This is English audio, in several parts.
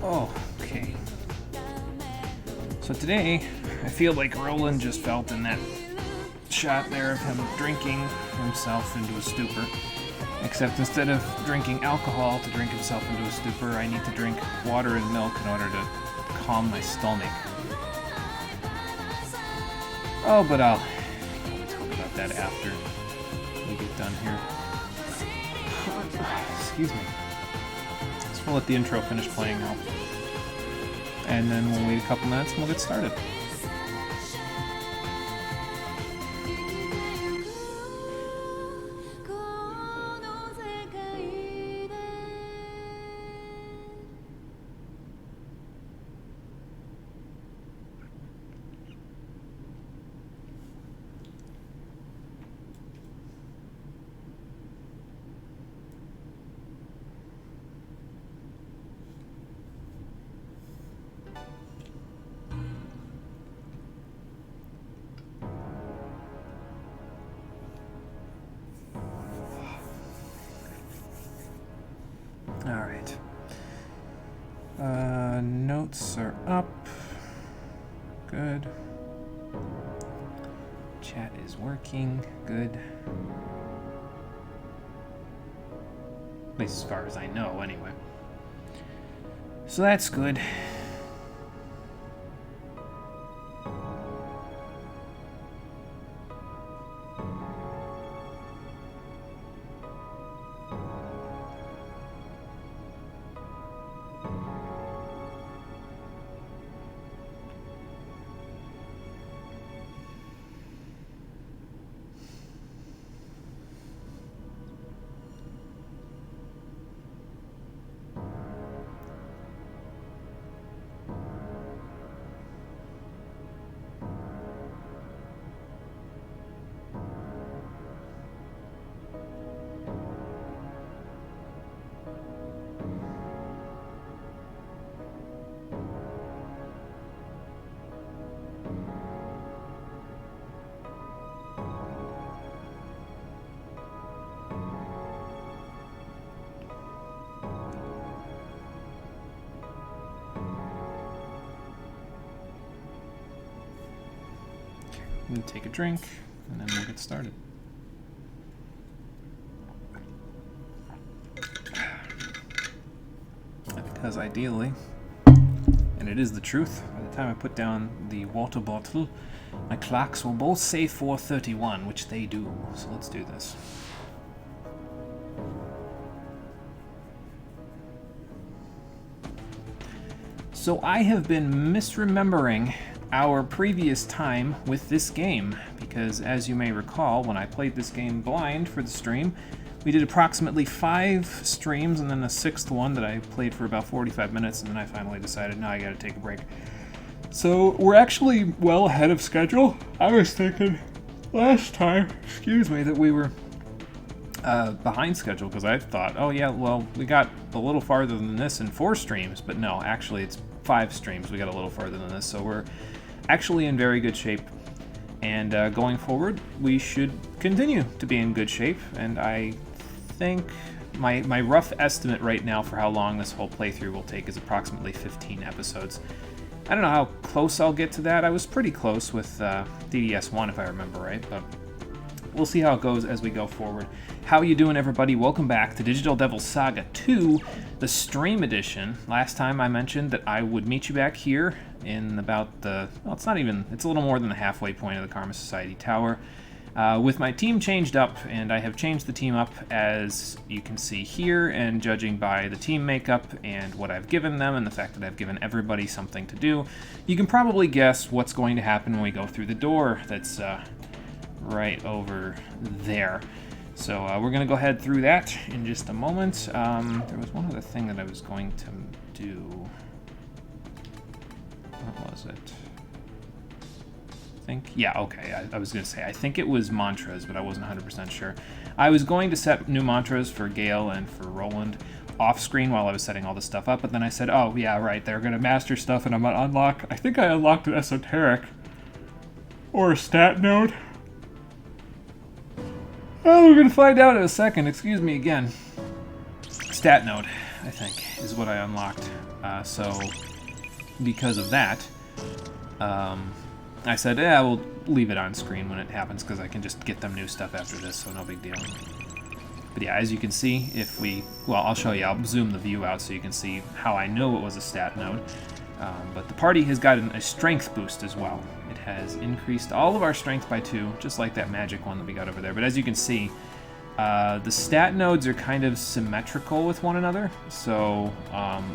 Oh, okay. So today, I feel like Roland just felt in that shot there of him drinking himself into a stupor. Except instead of drinking alcohol to drink himself into a stupor, I need to drink water and milk in order to calm my stomach. Oh, but I'll talk about that after we get done here. Excuse me. So we'll let the intro finish playing now. And then we'll wait a couple minutes and we'll get started. Alright. Notes are up. Good. Chat is working. Good. At least as far as I know, anyway. So that's good. I'm going to take a drink, and then we'll get started. Because ideally, and it is the truth, by the time I put down the water bottle, my clocks will both say 4:31, which they do. So let's do this. So I have been misremembering our previous time with this game, because as you may recall, when I played this game blind for the stream, we did approximately 5 streams and then a 6th one that I played for about 45 minutes, and then I finally decided, no, I gotta take a break. So we're actually well ahead of schedule. I was thinking last time, that we were behind schedule, because I thought, oh yeah, well, we got a little farther than this in 4 streams, but no, actually it's 5 streams, we got a little farther than this, so we're actually in very good shape, and going forward we should continue to be in good shape. And I think my rough estimate right now for how long this whole playthrough will take is approximately 15 episodes. I don't know how close I'll get to that. I was pretty close with DDS1 if I remember right, but we'll see how it goes as we go forward. How you doing, everybody? Welcome back to Digital Devil Saga 2, the stream edition. Last time I mentioned that I would meet you back here in about the, well, it's a little more than the halfway point of the Karma Society Tower. With my team changed up, and I have changed the team up as you can see here, and judging by the team makeup and what I've given them and the fact that I've given everybody something to do, you can probably guess what's going to happen when we go through the door that's right over there. So we're going to go ahead through that in just a moment. There was one other thing that I was going to do. What was it? Yeah, okay, I was going to say, I think it was mantras, but I wasn't 100% sure. I was going to set new mantras for Gale and for Roland, off screen while I was setting all this stuff up, but then I said, oh, yeah, right, they're going to master stuff, and I'm going to unlock... I think I unlocked an esoteric. Or a stat node. Oh, we're going to find out in a second. Excuse me again. Stat node, I think, is what I unlocked. So, because of that, I said, yeah, we'll leave it on screen when it happens, because I can just get them new stuff after this, so no big deal. But yeah, as you can see, if we... Well, I'll show you. I'll zoom the view out so you can see how I know it was a stat node. But the party has gotten a strength boost as well. It has increased all of our strength by 2, just like that magic one that we got over there. But as you can see, the stat nodes are kind of symmetrical with one another. So,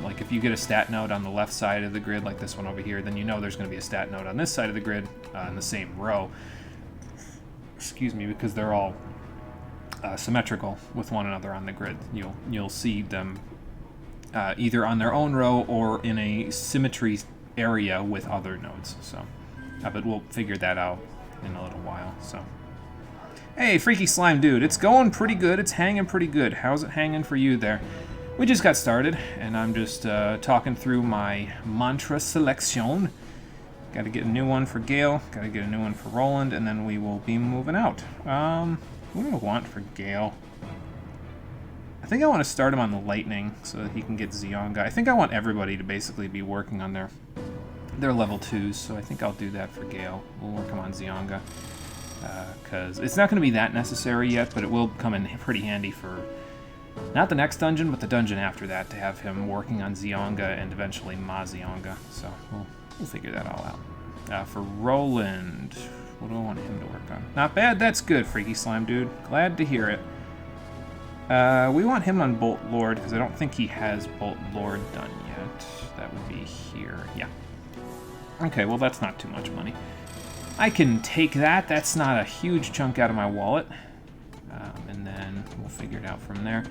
like if you get a stat node on the left side of the grid, like this one over here, then you know there's going to be a stat node on this side of the grid in the same row. Excuse me, because they're all symmetrical with one another on the grid. You'll see them either on their own row or in a symmetry area with other nodes. So, but we'll figure that out in a little while. So, hey, Freaky Slime Dude, it's going pretty good. It's hanging pretty good. How's it hanging for you there? We just got started, and I'm just talking through my mantra selection. Got to get a new one for Gale. Got to get a new one for Roland, and then we will be moving out. What do I want for Gale? I think I want to start him on the Lightning so that he can get Zionga. I think I want everybody to basically be working on their level 2s, so I think I'll do that for Gale. We'll work him on Zionga. Because it's not going to be that necessary yet, but it will come in pretty handy for not the next dungeon, but the dungeon after that, to have him working on Zionga and eventually Ma Zionga. So we'll figure that all out. For Roland, what do I want him to work on? Not bad, that's good, Freaky Slime Dude. Glad to hear it. We want him on Bolt Lord, because I don't think he has Bolt Lord done yet. That would be here, yeah. Okay, well that's not too much money. I can take that. That's not a huge chunk out of my wallet. And then we'll figure it out from there.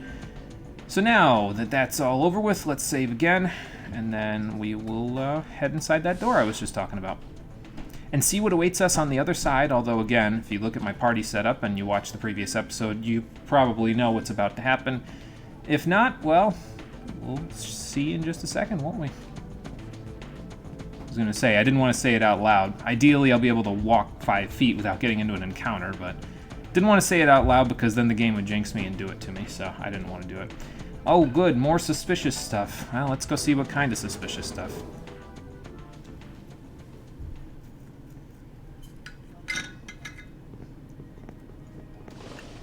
So now that that's all over with, let's save again. And then we will head inside that door I was just talking about. And see what awaits us on the other side. Although, again, if you look at my party setup and you watch the previous episode, you probably know what's about to happen. If not, well, we'll see in just a second, won't we? I was going to say, I didn't want to say it out loud. Ideally, I'll be able to walk 5 feet without getting into an encounter, but didn't want to say it out loud because then the game would jinx me and do it to me, so I didn't want to do it. Oh, good, more suspicious stuff. Well, let's go see what kind of suspicious stuff.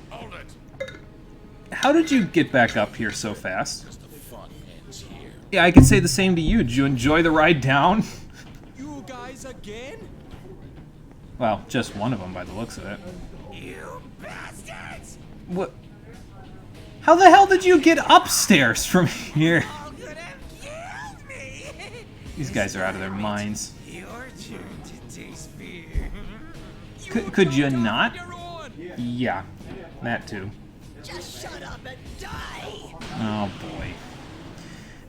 Hold it. How did you get back up here so fast? Just the fun ends here. Yeah, I could say the same to you. Did you enjoy the ride down? You guys again? Well, just one of them by the looks of it. You bastards! What? How the hell did you get upstairs from here? All could have killed me! These guys are out of their minds. Your turn to taste fear. Could you not? You're on! Yeah, that too. Just shut up and die! Oh boy.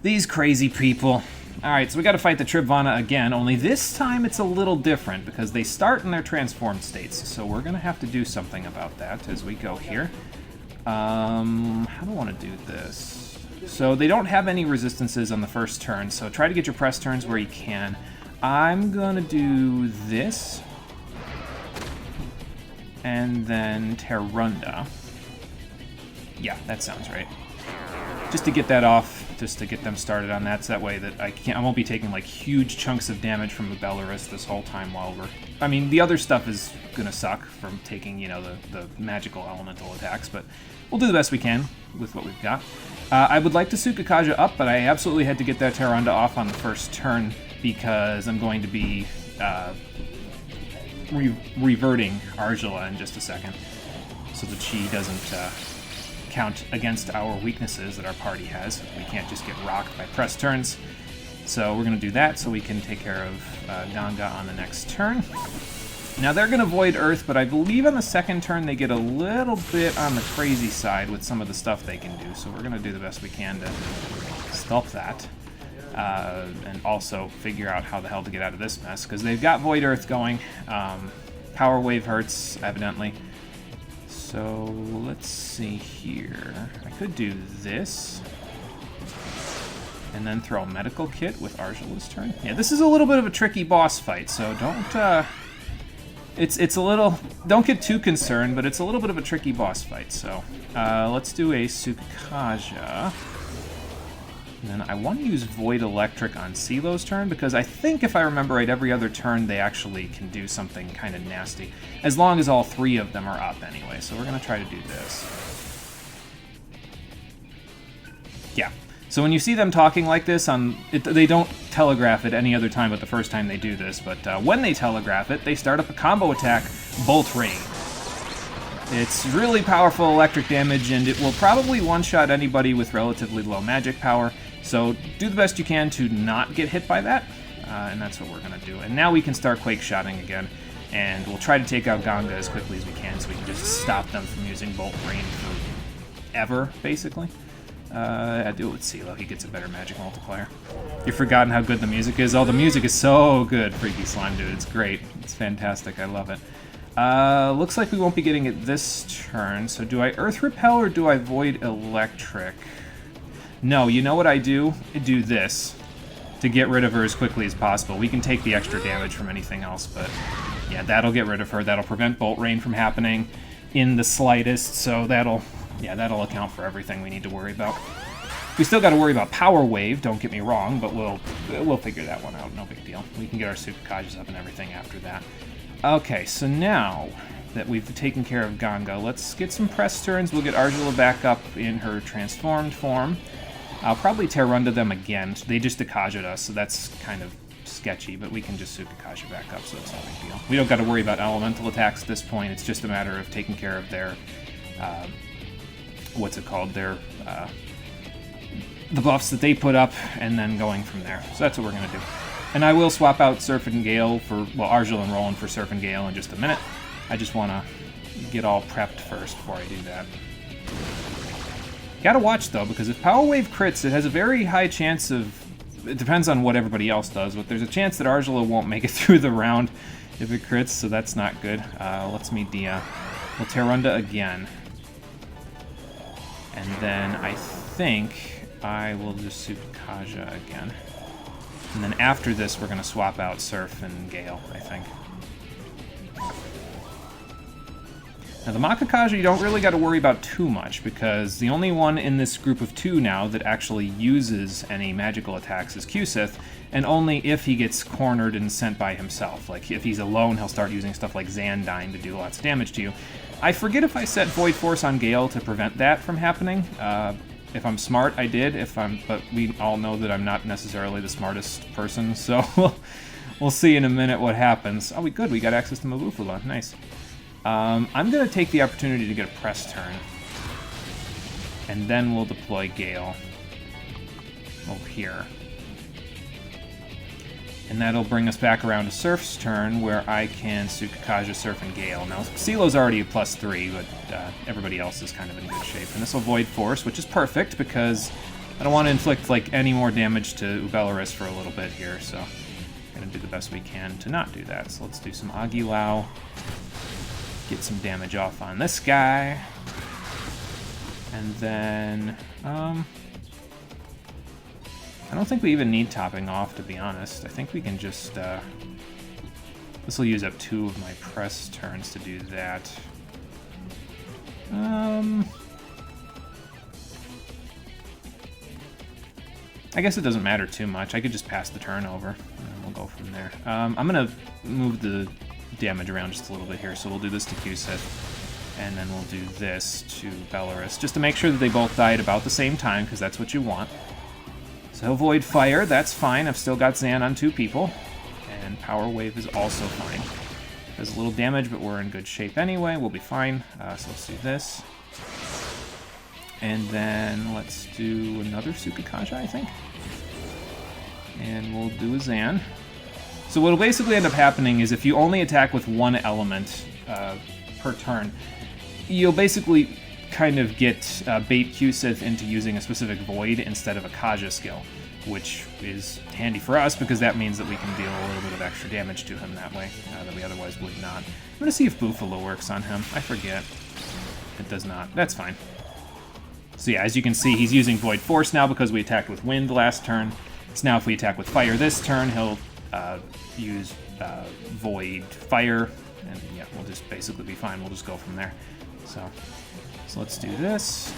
These crazy people. Alright, so we gotta fight the Tribvana again, only this time it's a little different because they start in their transformed states. So we're gonna have to do something about that as we go here. How do I want to do this? So they don't have any resistances on the first turn, so try to get your press turns where you can. I'm gonna do this. And then Terrunda. Yeah, that sounds right. Just to get that off, just to get them started on that, so that way that I won't be taking like huge chunks of damage from the Belarus this whole time while we're... I mean, the other stuff is gonna suck from taking, you know, the magical elemental attacks, but we'll do the best we can with what we've got. I would like to Sukakaja up, but I absolutely had to get that Terrunda off on the first turn because I'm going to be reverting Argila in just a second so that she doesn't count against our weaknesses that our party has. We can't just get rocked by press turns. So we're going to do that so we can take care of Ganga on the next turn. Now they're going to Void Earth, but I believe on the second turn they get a little bit on the crazy side with some of the stuff they can do. So we're going to do the best we can to stop that. And also figure out how the hell to get out of this mess, because they've got Void Earth going. Power Wave hurts, evidently. So let's see here. I could do this. And then throw a medical kit with Arjula's turn. Yeah, this is a little bit of a tricky boss fight, so don't... It's a little... Don't get too concerned, but it's a little bit of a tricky boss fight, so... let's do a Tsukikaja. And then I want to use Void Electric on CeeLo's turn, because I think, if I remember right, every other turn they actually can do something kind of nasty. As long as all three of them are up anyway, so we're going to try to do this. Yeah. So when you see them talking like this, they don't telegraph it any other time but the first time they do this, but when they telegraph it, they start up a combo attack, Bolt Rain. It's really powerful electric damage, and it will probably one-shot anybody with relatively low magic power, so do the best you can to not get hit by that, and that's what we're going to do. And now we can start Quake-shotting again, and we'll try to take out Ganga as quickly as we can so we can just stop them from using Bolt Rain forever, basically. I do it with CeeLo. He gets a better magic multiplier. You've forgotten how good the music is. Oh, the music is so good, Freaky Slime Dude. It's great. It's fantastic. I love it. Looks like we won't be getting it this turn. So do I Earth Repel or do I Void Electric? No, you know what I do? I do this to get rid of her as quickly as possible. We can take the extra damage from anything else, but yeah, that'll get rid of her. That'll prevent Bolt Rain from happening in the slightest, so that'll account for everything we need to worry about. We still got to worry about Power Wave, don't get me wrong, but we'll figure that one out, no big deal. We can get our Tsukikajas up and everything after that. Okay, so now that we've taken care of Ganga, let's get some press turns. We'll get Arjula back up in her transformed form. I'll probably Terrunda them again. They just Akaja'd us, so that's kind of sketchy, but we can just Tsukikaja back up, so it's no big deal. We don't got to worry about elemental attacks at this point. It's just a matter of taking care of their... what's it called, the buffs that they put up, and then going from there. So that's what we're going to do. And I will swap out Surf and Gale for, well, Arjula and Roland for Surf and Gale in just a minute. I just want to get all prepped first before I do that. Gotta watch, though, because if Power Wave crits, it has a very high chance of... It depends on what everybody else does, but there's a chance that Arjula won't make it through the round if it crits, so that's not good. Let's meet Dia. We'll Terrunda again. And then I think I will just Tsukikaja again. And then after this, we're going to swap out Surf and Gale, I think. Now the Makakaja you don't really got to worry about too much, because the only one in this group of two now that actually uses any magical attacks is Q-Sith, and only if he gets cornered and sent by himself. Like, if he's alone, he'll start using stuff like Xandine to do lots of damage to you. I forget if I set Void Force on Gale to prevent that from happening. If I'm smart, I did. But we all know that I'm not necessarily the smartest person, so we'll see in a minute what happens. Oh, we got access to Mabufula. Nice. I'm going to take the opportunity to get a press turn. And then we'll deploy Gale over here. And that'll bring us back around to Surf's turn, where I can Tsukikaja, Surf, and Gale. Now, CeeLo's already a +3, but everybody else is kind of in good shape. And this will Void Force, which is perfect, because I don't want to inflict, like, any more damage to Ubelaris for a little bit here, so I'm going to do the best we can to not do that. So let's do some Aguilau. Get some damage off on this guy. And then, I don't think we even need topping off, to be honest. I think we can just, this will use up 2 of my press turns to do that. I guess it doesn't matter too much. I could just pass the turn over, and we'll go from there. I'm going to move the damage around just a little bit here, so we'll do this to Q-Sith, and then we'll do this to Belarus, just to make sure that they both die at about the same time, because that's what you want. So he'll Void Fire, that's fine. I've still got Zan on 2 people, and Power Wave is also fine. Does a little damage, but we're in good shape anyway. We'll be fine. So let's do this. And then let's do another Tsukikaja, I think. And we'll do a Zan. So what'll basically end up happening is if you only attack with one element per turn, you'll basically kind of get bait Q-Sith into using a specific Void instead of a Kaja skill, which is handy for us because that means that we can deal a little bit of extra damage to him that way that we otherwise would not. I'm going to see if Bufalo works on him. I forget. It does not. That's fine. So yeah, as you can see, he's using Void Force now because we attacked with Wind last turn. So now if we attack with Fire this turn, he'll use Void Fire, and yeah, we'll just basically be fine. We'll just go from there. So let's do this.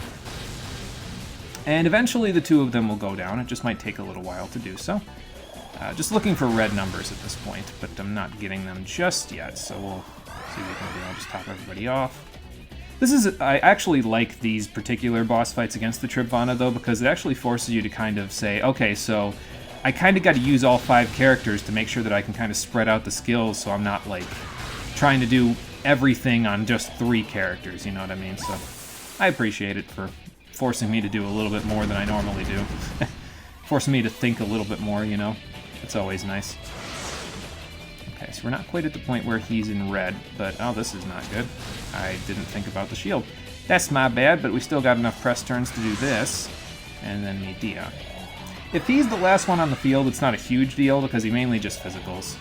And eventually the two of them will go down. It just might take a little while to do so. Just looking for red numbers at this point, but I'm not getting them just yet, so we'll see what we can do. I'll just top everybody off. I actually like these particular boss fights against the Tripvana, though, because it actually forces you to kind of say, okay, so I kind of got to use all 5 characters to make sure that I can kind of spread out the skills so I'm not, like, trying to do everything on just 3 characters, you know what I mean? So I appreciate it for forcing me to do a little bit more than I normally do. Forcing me to think a little bit more, you know? It's always nice. Okay, so we're not quite at the point where he's in red, but oh, this is not good. I didn't think about the shield. That's my bad, but we still got enough press turns to do this, and then Medea. If he's the last one on the field, it's not a huge deal because he mainly just physicals.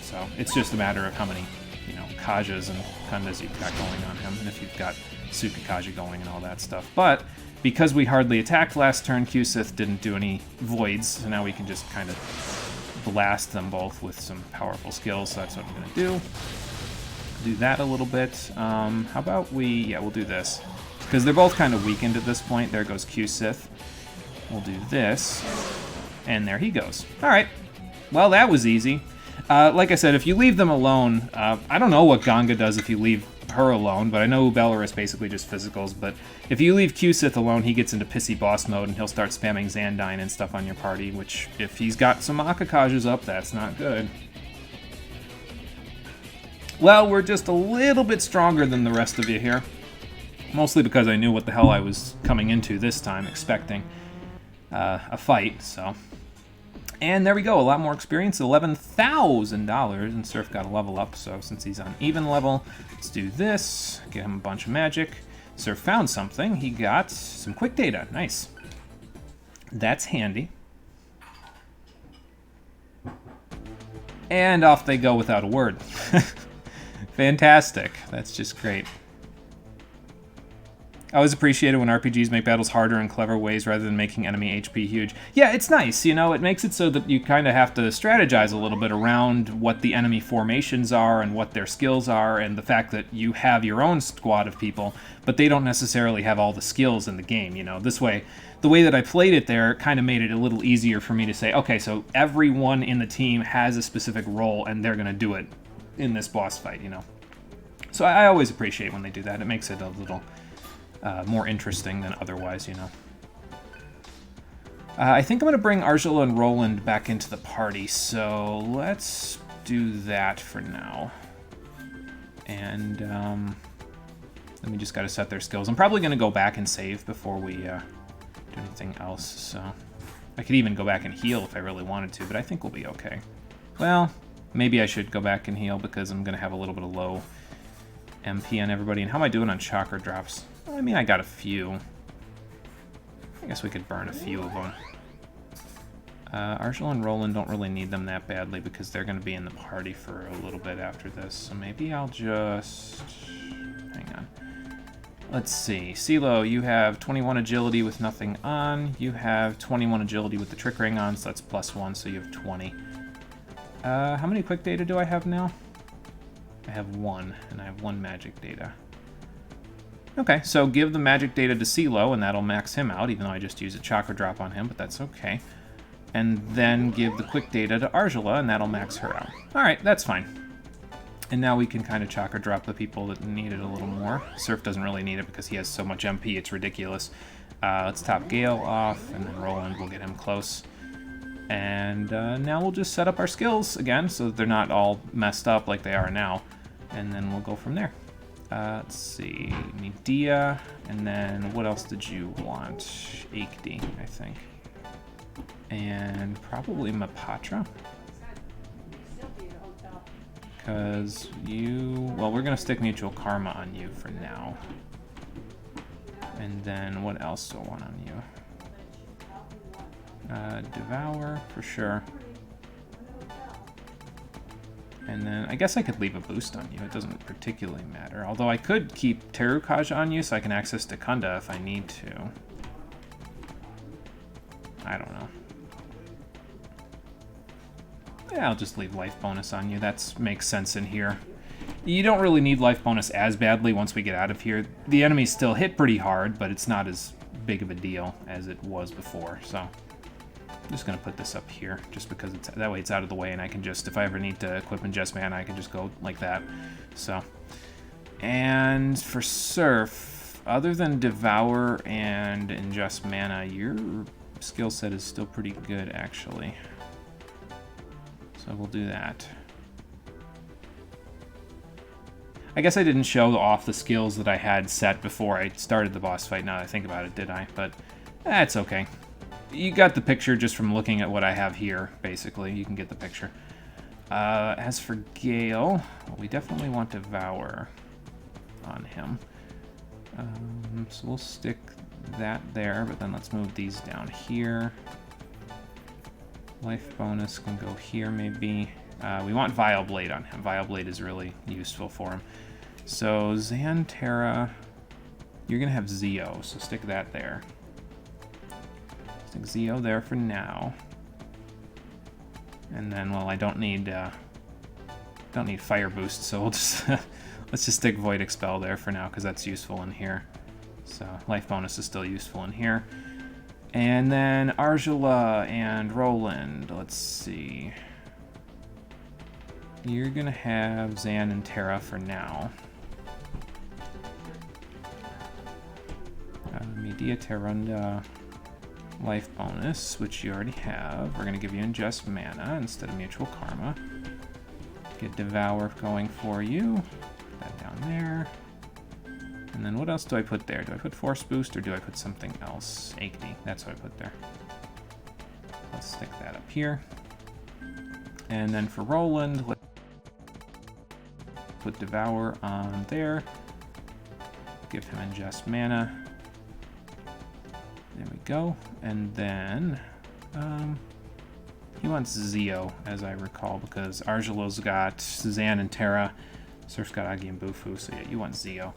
So it's just a matter of how many, you know, Kajas and Kundas you've got going on him, and if you've got Sukakaja going and all that stuff. But because we hardly attacked last turn, Q-Sith didn't do any voids, so now we can just kind of blast them both with some powerful skills, so that's what I'm going to do. Do that a little bit. How about we'll do this. Because they're both kind of weakened at this point. There goes Q-Sith. We'll do this. And there he goes. Alright. Well, that was easy. Like I said, if you leave them alone, I don't know what Ganga does if you leave her alone, but I know Belarus basically just physicals, but if you leave Q-Sith alone, he gets into pissy boss mode and he'll start spamming Xandine and stuff on your party, which, if he's got some Akakajas up, that's not good. Well, we're just a little bit stronger than the rest of you here. Mostly because I knew what the hell I was coming into this time, expecting a fight, so. And there we go, a lot more experience, $11,000, and Surf got a level up, so since he's on even level, let's do this, get him a bunch of magic. Surf found something, he got some quick data, nice. That's handy. And off they go without a word. Fantastic, that's just great. I always appreciate it when RPGs make battles harder in clever ways rather than making enemy HP huge. Yeah, it's nice, you know, it makes it so that you kind of have to strategize a little bit around what the enemy formations are and what their skills are, and the fact that you have your own squad of people, but they don't necessarily have all the skills in the game, you know. This way, the way that I played it there kind of made it a little easier for me to say, okay, so everyone in the team has a specific role, and they're going to do it in this boss fight, you know. So I always appreciate when they do that. It makes it a little more interesting than otherwise, you know. I think I'm going to bring Arjula and Roland back into the party, so let's do that for now. And then we just got to set their skills. I'm probably going to go back and save before we do anything else, so I could even go back and heal if I really wanted to, but I think we'll be okay. Well, maybe I should go back and heal because I'm going to have a little bit of low MP on everybody. And how am I doing on chakra drops? Well, I mean, I got a few. I guess we could burn a few of them. Arjula and Roland don't really need them that badly because they're going to be in the party for a little bit after this. So maybe I'll just... hang on. Let's see. CeeLo, you have 21 agility with nothing on. You have 21 agility with the trick ring on, so that's +1, so you have 20. How many quick data do I have now? I have 1, and I have 1 magic data. Okay, so give the magic data to CeeLo, and that'll max him out, even though I just used a chakra drop on him, but that's okay. And then give the quick data to Arjula, and that'll max her out. Alright, that's fine. And now we can kind of chakra drop the people that need it a little more. Surf doesn't really need it because he has so much MP, it's ridiculous. Let's top Gale off, and then Roland will get him close. And now we'll just set up our skills again, so that they're not all messed up like they are now. And then we'll go from there. Let's see, Medea, and then what else did you want? Aikdi, I think. And probably Mapatra. Because well, we're going to stick Mutual Karma on you for now. And then what else do I want on you? Devour, for sure. And then I guess I could leave a boost on you. It doesn't particularly matter. Although I could keep Terukaj on you so I can access Dekunda if I need to. I don't know. Yeah, I'll just leave life bonus on you. That makes sense in here. You don't really need life bonus as badly once we get out of here. The enemies still hit pretty hard, but it's not as big of a deal as it was before, so I'm just going to put this up here, just because it's, that way it's out of the way, and I can just, if I ever need to equip Ingest Mana, I can just go like that. So, and for Surf, other than Devour and Ingest Mana, your skill set is still pretty good, actually. So we'll do that. I guess I didn't show off the skills that I had set before I started the boss fight, now that I think about it, did I? But that's okay. You got the picture just from looking at what I have here, basically. You can get the picture. As for Gale, well, we definitely want Devour on him. So we'll stick that there, but then let's move these down here. Life bonus can go here, maybe. We want Vile Blade on him. Vile Blade is really useful for him. So, Xanterra, you're going to have Zeo, so stick that there. Stick Zeo there for now. And then, well, I don't need Fire Boost, so we'll just let's just stick Void Expel there for now, because that's useful in here. So, life bonus is still useful in here. And then Argela and Roland, let's see. You're going to have Zan and Terra for now. Media Terrunda, life bonus, which you already have. We're going to give you Ingest Mana instead of Mutual Karma. Get Devour going for you. Put that down there. And then what else do I put there? Do I put Force Boost or do I put something else? Acne, that's what I put there. Let's stick that up here. And then for Roland, let's put Devour on there. Give him Ingest Mana. There we go. And then he wants Zeo, as I recall, because Argelo's got Suzanne and Terra. Surf's got Agi and Bufu, so yeah, you want Zeo.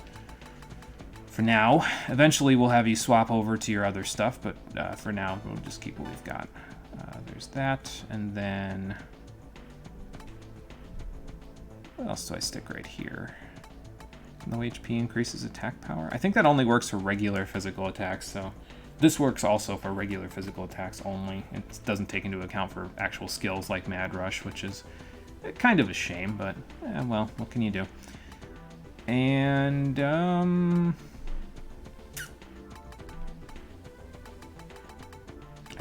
For now. Eventually we'll have you swap over to your other stuff, but for now we'll just keep what we've got. There's that, and then what else do I stick right here? No HP increases attack power. I think that only works for regular physical attacks, so this works also for regular physical attacks only. It doesn't take into account for actual skills like Mad Rush, which is kind of a shame, but well, what can you do? And I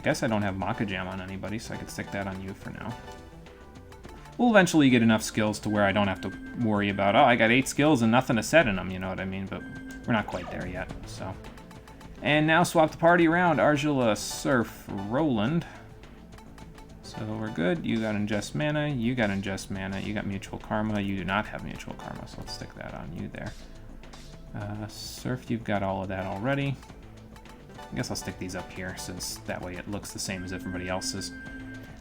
guess I don't have Maka Jam on anybody, so I could stick that on you for now. We'll eventually get enough skills to where I don't have to worry about, oh, I got 8 skills and nothing to set in them, you know what I mean? But we're not quite there yet, so. And now swap the party around. Argela, Surf, Roland. So we're good. You got Ingest Mana, you got Ingest Mana, you got Mutual Karma, you do not have Mutual Karma, so let's stick that on you there. Surf, you've got all of that already. I guess I'll stick these up here, since that way it looks the same as everybody else's.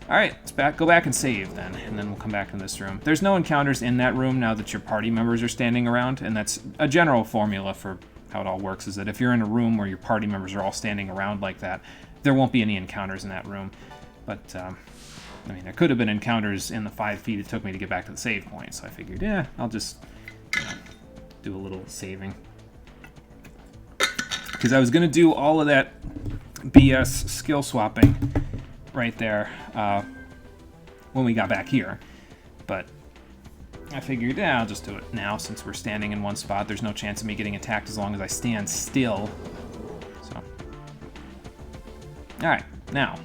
Alright, let's go back and save then, and then we'll come back in this room. There's no encounters in that room now that your party members are standing around, and that's a general formula for how it all works, is that if you're in a room where your party members are all standing around like that, there won't be any encounters in that room. But, I mean, there could have been encounters in the 5 feet it took me to get back to the save point, so I figured, yeah, I'll just do a little saving. Because I was going to do all of that BS skill swapping right there when we got back here, but I figured, yeah, I'll just do it now since we're standing in one spot. There's no chance of me getting attacked as long as I stand still. So, all right, now,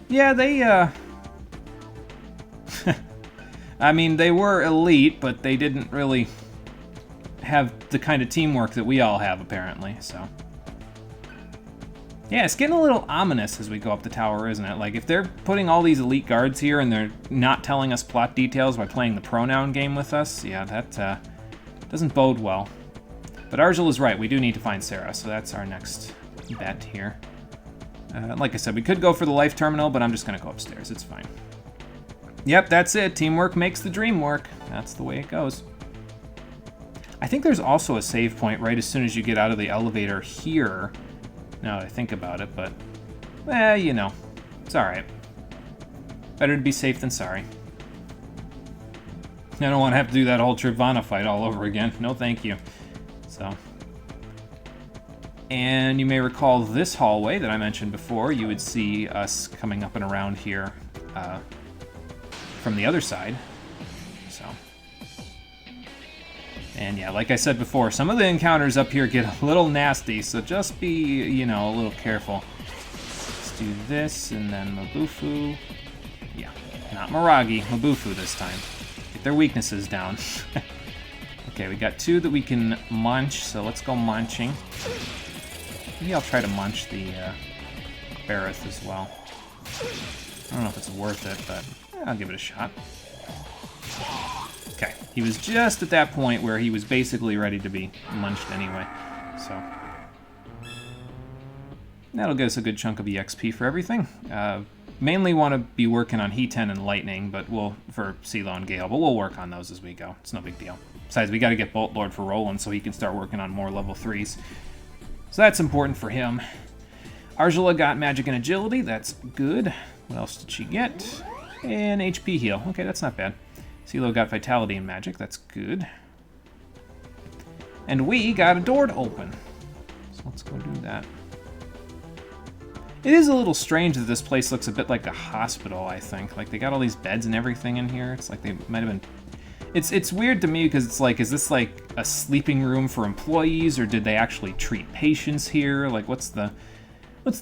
yeah, they I mean, they were elite, but they didn't really have the kind of teamwork that we all have, apparently, so. Yeah, it's getting a little ominous as we go up the tower, isn't it? Like, if they're putting all these elite guards here and they're not telling us plot details by playing the pronoun game with us, yeah, that doesn't bode well. But Argel is right, we do need to find Sarah, so that's our next bet here. Like I said, we could go for the life terminal, but I'm just going to go upstairs, it's fine. Yep, that's it. Teamwork makes the dream work. That's the way it goes. I think there's also a save point right as soon as you get out of the elevator here now that I think about it, but, you know, it's alright. Better to be safe than sorry. I don't want to have to do that whole Trivana fight all over again. No thank you. So... And you may recall this hallway that I mentioned before. You would see us coming up and around here from the other side. So, and yeah, like I said before, some of the encounters up here get a little nasty, so just be, you know, a little careful. Let's do this, and then Mabufu. Yeah, not Miragi, Mabufu this time. Get their weaknesses down. Okay, we got 2 that we can munch, so let's go munching. Maybe I'll try to munch the Barrett as well. I don't know if it's worth it, but I'll give it a shot. Okay, he was just at that point where he was basically ready to be munched anyway, so... That'll get us a good chunk of EXP for everything. Mainly want to be working on He-10 and Lightning, but for CeeLo and Gale, but we'll work on those as we go. It's no big deal. Besides, we got to get Bolt Lord for Roland so he can start working on more level 3s. So that's important for him. Arjula got Magic and Agility. That's good. What else did she get? An HP heal. Okay, that's not bad. CeeLo got Vitality and Magic. That's good. And we got a door to open. So let's go do that. It is a little strange that this place looks a bit like a hospital, I think. Like, they got all these beds and everything in here. It's like they might have been... It's weird to me because it's like, is this like a sleeping room for employees, or did they actually treat patients here? Like, what's the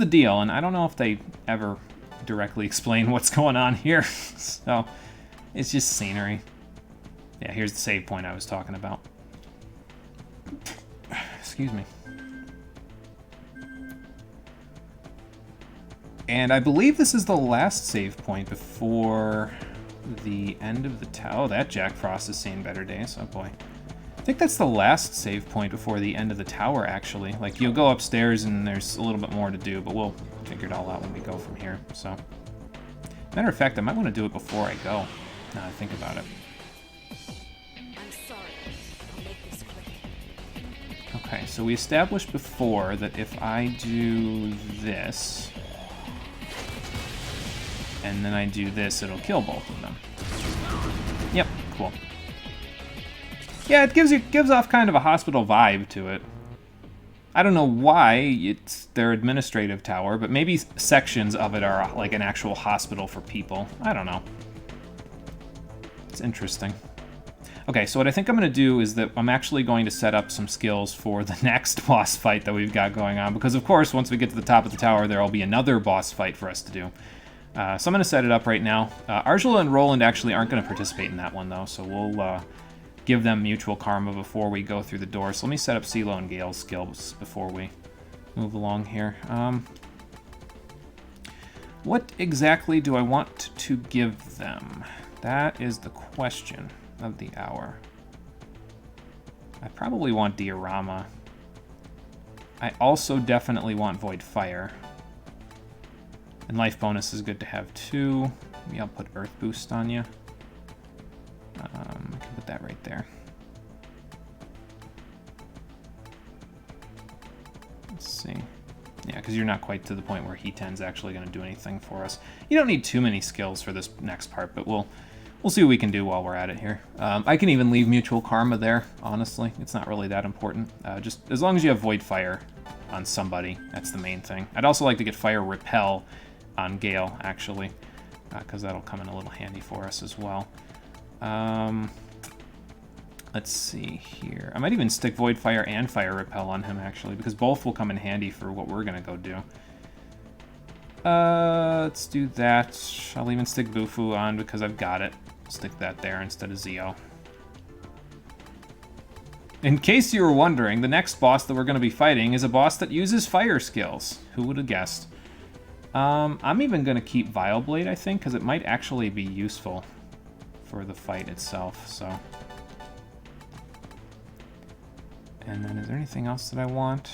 deal? And I don't know if they ever directly explain what's going on here. So, it's just scenery. Yeah, here's the save point I was talking about. Excuse me. And I believe this is the last save point before the end of the tower. Oh, that Jack Frost is seeing better days. Oh boy. I think that's the last save point before the end of the tower, actually. Like, you'll go upstairs and there's a little bit more to do, but we'll figure it all out when we go from here, so. Matter of fact, I might want to do it before I go, now that I think about it. I'm sorry. I'll make this quick. Okay, so we established before that if I do this, and then I do this, it'll kill both of them. Yep, cool. Yeah, it gives off kind of a hospital vibe to it. I don't know why it's their administrative tower, but maybe sections of it are like an actual hospital for people. I don't know. It's interesting. Okay, so what I think I'm going to do is that I'm actually going to set up some skills for the next boss fight that we've got going on, because of course, once we get to the top of the tower, there will be another boss fight for us to do. So I'm going to set it up right now. Arjula and Roland actually aren't going to participate in that one, though, so we'll give them mutual karma before we go through the door. So let me set up CeeLo and Gale's skills before we move along here. What exactly do I want to give them? That is the question of the hour. I probably want Diorama. I also definitely want Void Fire. And life bonus is good to have too. Maybe I'll put Earth Boost on you. I can put that right there. Let's see. Yeah, because you're not quite to the point where He-10's actually going to do anything for us. You don't need too many skills for this next part, but we'll see what we can do while we're at it here. I can even leave Mutual Karma there, honestly. It's not really that important. Just as long as you have Void Fire on somebody, that's the main thing. I'd also like to get Fire Repel on Gale, actually, because that'll come in a little handy for us as well. Let's see here. I might even stick Void Fire and Fire Repel on him, actually, because both will come in handy for what we're going to go do. Let's do that. I'll even stick Bufu on because I've got it. Stick that there instead of Zio. In case you were wondering, the next boss that we're going to be fighting is a boss that uses fire skills. Who would have guessed? I'm even going to keep Vileblade, I think, because it might actually be useful for the fight itself, so. And then is there anything else that I want?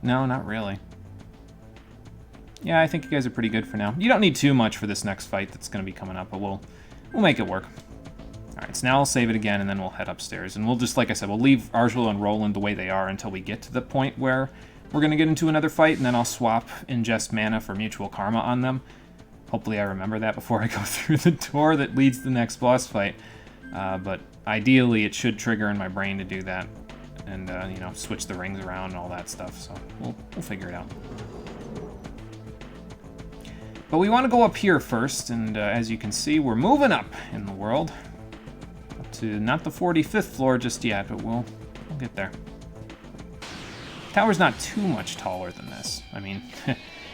No, not really. Yeah, I think you guys are pretty good for now. You don't need too much for this next fight that's going to be coming up, but we'll make it work. Alright, so now I'll save it again, and then we'll head upstairs. And we'll just, like I said, we'll leave Arjula and Roland the way they are until we get to the point where we're going to get into another fight, and then I'll swap ingest mana for mutual karma on them. Hopefully I remember that before I go through the door that leads to the next boss fight. But ideally, it should trigger in my brain to do that. And, you know, switch the rings around and all that stuff. So we'll figure it out. But we want to go up here first. And as you can see, we're moving up in the world. Up to not the 45th floor just yet, but we'll get there. Tower's not too much taller than this. I mean,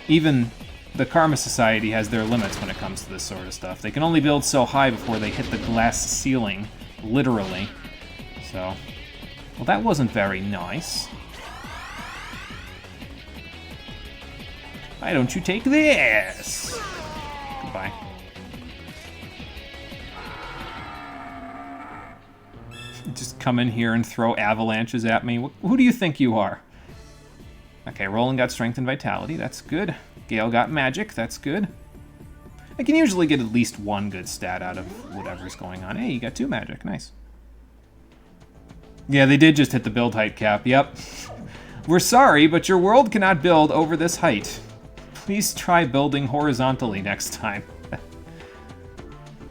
even the Karma Society has their limits when it comes to this sort of stuff. They can only build so high before they hit the glass ceiling, literally. So, well, that wasn't very nice. Why don't you take this? Goodbye. Just come in here and throw avalanches at me. Who do you think you are? Okay, Roland got strength and vitality. That's good. Gale got magic. That's good. I can usually get at least one good stat out of whatever's going on. Hey, you got 2 magic. Nice. Yeah, they did just hit the build height cap. Yep. We're sorry, but your world cannot build over this height. Please try building horizontally next time.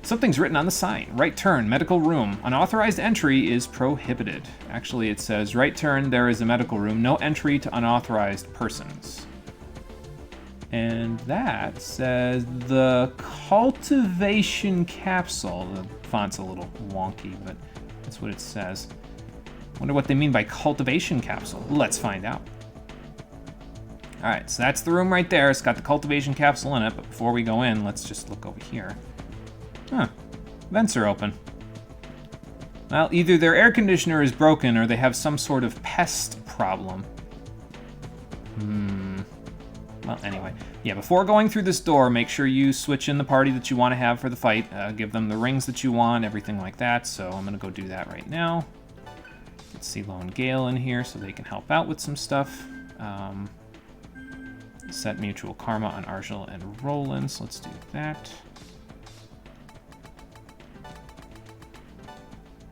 Something's written on the sign. Right turn, medical room. Unauthorized entry is prohibited. Actually, it says, right turn, there is a medical room. No entry to unauthorized persons. And that says the cultivation capsule. The font's a little wonky, but that's what it says. Wonder what they mean by cultivation capsule. Let's find out. All right, so that's the room right there. It's got the cultivation capsule in it, but before we go in, let's just look over here. Huh, vents are open. Well, either their air conditioner is broken or they have some sort of pest problem. Well, anyway. Yeah, before going through this door, make sure you switch in the party that you want to have for the fight. Give them the rings that you want, everything like that. So I'm going to go do that right now. Get CeeLo and Gale in here so they can help out with some stuff. Set mutual karma on Arshil and Roland, so let's do that.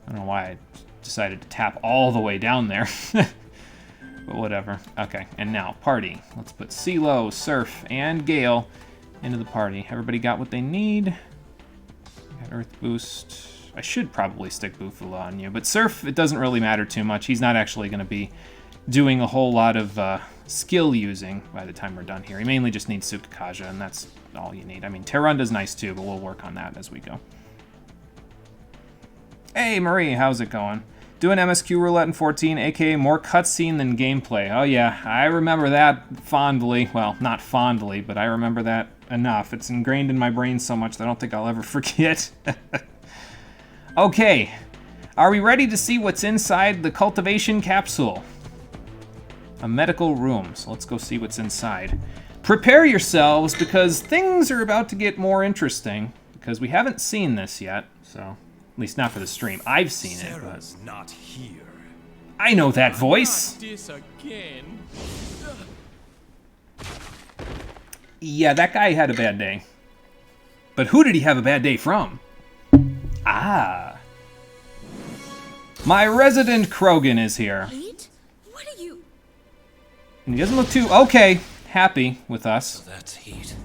I don't know why I decided to tap all the way down there. But whatever. Okay, and now, party. Let's put CeeLo, Surf, and Gale into the party. Everybody got what they need. Got Earth Boost. I should probably stick Bufula on you, but Surf, it doesn't really matter too much. He's not actually going to be doing a whole lot of skill using by the time we're done here. He mainly just needs Tsukakaja, and that's all you need. I mean, Terunda's nice too, but we'll work on that as we go. Hey, Marie, how's it going? Doing MSQ roulette in 14, aka more cutscene than gameplay. Oh yeah, I remember that fondly. Well, not fondly, but I remember that enough. It's ingrained in my brain so much that I don't think I'll ever forget. Okay, are we ready to see what's inside the cultivation capsule? A medical room, so let's go see what's inside. Prepare yourselves, because things are about to get more interesting, because we haven't seen this yet, so... At least not for the stream. I've seen Sarah's it, but... not here. I know that voice! Not this again. Yeah, that guy had a bad day. But who did he have a bad day from? Ah. My resident Krogan is here. Wait, what are you? And he doesn't look too, okay, happy with us. So that's hate.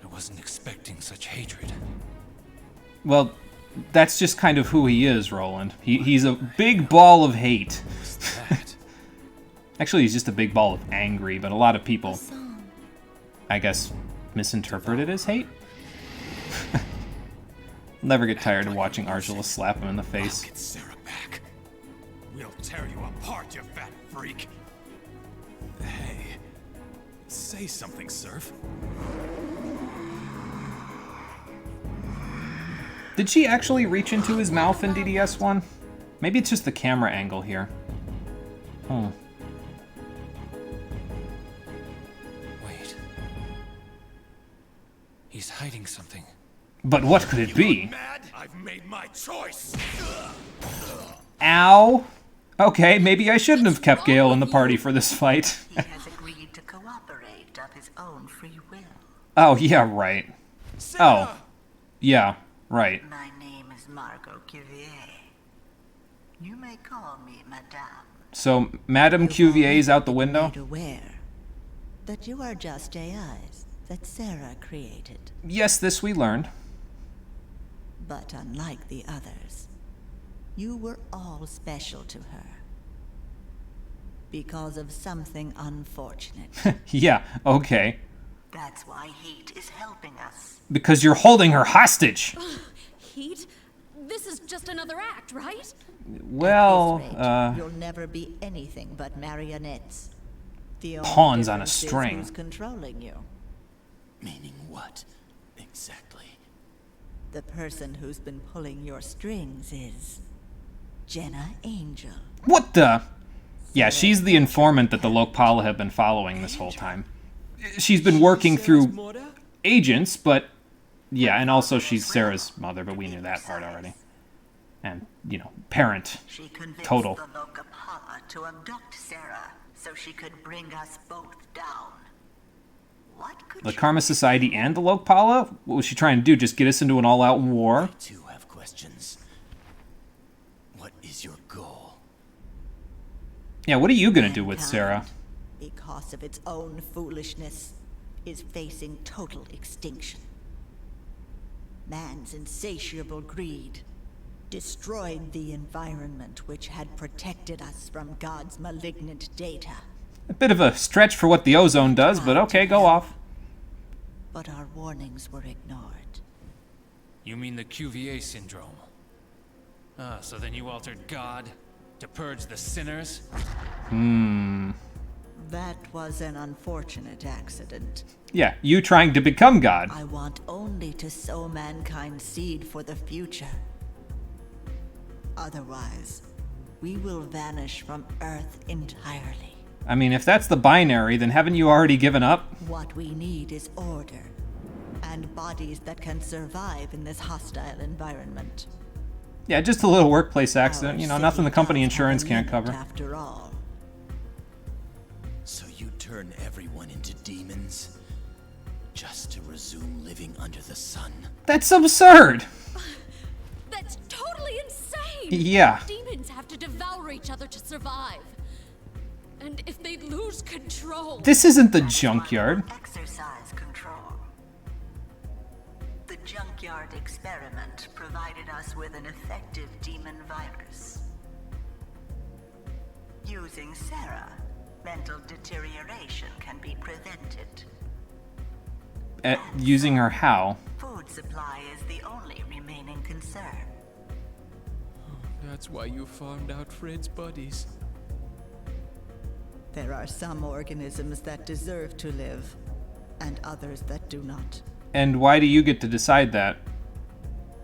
I wasn't expecting such hatred. Well, that's just kind of who he is, Roland. He's a big ball of hate. What's that? Actually, he's just a big ball of angry, but a lot of people, Song. I guess, misinterpret it as hate. I'll never get tired of watching Archela slap him in the face. Get Sarah back. We'll tear you apart, you fat freak. Hey, say something, Surf. Did she actually reach into his mouth in DDS1? Maybe it's just the camera angle here. Hmm. Wait. He's hiding something. But what could it be? Mad? I've made my choice. Ow! Okay, maybe I shouldn't have kept Gale in the party for this fight. He has agreed to cooperate of his own free will. Oh, yeah, right. Sarah! Oh. Yeah, right. My name is Margot Cuvier. You may call me Madame. So Madame Cuvier's out the Made window? aware that you are just AIs that Sarah created. Yes, this we learned. But unlike the others, you were all special to her. Because of something unfortunate. Yeah, okay. That's why Heat is helping us. Because you're holding her hostage. Heat? This is just another act, right? Well, At this rate, you'll never be anything but marionettes. The only Pawns on a difference is string. who's controlling you. Meaning what? Exactly. The person who's been pulling your strings is Jenna Angel. what the? Yeah, she's the informant that the Lokpala have been following this whole time. She's been working through agents, but yeah, and also she's Sarah's mother, but we knew that part already. And, you know, parent. She convinced Total. the Lokapala to abduct Sarah so she could bring us both down. What could The you Karma Society and the Lokpala? What was she trying to do? Just get us into an all-out war? I too have questions. What is your goal? Yeah, what are you gonna do with Mankind, Sarah? because of its own foolishness, is facing total extinction. Man's insatiable greed destroyed the environment which had protected us from God's malignant data. A bit of a stretch for what the ozone does, but okay, go off. But our warnings were ignored. You mean the Cuvier syndrome? Ah, so then you altered God to purge the sinners? That was an unfortunate accident. Yeah, you trying to become God. I want only to sow mankind's seed for the future. Otherwise, we will vanish from Earth entirely. I mean, if that's the binary, then haven't you already given up? What we need is order, and bodies that can survive in this hostile environment. Yeah, just a little workplace accident. Our You know, nothing the city company does have insurance a can't limit, cover. After all. So you turn everyone into demons? Just to resume living under the sun? That's absurd! That's totally insane! Yeah. Demons have to devour each other to survive. And if they lose control... This isn't the That's why junkyard. we'll exercise control. The junkyard experiment provided us with an effective demon virus. Using Sarah, mental deterioration can be prevented. Using her how? Food supply is the only remaining concern. That's why you farmed out Fred's buddies. There are some organisms that deserve to live, and others that do not. And why do you get to decide that?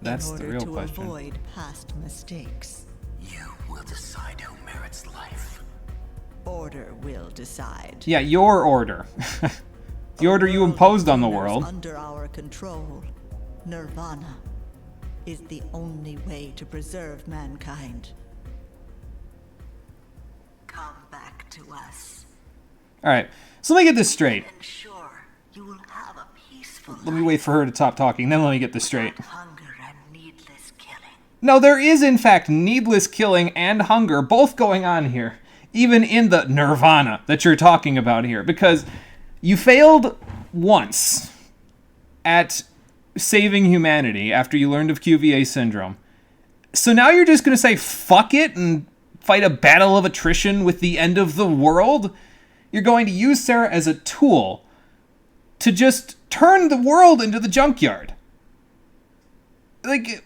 That's in the order real to question. avoid past mistakes, You will decide who merits life. order will decide. Yeah, your order. The order you world imposed on the of world. Under our control, Nirvana is the only way to preserve mankind. Come back to us. Alright, so let me get this straight. Ensure you will have a peaceful Let me wait for her to stop talking, then let me get this straight. without hunger and needless killing. No, there is in fact needless killing and hunger both going on here. Even in the nirvana that you're talking about here. Because you failed once at saving humanity after you learned of Cuvier syndrome. So now you're just going to say fuck it and fight a battle of attrition with the end of the world? You're going to use Sarah as a tool to just turn the world into the junkyard. Like,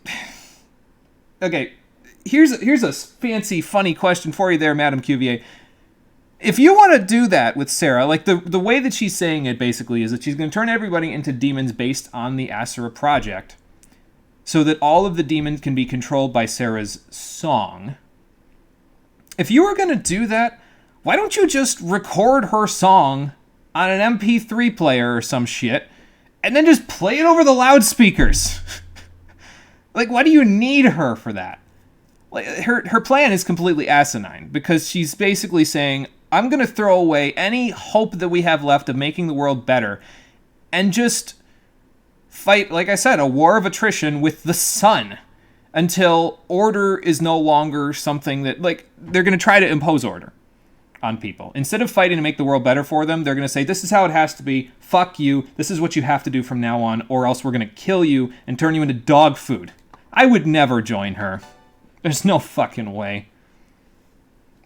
okay, here's a fancy, funny question for you there, Madame Cuvier. If you want to do that with Sarah, like the way that she's saying it basically is that she's going to turn everybody into demons based on the Asura project, so that all of the demons can be controlled by Sarah's song. If you were going to do that, why don't you just record her song on an MP3 player or some shit, and then just play it over the loudspeakers? Like, why do you need her for that? Like, her plan is completely asinine, because she's basically saying, I'm going to throw away any hope that we have left of making the world better, and just fight, like I said, a war of attrition with the sun. until order is no longer something that, like, they're going to try to impose order on people. Instead of fighting to make the world better for them, they're going to say, this is how it has to be, fuck you, this is what you have to do from now on, or else we're going to kill you and turn you into dog food. I would never join her. There's no fucking way.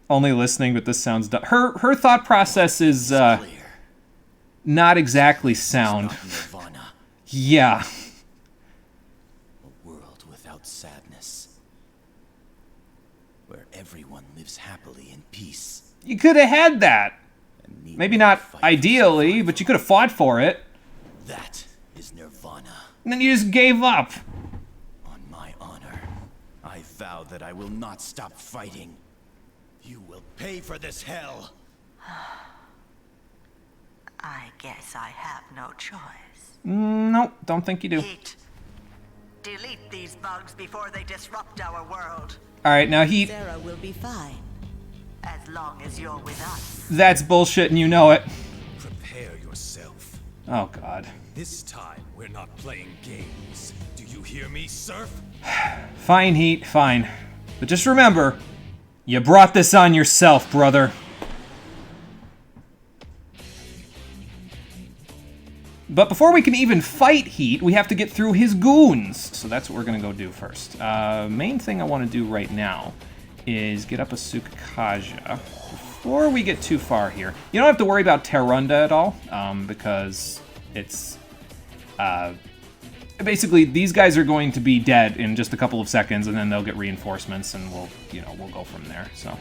Only listening, but this sounds dumb. Her thought process is not exactly sound. Nirvana, Yeah. a world without sadness, where everyone lives happily in peace. You could have had that. And need Maybe not not fight for ideally, survival. but you could have fought for it. That is Nirvana. And then you just gave up. On my honor, I vow that I will not stop fighting. You will pay for this hell. I guess I have no choice. Nope, don't think you do. Heat. Delete these bugs before they disrupt our world. Alright, now Heat, Sarah will be fine. As long as you're with us. that's bullshit and you know it. Prepare yourself. Oh, God. This time, we're not playing games. Do you hear me, Surf? Fine, Heat, fine. But just remember, you brought this on yourself, brother. But before we can even fight Heat, we have to get through his goons. So that's what we're going to go do first. Main thing I want to do right now is get up a Tsukakaja. Before we get too far here, you don't have to worry about Terunda at all, because it's... basically, these guys are going to be dead in just a couple of seconds, and then they'll get reinforcements, and we'll go from there. So,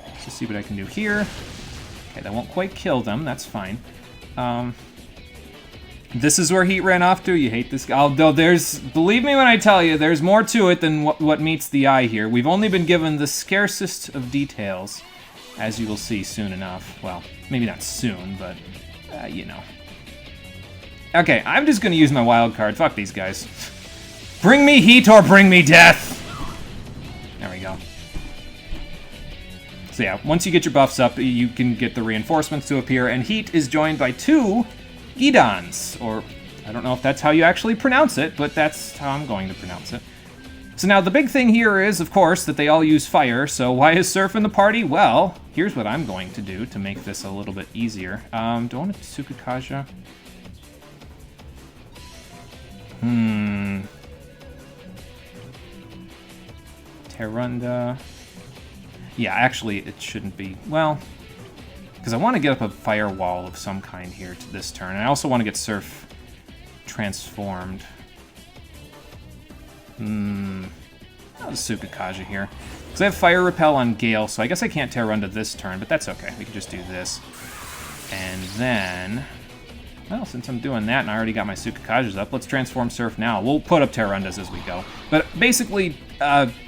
let's just see what I can do here. Okay, that won't quite kill them. That's fine. This is where Heat ran off to. You hate this guy. Although believe me when I tell you, there's more to it than what meets the eye here. We've only been given the scarcest of details, as you will see soon enough. Well, maybe not soon, but, you know. Okay, I'm just gonna use my wild card. Fuck these guys. Bring me Heat or bring me death! There we go. So yeah, once you get your buffs up, you can get the reinforcements to appear, and Heat is joined by 2 Gidons, or I don't know if that's how you actually pronounce it, but that's how I'm going to pronounce it. So now the big thing here is, of course, that they all use fire, so why is Surf in the party? Well, here's what I'm going to do to make this a little bit easier. Do I want to Tsukakaja? Terunda. Yeah, actually, it shouldn't be. Well, because I want to get up a firewall of some kind here to this turn. And I also want to get Surf transformed. I'll just Tsukakaja here. Because I have Fire Repel on Gale, so I guess I can't Terunda this turn, but that's okay. We can just do this. And then... well, since I'm doing that and I already got my Tsukakajas up, let's transform Surf now. We'll put up Terundas as we go. But basically,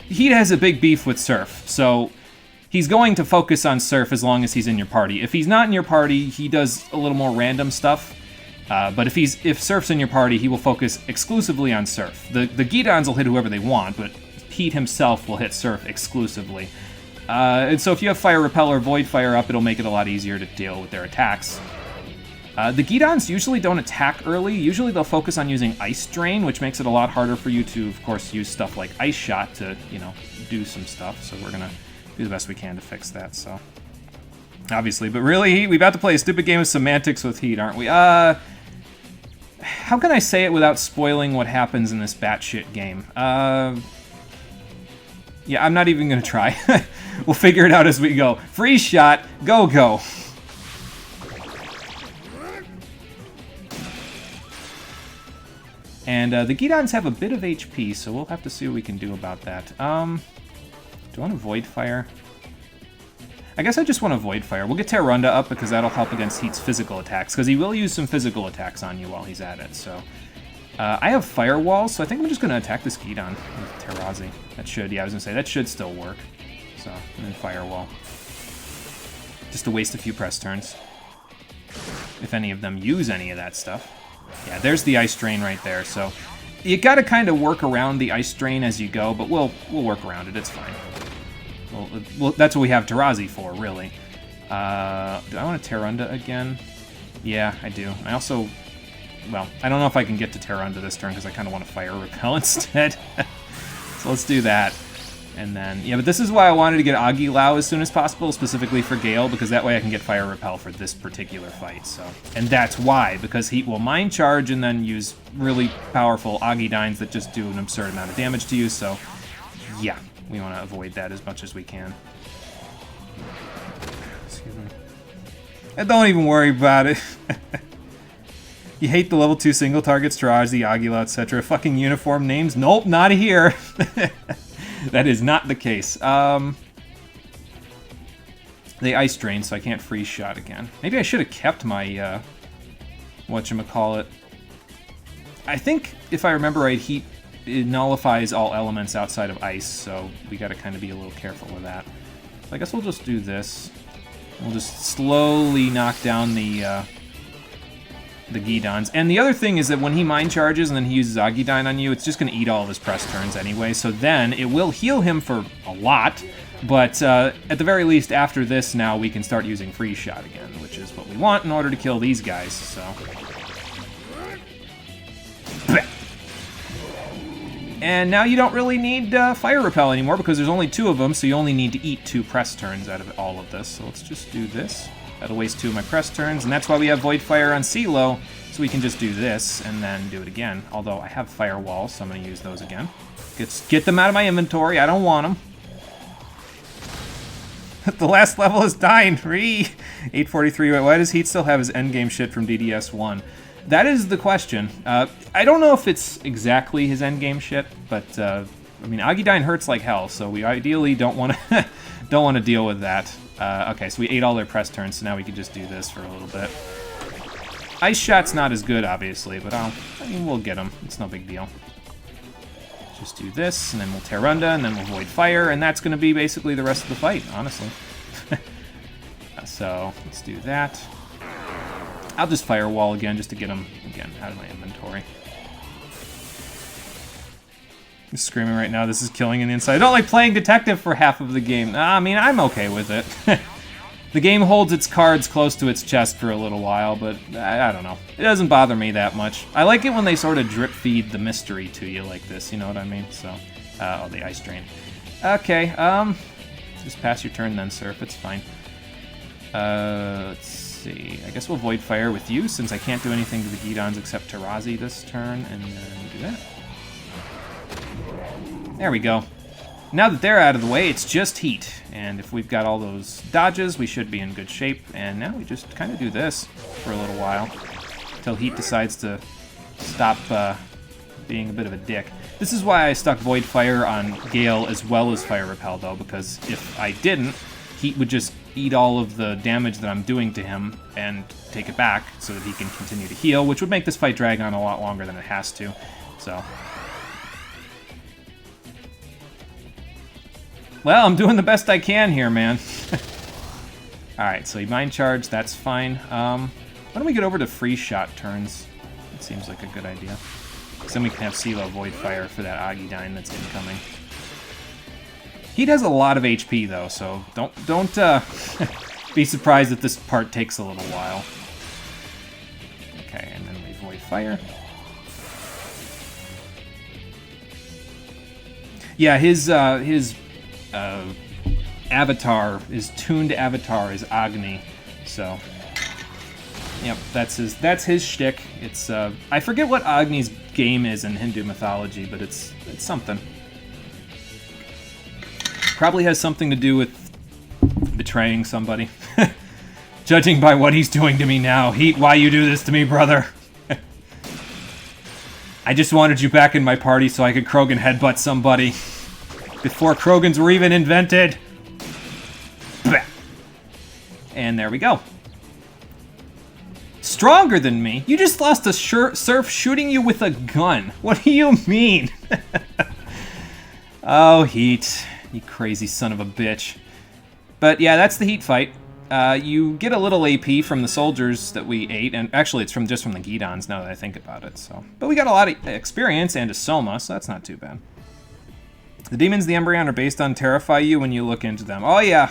Heat has a big beef with Surf, so he's going to focus on Surf as long as he's in your party. If he's not in your party, he does a little more random stuff. But if Surf's in your party, he will focus exclusively on Surf. The Gidons will hit whoever they want, but Heat himself will hit Surf exclusively. And so if you have Fire Repel or Void Fire up, it'll make it a lot easier to deal with their attacks. The Gidons usually don't attack early. Usually they'll focus on using Ice Drain, which makes it a lot harder for you to, of course, use stuff like Ice Shot to, do some stuff. So we're going to do the best we can to fix that, so... obviously, but really, we about to play a stupid game of semantics with Heat, aren't we? How can I say it without spoiling what happens in this batshit game? Yeah, I'm not even going to try. We'll figure it out as we go. Freeze shot, go, go. And the Gidons have a bit of HP, so we'll have to see what we can do about that. Do I want to Void Fire? I guess I just want to Void Fire. We'll get Terunda up because that'll help against Heat's physical attacks, because he will use some physical attacks on you while he's at it, so... I have Firewall, so I think I'm just going to attack this Gidon with Terazi. That should, yeah, I was going to say, that should still work. So, and then Firewall. Just to waste a few press turns. If any of them use any of that stuff. Yeah, there's the Ice Drain right there, so... you gotta kind of work around the Ice Drain as you go, but we'll work around it, it's fine. Well, that's what we have Terazi for, really. Do I want to Terunda again? Yeah, I do. I also... well, I don't know if I can get to Terunda this turn, because I kind of want to Fire Repel instead. So let's do that. And then, yeah, but this is why I wanted to get Agilao as soon as possible, specifically for Gale, because that way I can get Fire Repel for this particular fight, so. And that's why, because Heat will Mind Charge and then use really powerful Agidines that just do an absurd amount of damage to you, so yeah, we want to avoid that as much as we can. Excuse me. And don't even worry about it. You hate the level 2 single target Strage, the Agila, etc. Fucking uniform names? Nope, not here. That is not the case. They Ice Drain, so I can't Freeze Shot again. Maybe I should have kept my, whatchamacallit. I think, if I remember right, Heat it nullifies all elements outside of Ice, so we gotta kind of be a little careful with that. So I guess we'll just do this. We'll just slowly knock down the Gidons. And the other thing is that when he Mind Charges and then he uses Agidine on you, it's just going to eat all of his press turns anyway, so then it will heal him for a lot, but at the very least, after this now, we can start using Freeze Shot again, which is what we want in order to kill these guys, so... And now you don't really need Fire Repel anymore, because there's only 2 of them, so you only need to eat 2 press turns out of all of this, so let's just do this. That'll waste 2 of my press turns, and that's why we have Void Fire on CeeLo, so we can just do this and then do it again. Although I have Firewall, so I'm going to use those again. Get them out of my inventory. I don't want them. The last level is dying. 843. Wait, why does Heat still have his endgame shit from DDS1? That is the question. I don't know if it's exactly his endgame shit, but I mean, Agidine hurts like hell, so we ideally don't want to don't want to deal with that. Okay, so we ate all their press turns, so now we can just do this for a little bit. Ice Shot's not as good, obviously, but I mean, we'll get them. It's no big deal. Just do this, and then we'll Terrunda, and then we'll Void Fire, and that's going to be basically the rest of the fight, honestly. So, let's do that. I'll just Firewall again, just to get them, again, out of my inventory. I'm screaming right now, this is killing in the inside. I don't like playing detective for half of the game. I mean, I'm okay with it. The game holds its cards close to its chest for a little while, but I don't know. It doesn't bother me that much. I like it when they sort of drip feed the mystery to you like this, you know what I mean? So, oh, the Ice Drain. Okay, just pass your turn then, Surf, it's fine. Let's see. I guess we'll Void Fire with you, since I can't do anything to the Gidons except Tarazi this turn, and then do that. There we go. Now that they're out of the way, it's just Heat. And if we've got all those dodges, we should be in good shape. And now we just kind of do this for a little while, until Heat decides to stop being a bit of a dick. This is why I stuck Void Fire on Gale as well as Fire Repel, though, because if I didn't, Heat would just eat all of the damage that I'm doing to him and take it back so that he can continue to heal, which would make this fight drag on a lot longer than it has to. So... well, I'm doing the best I can here, man. Alright, so he Mind Charge, that's fine. Why don't we get over to Freeze Shot turns? That seems like a good idea. Because then we can have CeeLo Void Fire for that Agidine that's incoming. He does a lot of HP, though, so don't be surprised if this part takes a little while. Okay, and then we Void Fire. Yeah, his avatar, his tuned avatar is Agni, so yep, that's his shtick. It's I forget what Agni's game is in Hindu mythology, but it's something. Probably has something to do with betraying somebody. Judging by what he's doing to me now. Heat, why you do this to me, brother? I just wanted you back in my party so I could Krogan headbutt somebody. Before Krogans were even invented. And there we go. Stronger than me? You just lost a Surf shooting you with a gun. What do you mean? Oh, Heat. You crazy son of a bitch. But yeah, that's the Heat fight. You get a little AP from the soldiers that we ate, and actually it's just from the Gidons now that I think about it. So, but we got a lot of experience and a Soma, so that's not too bad. The demons, the Embryon, are based on terrify you when you look into them. Oh yeah,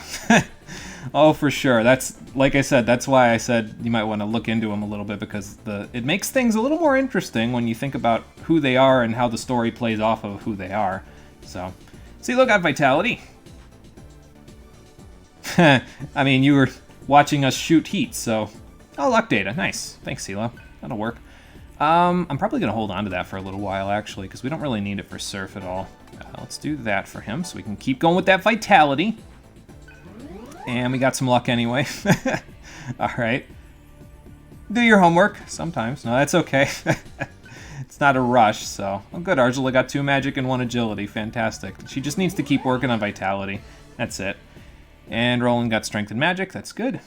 oh for sure. That's, like I said, that's why I said you might want to look into them a little bit, because it makes things a little more interesting when you think about who they are and how the story plays off of who they are. So, CeeLo got Vitality. I mean, you were watching us shoot heat, so... Oh, luck data. Nice. Thanks, CeeLo. That'll work. I'm probably going to hold on to that for a little while, actually, because we don't really need it for Surf at all. Let's do that for him, so we can keep going with that Vitality. And we got some luck anyway. Alright. Do your homework. Sometimes. No, that's okay. It's not a rush, so... Oh, good. Argela got 2 magic and 1 agility. Fantastic. She just needs to keep working on Vitality. That's it. And Roland got strength and magic. That's good.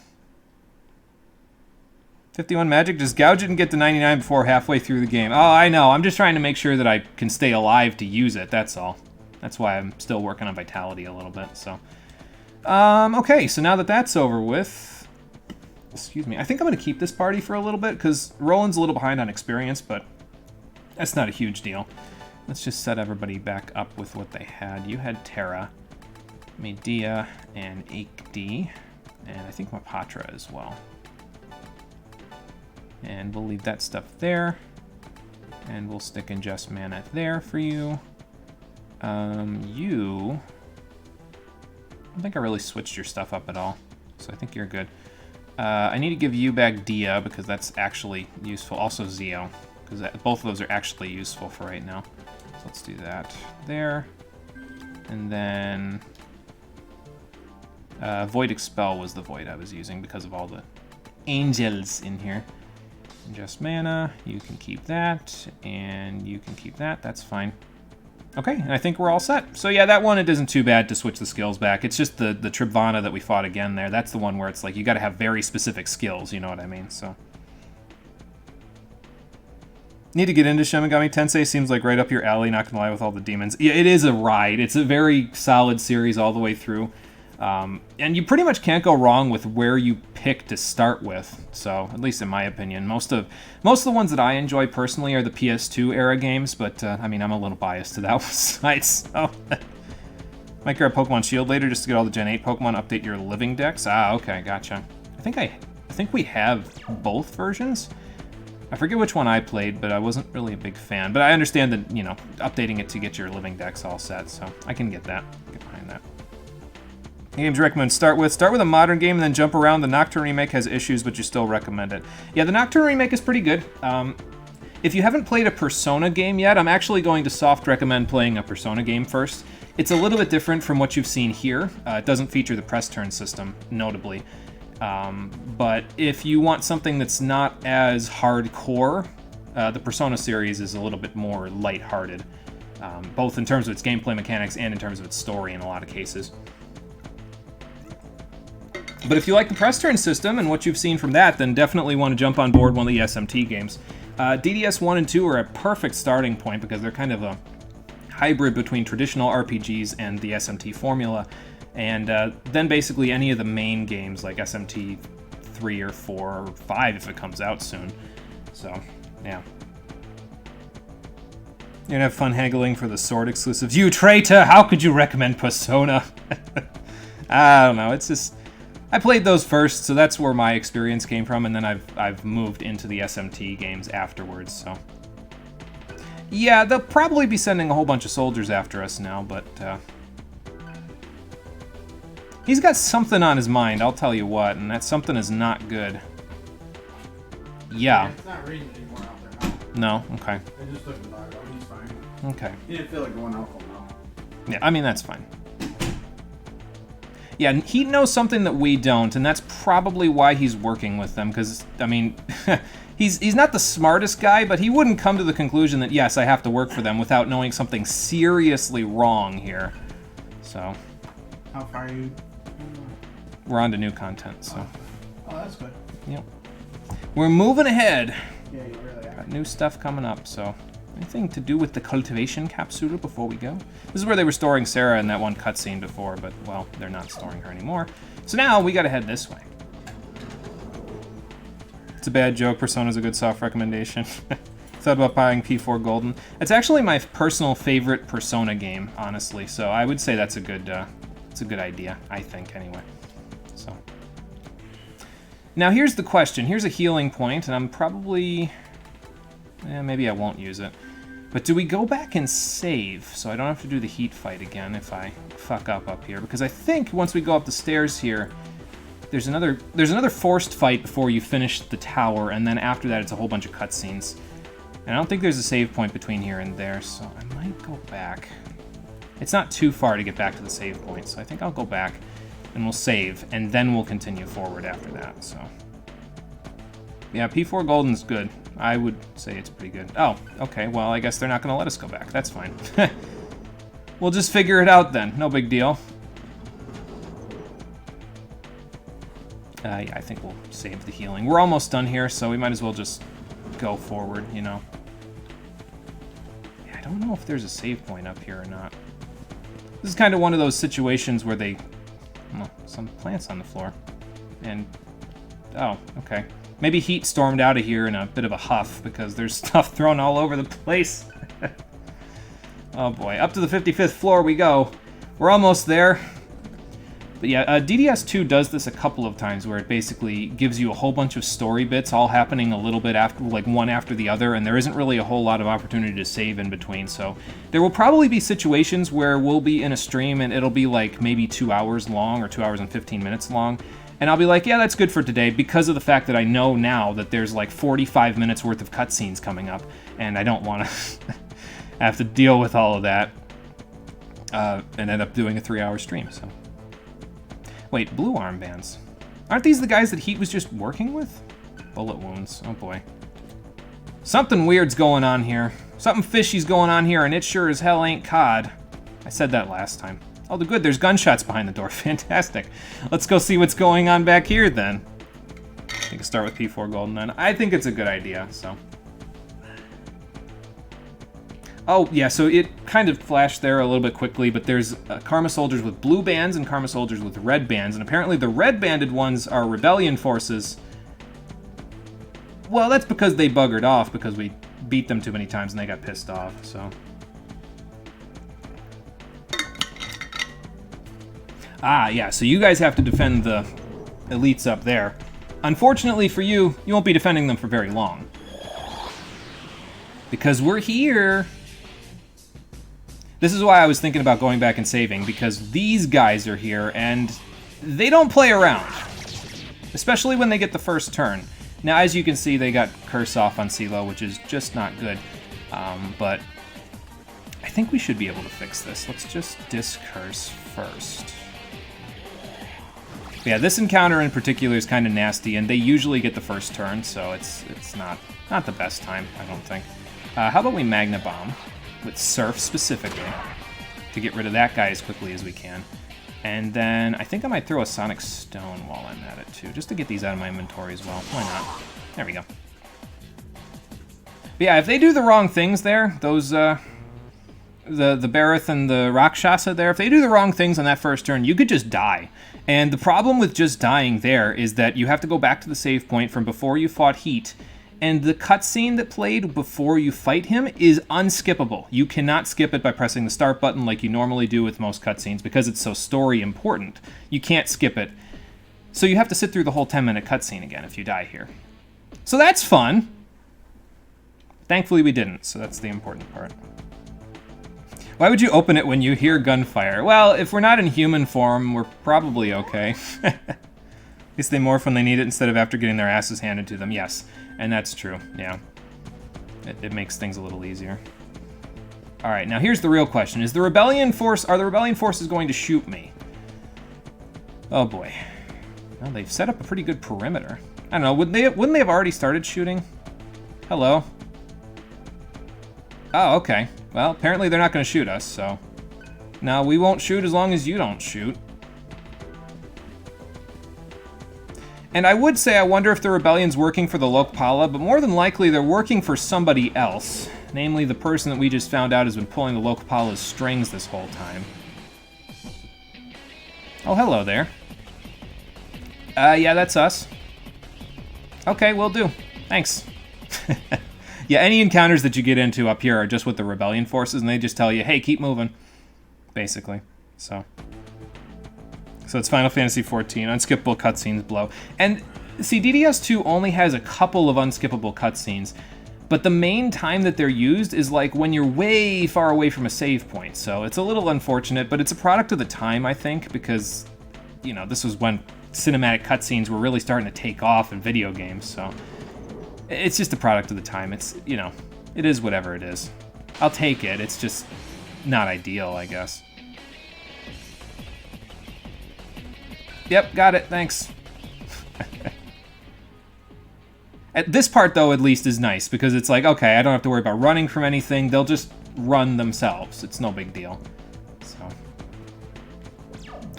51 magic. Just gouge it and get to 99 before halfway through the game. Oh, I know. I'm just trying to make sure that I can stay alive to use it. That's all. That's why I'm still working on Vitality a little bit, so... okay, so now that that's over with... Excuse me. I think I'm going to keep this party for a little bit, because Roland's a little behind on experience, but that's not a huge deal. Let's just set everybody back up with what they had. You had Terra, Medea, and Aikdi, and I think Mapatra as well. And we'll leave that stuff there, and we'll stick in Just Mana there for you. You... I don't think I really switched your stuff up at all, so I think you're good. I need to give you back Dia, because that's actually useful. Also Zeo, because both of those are actually useful for right now. So let's do that there. And then... Void Expel was the Void I was using because of all the angels in here. And Just Mana, you can keep that, and you can keep that. That's fine. Okay, and I think we're all set. So yeah, that one, it isn't too bad to switch the skills back. It's just the Tribvana that we fought again there. That's the one where it's like, you gotta have very specific skills, you know what I mean? So. Need to get into Shin Megami Tensei. Seems like right up your alley, not gonna lie, with all the demons. Yeah, it is a ride. It's a very solid series all the way through. And you pretty much can't go wrong with where you pick to start with. So, at least in my opinion, most of the ones that I enjoy personally are the PS2 era games. But I mean, I'm a little biased to that side. So, might grab Pokemon Shield later just to get all the Gen 8 Pokemon. Update your living decks. Ah, okay, gotcha. I think we have both versions. I forget which one I played, but I wasn't really a big fan. But I understand that, you know, updating it to get your living decks all set. So I can get that. Get behind that. Games you recommend start with a modern game and then jump around. The Nocturne remake has issues, but you still recommend it. Yeah, the Nocturne remake is pretty good. If you haven't played a Persona game yet, I'm actually going to soft recommend playing a Persona game first. It's a little bit different from what you've seen here. It doesn't feature the press turn system, notably. But if you want something that's not as hardcore, the Persona series is a little bit more lighthearted, both in terms of its gameplay mechanics and in terms of its story in a lot of cases. But if you like the press turn system and what you've seen from that, then definitely want to jump on board one of the SMT games. DDS 1 and 2 are a perfect starting point because they're kind of a hybrid between traditional RPGs and the SMT formula. And then basically any of the main games like SMT 3 or 4 or 5 if it comes out soon. So, yeah. You're gonna have fun haggling for the Sword exclusives. You traitor! How could you recommend Persona? I don't know, it's just... I played those first, so that's where my experience came from, and then I've moved into the SMT games afterwards, so... Yeah, they'll probably be sending a whole bunch of soldiers after us now, but, he's got something on his mind, I'll tell you what, and that something is not good. Yeah. It's not raining anymore out there now. No? Okay. I just took the dog out, he's fine. Okay. He didn't feel like going out for now. Yeah, I mean, that's fine. Yeah, he knows something that we don't, and that's probably why he's working with them, because, I mean, he's not the smartest guy, but he wouldn't come to the conclusion that, yes, I have to work for them without knowing something seriously wrong here. So. How far are you? We're on to new content, so. Oh, that's good. Yep. We're moving ahead. Yeah, you really are. Got new stuff coming up, so. Anything to do with the cultivation capsule before we go? This is where they were storing Sarah in that one cutscene before, but, well, they're not storing her anymore. So now we gotta head this way. It's a bad joke. Persona's a good soft recommendation. Thought about buying P4 Golden. It's actually my personal favorite Persona game, honestly, so I would say that's a good, it's a good idea, I think, anyway. So. Now here's the question. Here's a healing point, and I'm probably... maybe I won't use it. But do we go back and save so I don't have to do the heat fight again if I fuck up here? Because I think once we go up the stairs here, there's another forced fight before you finish the tower, and then after that it's a whole bunch of cutscenes. And I don't think there's a save point between here and there, so I might go back. It's not too far to get back to the save point, so I think I'll go back and we'll save, and then we'll continue forward after that, so. Yeah, P4 Golden's good. I would say it's pretty good. Oh, okay, well, I guess they're not going to let us go back. That's fine. We'll just figure it out then. No big deal. Yeah, I think we'll save the healing. We're almost done here, so we might as well just go forward, you know. Yeah, I don't know if there's a save point up here or not. This is kind of one of those situations where they... Well, some plants on the floor. And... Oh, okay. Maybe Heat stormed out of here in a bit of a huff because there's stuff thrown all over the place. Oh boy, up to the 55th floor we go. We're almost there. But yeah, DDS2 does this a couple of times where it basically gives you a whole bunch of story bits all happening a little bit after, like one after the other, and there isn't really a whole lot of opportunity to save in between. So there will probably be situations where we'll be in a stream and it'll be like maybe 2 hours long or 2 hours and 15 minutes long. And I'll be like, yeah, that's good for today because of the fact that I know now that there's like 45 minutes worth of cutscenes coming up, and I don't want to have to deal with all of that and end up doing a 3-hour stream, so. Wait, blue armbands. Aren't these the guys that Heat was just working with? Bullet wounds, oh boy. Something weird's going on here. Something fishy's going on here, and it sure as hell ain't COD. I said that last time. Oh, good, there's gunshots behind the door. Fantastic. Let's go see what's going on back here, then. I think I'll start with P4 Golden, then. I think it's a good idea, so. Oh, yeah, so it kind of flashed there a little bit quickly, but there's Karma soldiers with blue bands and Karma soldiers with red bands, and apparently the red-banded ones are rebellion forces. Well, that's because they buggered off because we beat them too many times and they got pissed off, so. Ah, yeah, so you guys have to defend the elites up there. Unfortunately for you, you won't be defending them for very long. Because we're here. This is why I was thinking about going back and saving, because these guys are here, and they don't play around. Especially when they get the first turn. Now, as you can see, they got curse off on CeeLo, which is just not good. But I think we should be able to fix this. Let's just discurse first. Yeah, this encounter in particular is kind of nasty, and they usually get the first turn, so it's not the best time, I don't think. How about we Magna Bomb, with Surf specifically, to get rid of that guy as quickly as we can. And then I think I might throw a Sonic Stone while I'm at it, too, just to get these out of my inventory as well. Why not? There we go. But yeah, if they do the wrong things there, those, the Barith and the Rakshasa there, if they do the wrong things on that first turn, you could just die. And the problem with just dying there is that you have to go back to the save point from before you fought Heat, and the cutscene that played before you fight him is unskippable. You cannot skip it by pressing the start button like you normally do with most cutscenes because it's so story important. You can't skip it. So you have to sit through the whole 10-minute cutscene again if you die here. So that's fun. Thankfully we didn't, so that's the important part. Why would you open it when you hear gunfire? Well, if we're not in human form, we're probably okay. At least they morph when they need it instead of after getting their asses handed to them. Yes, and that's true, yeah. It makes things a little easier. Alright, now here's the real question. Are the rebellion forces going to shoot me? Oh boy. Well, they've set up a pretty good perimeter. I don't know, wouldn't they have already started shooting? Hello? Oh, okay. Well, apparently they're not going to shoot us, so... No, we won't shoot as long as you don't shoot. And I would say I wonder if the rebellion's working for the Lokpala, but more than likely they're working for somebody else. Namely, the person that we just found out has been pulling the Lokpala's strings this whole time. Oh, hello there. Yeah, that's us. Okay, will do. Thanks. Yeah, any encounters that you get into up here are just with the rebellion forces, and they just tell you, hey, keep moving, basically. So it's Final Fantasy XIV, unskippable cutscenes below. And see, DDS2 only has a couple of unskippable cutscenes, but the main time that they're used is like when you're way far away from a save point. So it's a little unfortunate, but it's a product of the time, I think, because, you know, this was when cinematic cutscenes were really starting to take off in video games. So it's just a product of the time. It's, you know, it is whatever it is. I'll take it. It's just not ideal, I guess. Yep, got it. Thanks. At this part, though, at least is nice, because it's like, okay, I don't have to worry about running from anything. They'll just run themselves. It's no big deal. So, all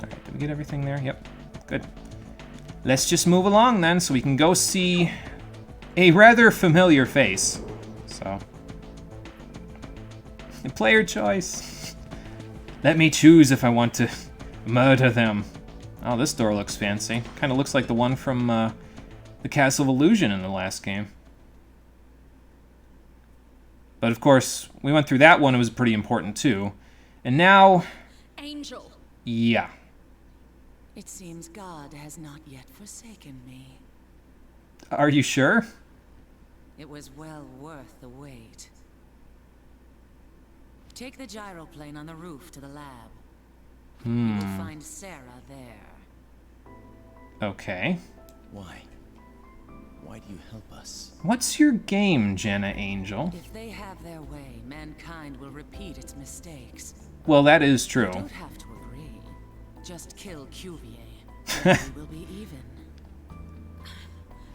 right, did we get everything there? Yep, good. Let's just move along then, so we can go see a rather familiar face. So, player choice. Let me choose if I want to murder them. Oh, this door looks fancy. Kind of looks like the one from the Castle of Illusion in the last game. But of course, we went through that one. It was pretty important too. And now... Angel. Yeah. It seems God has not yet forsaken me. Are you sure? It was well worth the wait. Take the gyroplane on the roof to the lab. You will find Sarah there. Okay. Why? Why do you help us? What's your game, Jenna Angel? If they have their way, mankind will repeat its mistakes. Well, that is true. You don't have to agree. Just kill QVA. And we will be even.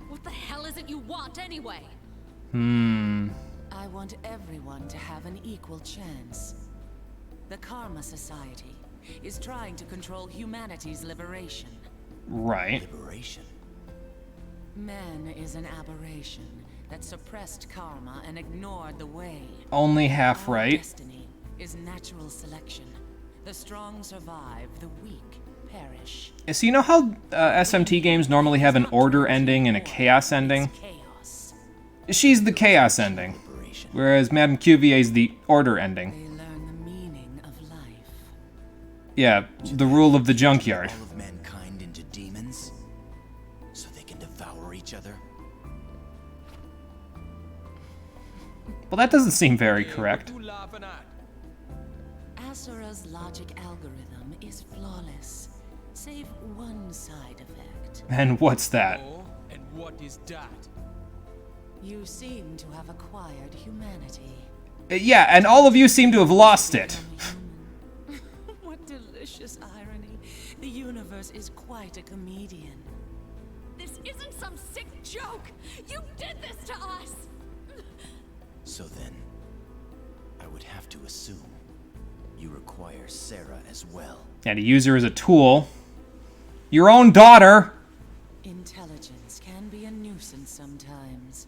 What the hell is it you want anyway? I want everyone to have an equal chance. The Karma Society is trying to control humanity's liberation. Right. Liberation. Man is an aberration that suppressed karma and ignored the way. Only half Our right. destiny is natural selection. The strong survive, the weak perish. So you know how SMT games normally have an order ending and a chaos ending? Chaos. She's the chaos ending, Liberation. whereas Madame QVA is the order ending. They learn the meaning of life. Yeah, the rule of the junkyard. All of mankind into demons? So they can devour each other? Well, that doesn't seem very correct. Asura's logic algorithm is flawless, save one side effect. And what's that? And what is that? You seem to have acquired humanity. Yeah, and all of you seem to have lost it. What delicious irony. The universe is quite a comedian. This isn't some sick joke! You did this to us! So then, I would have to assume you require Sarah as well. Yeah, to use her as a tool. Your own daughter! Intelligence can be a nuisance sometimes.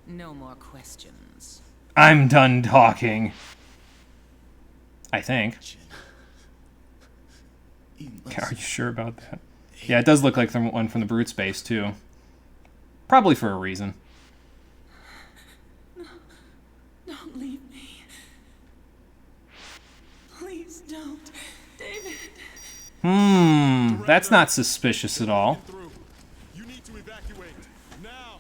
No more questions. I'm done talking. I think. You Are you must sure about that? Yeah, it does look like the one from the Brute Space, too. Probably for a reason. Don't leave me. Please don't. David. That's not suspicious at all. You need to evacuate now.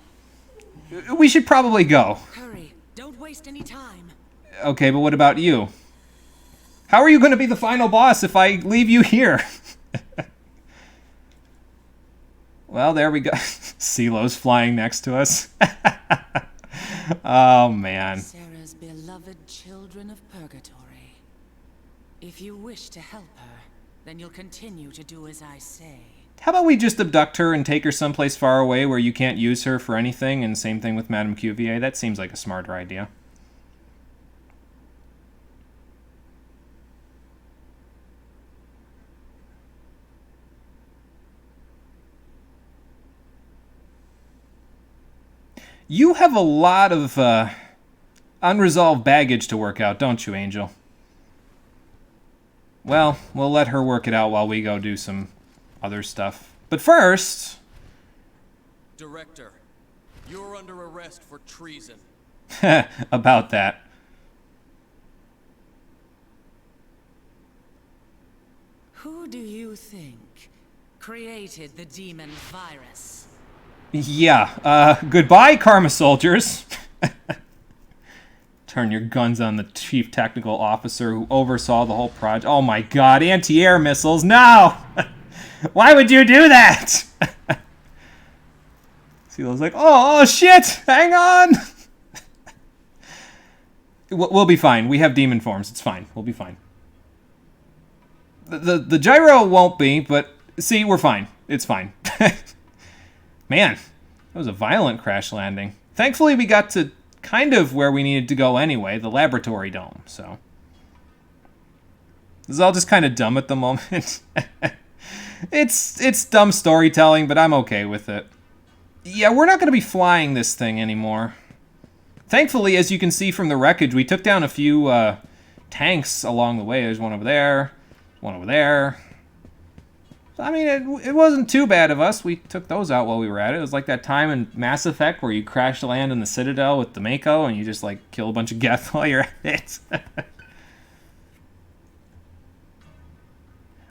We should probably go. Hurry. Don't waste any time. Okay, but what about you? How are you going to be the final boss if I leave you here? Well, there we go. CeeLo's flying next to us. Oh, man. Sarah's beloved children of purgatory. If you wish to help her, then you'll continue to do as I say. How about we just abduct her and take her someplace far away where you can't use her for anything, and same thing with Madame QVA? That seems like a smarter idea. You have a lot of unresolved baggage to work out, don't you, Angel? Well, we'll let her work it out while we go do some other stuff. But first... Director, you're under arrest for treason. about that. Who do you think created the demon virus? Yeah, goodbye, Karma Soldiers. Turn your guns on the chief technical officer who oversaw the whole project. Oh my god, anti-air missiles, no! Why would you do that? CeeLo's like, oh shit, hang on! We'll be fine. We have demon forms. It's fine. We'll be fine. The gyro won't be, but see, we're fine. It's fine. Man, that was a violent crash landing. Thankfully, we got to kind of where we needed to go anyway, the laboratory dome, so. This is all just kind of dumb at the moment. It's dumb storytelling, but I'm okay with it. Yeah, we're not going to be flying this thing anymore. Thankfully, as you can see from the wreckage, we took down a few tanks along the way. There's one over there, one over there. I mean, it wasn't too bad of us. We took those out while we were at it. It was like that time in Mass Effect where you crash land in the Citadel with the Mako and you just, like, kill a bunch of Geth while you're at it.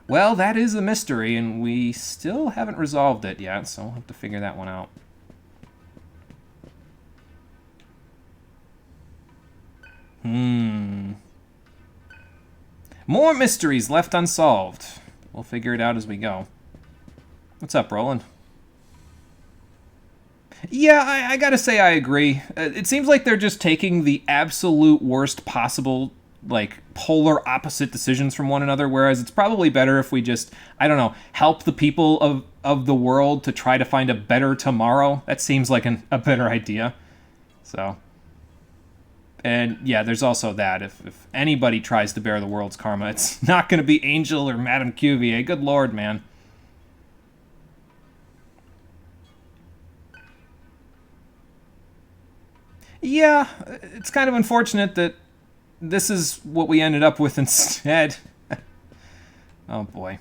Well, that is a mystery, and we still haven't resolved it yet, so we'll have to figure that one out. More mysteries left unsolved. We'll figure it out as we go. What's up, Roland? Yeah, I gotta say I agree. It seems like they're just taking the absolute worst possible, like, polar opposite decisions from one another, whereas it's probably better if we just, I don't know, help the people of the world to try to find a better tomorrow. That seems like a better idea. So... And, yeah, there's also that. If anybody tries to bear the world's karma, it's not going to be Angel or Madame Cuvier. Good lord, man. Yeah, it's kind of unfortunate that this is what we ended up with instead. Oh, boy.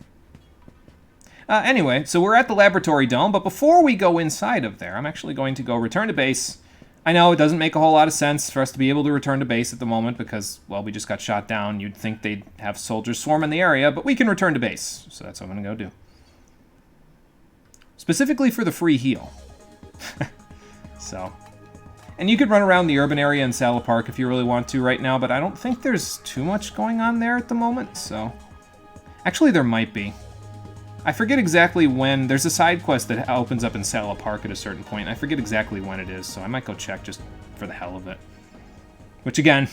Anyway, so we're at the laboratory dome, but before we go inside of there, I'm actually going to go return to base. I know it doesn't make a whole lot of sense for us to be able to return to base at the moment because, well, we just got shot down. You'd think they'd have soldiers swarm in the area, but we can return to base. So that's what I'm going to go do. Specifically for the free heal. So. And you could run around the urban area in Saga Park if you really want to right now, but I don't think there's too much going on there at the moment, so. Actually, there might be. I forget exactly when. There's a side quest that opens up in Saga Park at a certain point. I forget exactly when it is, so I might go check just for the hell of it. Which, again,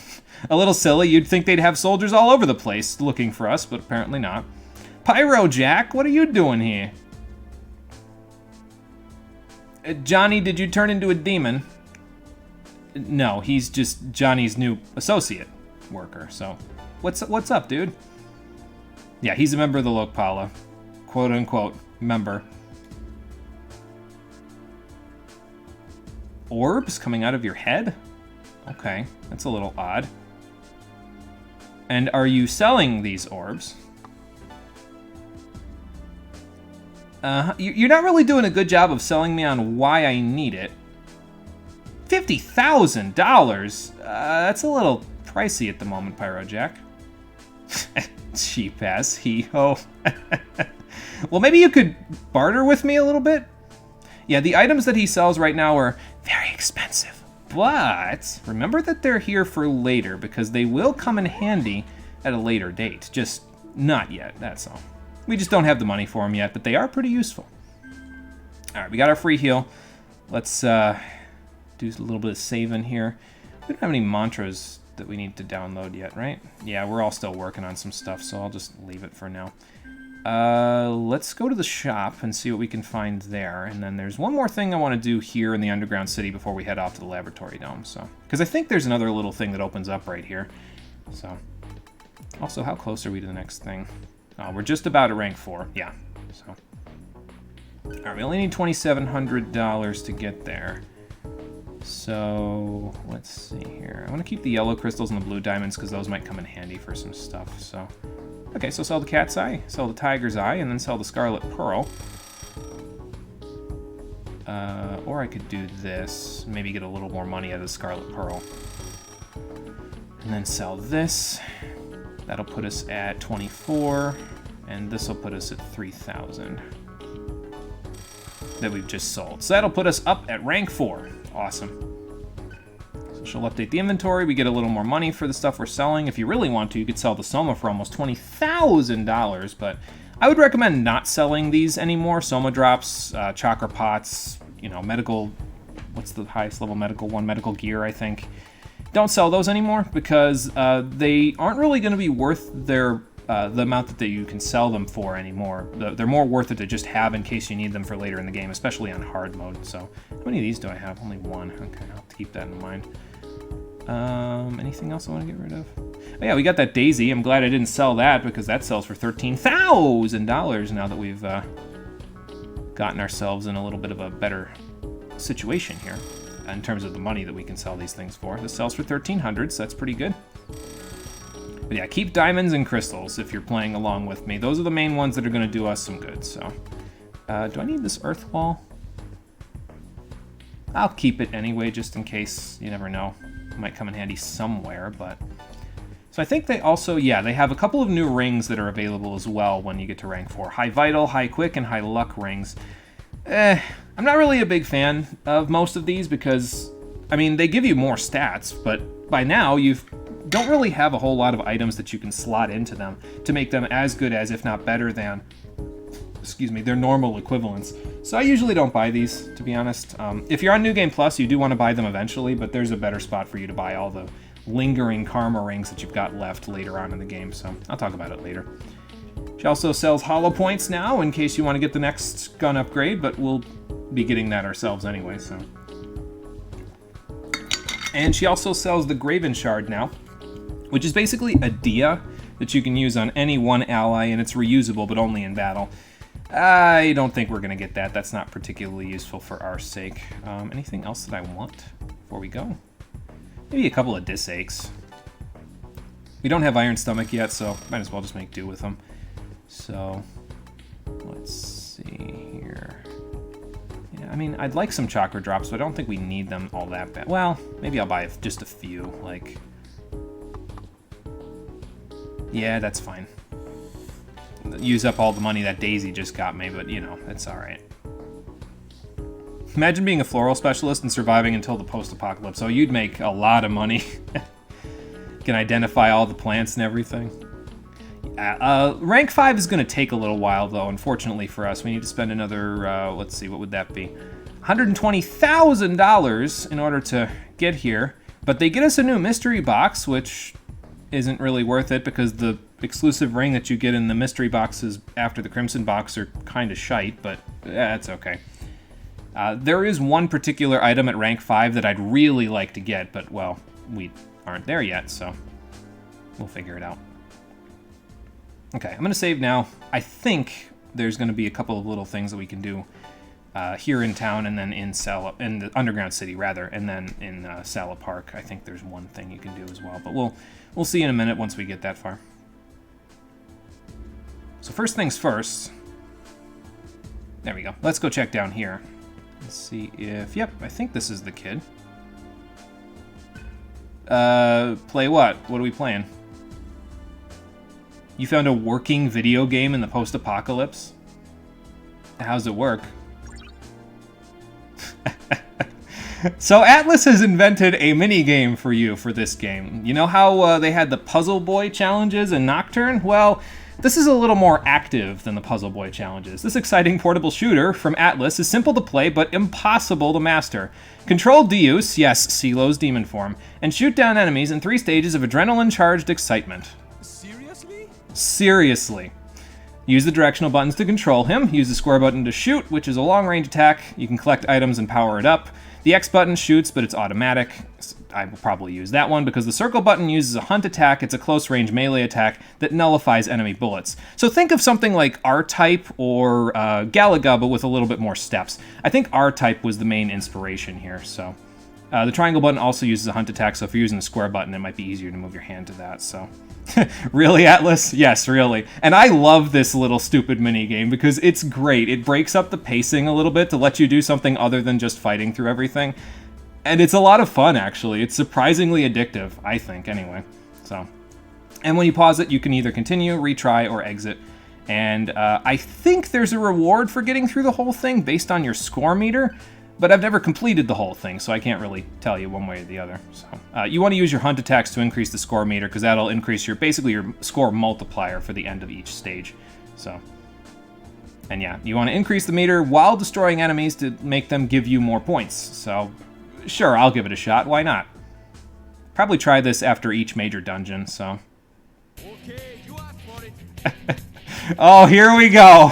a little silly. You'd think they'd have soldiers all over the place looking for us, but apparently not. Pyro Jack, what are you doing here? Johnny, did you turn into a demon? No, he's just Johnny's new associate worker, so... What's up, dude? Yeah, he's a member of the Lokpala. Quote-unquote member. Orbs coming out of your head? Okay, that's a little odd. And are you selling these orbs? You're not really doing a good job of selling me on why I need it. $50,000? That's a little pricey at the moment, Pyro Jack. Cheap ass hee-ho. Well, maybe you could barter with me a little bit? Yeah, the items that he sells right now are very expensive. But remember that they're here for later, because they will come in handy at a later date. Just not yet, that's all. We just don't have the money for them yet, but they are pretty useful. Alright, we got our free heal. Let's do a little bit of saving here. We don't have any mantras that we need to download yet, right? Yeah, we're all still working on some stuff, so I'll just leave it for now. Let's go to the shop and see what we can find there. And then there's one more thing I want to do here in the underground city before we head off to the laboratory dome. So, because I think there's another little thing that opens up right here. So, also, how close are we to the next thing? We're just about at rank 4. Yeah. So, all right, we only need $2,700 to get there. So, let's see here. I want to keep the yellow crystals and the blue diamonds because those might come in handy for some stuff. So, okay, so sell the cat's eye, sell the tiger's eye, and then sell the scarlet pearl. Or I could do this, maybe get a little more money out of the scarlet pearl. And then sell this. That'll put us at 24, and this will put us at 3,000 that we've just sold. So that'll put us up at rank 4. Awesome. So She'll update the inventory. We get a little more money for the stuff we're selling. If you really want to, you could sell the Soma for almost $20,000, but I would recommend not selling these anymore. Soma drops, chakra pots, you know, medical, what's the highest level medical one? Medical gear, I think. Don't sell those anymore because they aren't really going to be worth their the amount that you can sell them for anymore. They're more worth it to just have in case you need them for later in the game, especially on hard mode. So, how many of these do I have? Only one. Okay, I'll keep that in mind. Anything else I want to get rid of? Oh yeah, we got that Daisy. I'm glad I didn't sell that because that sells for $13,000 now that we've gotten ourselves in a little bit of a better situation here in terms of the money that we can sell these things for. This sells for $1,300, so that's pretty good. But yeah, keep diamonds and crystals if you're playing along with me. Those are the main ones that are going to do us some good, so. Do I need this earth wall? I'll keep it anyway, just in case. You never know. It might come in handy somewhere, but... So I think they also, yeah, they have a couple of new rings that are available as well when you get to rank 4. High Vital, High Quick, and High Luck rings. I'm not really a big fan of most of these because, I mean, they give you more stats, but by now you don't really have a whole lot of items that you can slot into them to make them as good as, if not better than, excuse me, their normal equivalents. So I usually don't buy these, to be honest. If you're on New Game Plus, you do want to buy them eventually, but there's a better spot for you to buy all the lingering karma rings that you've got left later on in the game, so I'll talk about it later. She also sells hollow points now in case you want to get the next gun upgrade, but we'll be getting that ourselves anyway, so. And she also sells the Graven Shard now, which is basically a dia that you can use on any one ally, and it's reusable, but only in battle. I don't think we're going to get that. That's not particularly useful for our sake. Anything else that I want before we go? Maybe a couple of Disakes. We don't have Iron Stomach yet, so might as well just make do with them. So, let's see here. Yeah, I mean, I'd like some chakra drops, but I don't think we need them all that bad. Well, maybe I'll buy just a few, like... Yeah, that's fine. Use up all the money that Daisy just got me, but, you know, it's alright. Imagine being a floral specialist and surviving until the post-apocalypse. Oh, you'd make a lot of money. Can identify all the plants and everything. Rank 5 is going to take a little while, though, unfortunately for us. We need to spend another, let's see, what would that be? $120,000 in order to get here. But they get us a new mystery box, which isn't really worth it because the exclusive ring that you get in the mystery boxes after the Crimson box are kind of shite, but that's okay. There is one particular item at rank 5 that I'd really like to get, but, well, we aren't there yet, so we'll figure it out. Okay, I'm going to save now. I think there's going to be a couple of little things that we can do here in town and then in the Underground City, rather, and then in Sala Park. I think there's one thing you can do as well, but we'll see in a minute once we get that far. So first things first. There we go. Let's go check down here. Let's see if... Yep, I think this is the kid. Play what? What are we playing? You found a working video game in the post-apocalypse? How's it work? So Atlas has invented a mini-game for you for this game. You know how they had the Puzzle Boy challenges in Nocturne? Well, this is a little more active than the Puzzle Boy challenges. This exciting portable shooter from Atlas is simple to play, but impossible to master. Control Deus, yes, CeeLo's demon form, and shoot down enemies in 3 stages of adrenaline-charged excitement. Seriously. Use the directional buttons to control him. Use the square button to shoot, which is a long-range attack. You can collect items and power it up. The X button shoots, but it's automatic. I will probably use that one because the circle button uses a hunt attack. It's a close-range melee attack that nullifies enemy bullets. So think of something like R-Type or Galaga, but with a little bit more steps. I think R-Type was the main inspiration here, so... the triangle button also uses a hunt attack, so if you're using the square button, it might be easier to move your hand to that, so... Really, Atlas? Yes, really. And I love this little stupid mini-game because it's great. It breaks up the pacing a little bit to let you do something other than just fighting through everything. And it's a lot of fun, actually. It's surprisingly addictive, I think, anyway. So, and when you pause it, you can either continue, retry, or exit. And I think there's a reward for getting through the whole thing based on your score meter. but I've never completed the whole thing, so I can't really tell you one way or the other. So you want to use your hunt attacks to increase the score meter, because that'll increase basically your score multiplier for the end of each stage. So, and yeah, you want to increase the meter while destroying enemies to make them give you more points. So, sure, I'll give it a shot. Why not? Probably try this after each major dungeon, so. Okay, you asked for it. Oh, here we go.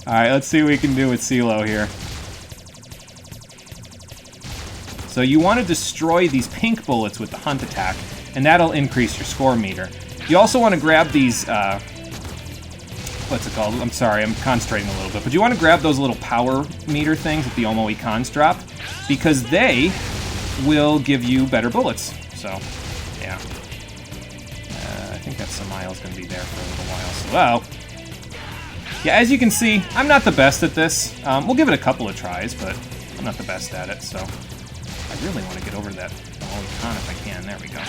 Alright, let's see what we can do with CeeLo here. So you want to destroy these pink bullets with the hunt attack, and that'll increase your score meter. You also want to grab these, what's it called? I'm sorry, I'm concentrating a little bit. But you want to grab those little power meter things that the Omoe cons drop, because they will give you better bullets. So, yeah. I think that Samael's going to be there for a little while. So, well, yeah, as you can see, I'm not the best at this. We'll give it a couple of tries, but I'm not the best at it, so I really want to get over that Omoe con if I can. There we go.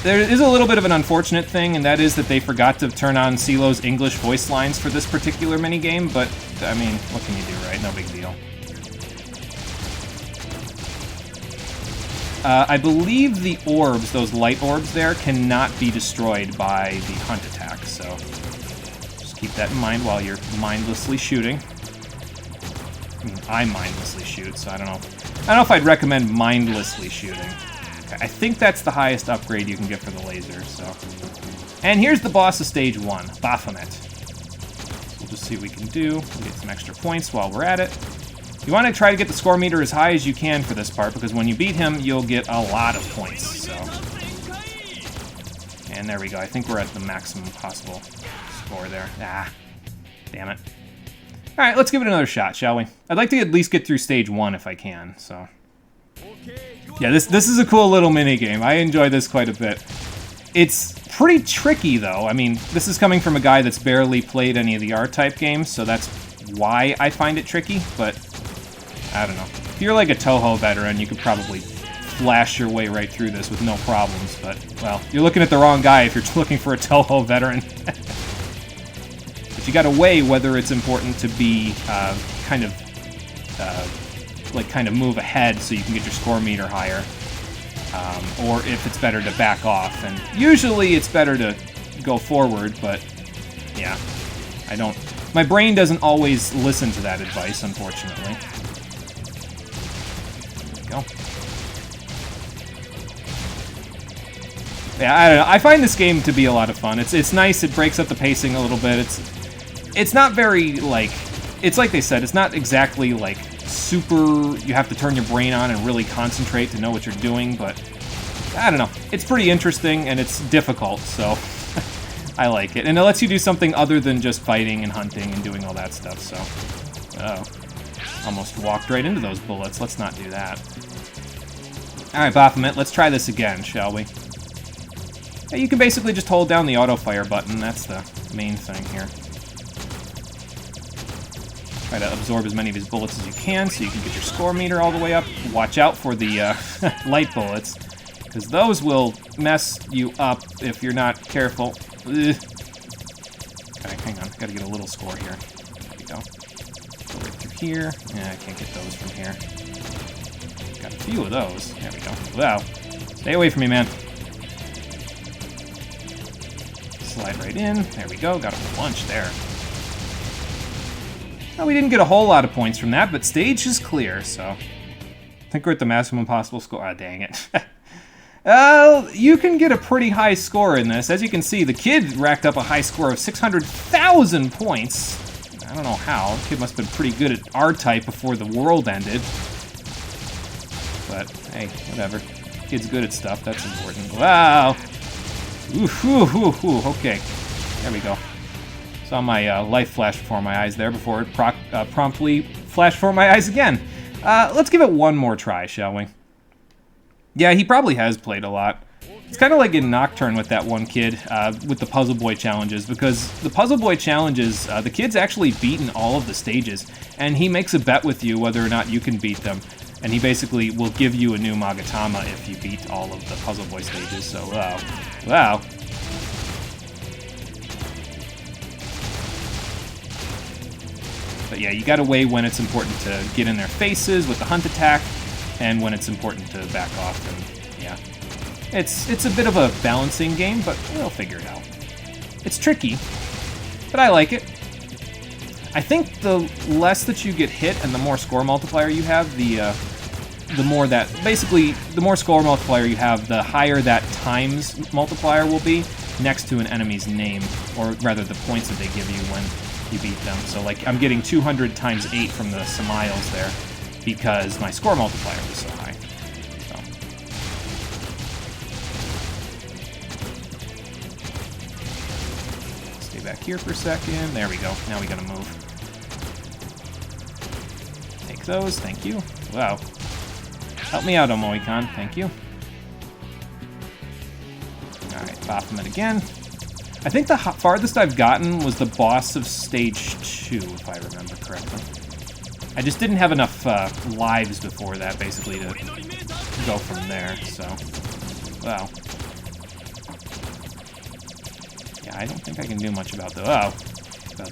There is a little bit of an unfortunate thing, and that is that they forgot to turn on CeeLo's English voice lines for this particular minigame, but, I mean, what can you do, right? No big deal. I believe the orbs, those light orbs there, cannot be destroyed by the hunt attack, so just keep that in mind while you're mindlessly shooting. I mean, I mindlessly shoot, so I don't know if I'd recommend mindlessly shooting. Okay, I think that's the highest upgrade you can get for the laser, so. And here's the boss of stage 1, Baphomet. So we'll just see what we can do. We'll get some extra points while we're at it. You want to try to get the score meter as high as you can for this part, because when you beat him, you'll get a lot of points, so. And there we go. I think we're at the maximum possible score there. Ah, damn it. All right, let's give it another shot, shall we? I'd like to at least get through stage 1 if I can, so. Yeah, this is a cool little mini-game. I enjoy this quite a bit. It's pretty tricky, though. I mean, this is coming from a guy that's barely played any of the R-type games, so that's why I find it tricky, but I don't know. If you're like a Toho veteran, you could probably flash your way right through this with no problems, but, well, you're looking at the wrong guy if you're looking for a Toho veteran. But you gotta weigh whether it's important to be kind of move ahead so you can get your score meter higher, or if it's better to back off. And usually it's better to go forward, but yeah, my brain doesn't always listen to that advice, unfortunately. There we go. Yeah, I don't know. I find this game to be a lot of fun. It's nice. It breaks up the pacing a little bit. It's not very, like, it's like they said, it's not exactly like super, you have to turn your brain on and really concentrate to know what you're doing, but I don't know. It's pretty interesting, and it's difficult, so I like it. And it lets you do something other than just fighting and hunting and doing all that stuff, so. Uh-oh. Almost walked right into those bullets. Let's not do that. Alright, Baphomet, let's try this again, shall we? Yeah, you can basically just hold down the auto-fire button. That's the main thing here. Try to absorb as many of his bullets as you can so you can get your score meter all the way up. Watch out for the light bullets, because those will mess you up if you're not careful. Ugh. Okay, hang on. Gotta get a little score here. There we go. Go right through here. Yeah, I can't get those from here. Got a few of those. There we go. Wow. Stay away from me, man. Slide right in. There we go. Got a whole bunch there. Well, we didn't get a whole lot of points from that, but stage is clear, so I think we're at the maximum possible score. Ah, dang it. You can get a pretty high score in this. As you can see, the kid racked up a high score of 600,000 points. I don't know how. The kid must have been pretty good at R-Type before the world ended. But, hey, whatever. Kid's good at stuff. That's important. Wow! Ooh, okay. There we go. Saw my life flash before my eyes there before it promptly flashed before my eyes again. Let's give it one more try, shall we? Yeah, he probably has played a lot. It's kind of like in Nocturne with that one kid with the Puzzle Boy challenges, because the Puzzle Boy challenges, the kid's actually beaten all of the stages, and he makes a bet with you whether or not you can beat them, and he basically will give you a new Magatama if you beat all of the Puzzle Boy stages, so wow. But yeah, you gotta weigh when it's important to get in their faces with the hunt attack, and when it's important to back off, and yeah. It's a bit of a balancing game, but we'll figure it out. It's tricky, but I like it. I think the less that you get hit and the more score multiplier you have, the more that, basically, the more score multiplier you have, the higher that times multiplier will be next to an enemy's name, or rather the points that they give you when you beat them. So like, I'm getting 200 times 8 from the Samiles there, because my score multiplier was so high. So. Stay back here for a second. There we go. Now we gotta move. Take those, thank you. Wow. Help me out, Omoicon, thank you. Alright, Baphomet again. I think the farthest I've gotten was the boss of stage 2, if I remember correctly. I just didn't have enough lives before that, basically, to go from there, so... Wow. Yeah, I don't think I can do much about about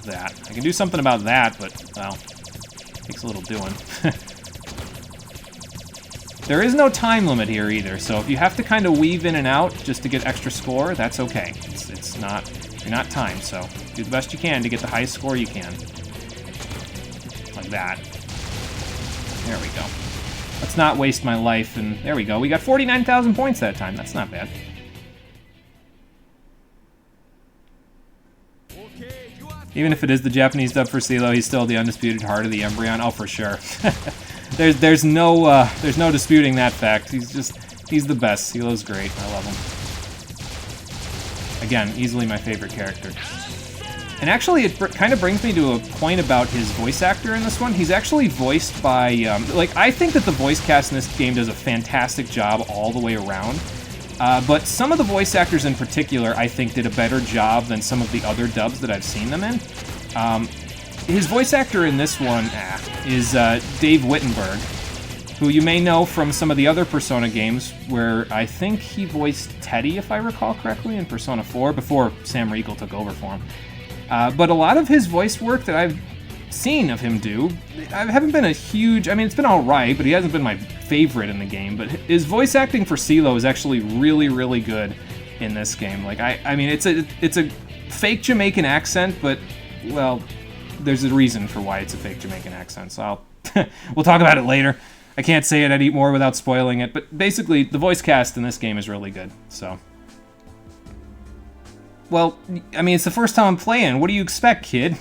that. I can do something about that, but, well, takes a little doing. There is no time limit here either, so if you have to kind of weave in and out just to get extra score, that's okay. It's not, you're not timed, so do the best you can to get the highest score you can. Like that. There we go. Let's not waste my life, and there we go. We got 49,000 points that time. That's not bad. Even if it is the Japanese dub for CeeLo, he's still the undisputed heart of the Embryon. Oh, for sure. There's no disputing that fact. He's the best. CeeLo's great. I love him. Again, easily my favorite character. And actually, it kind of brings me to a point about his voice actor in this one. He's actually voiced by, like, I think that the voice cast in this game does a fantastic job all the way around. But some of the voice actors in particular, I think, did a better job than some of the other dubs that I've seen them in. His voice actor in this one is Dave Wittenberg, who you may know from some of the other Persona games, where I think he voiced Teddy, if I recall correctly, in Persona 4, before Sam Riegel took over for him. But a lot of his voice work that I've seen of him do, I haven't been a huge, I mean, it's been alright, but he hasn't been my favorite in the game. But his voice acting for CeeLo is actually really, really good in this game. Like, I mean, it's a fake Jamaican accent, but, well, there's a reason for why it's a fake Jamaican accent, so we'll talk about it later. I can't say it any more without spoiling it, but basically, the voice cast in this game is really good, so. Well, I mean, it's the first time I'm playing. What do you expect, kid?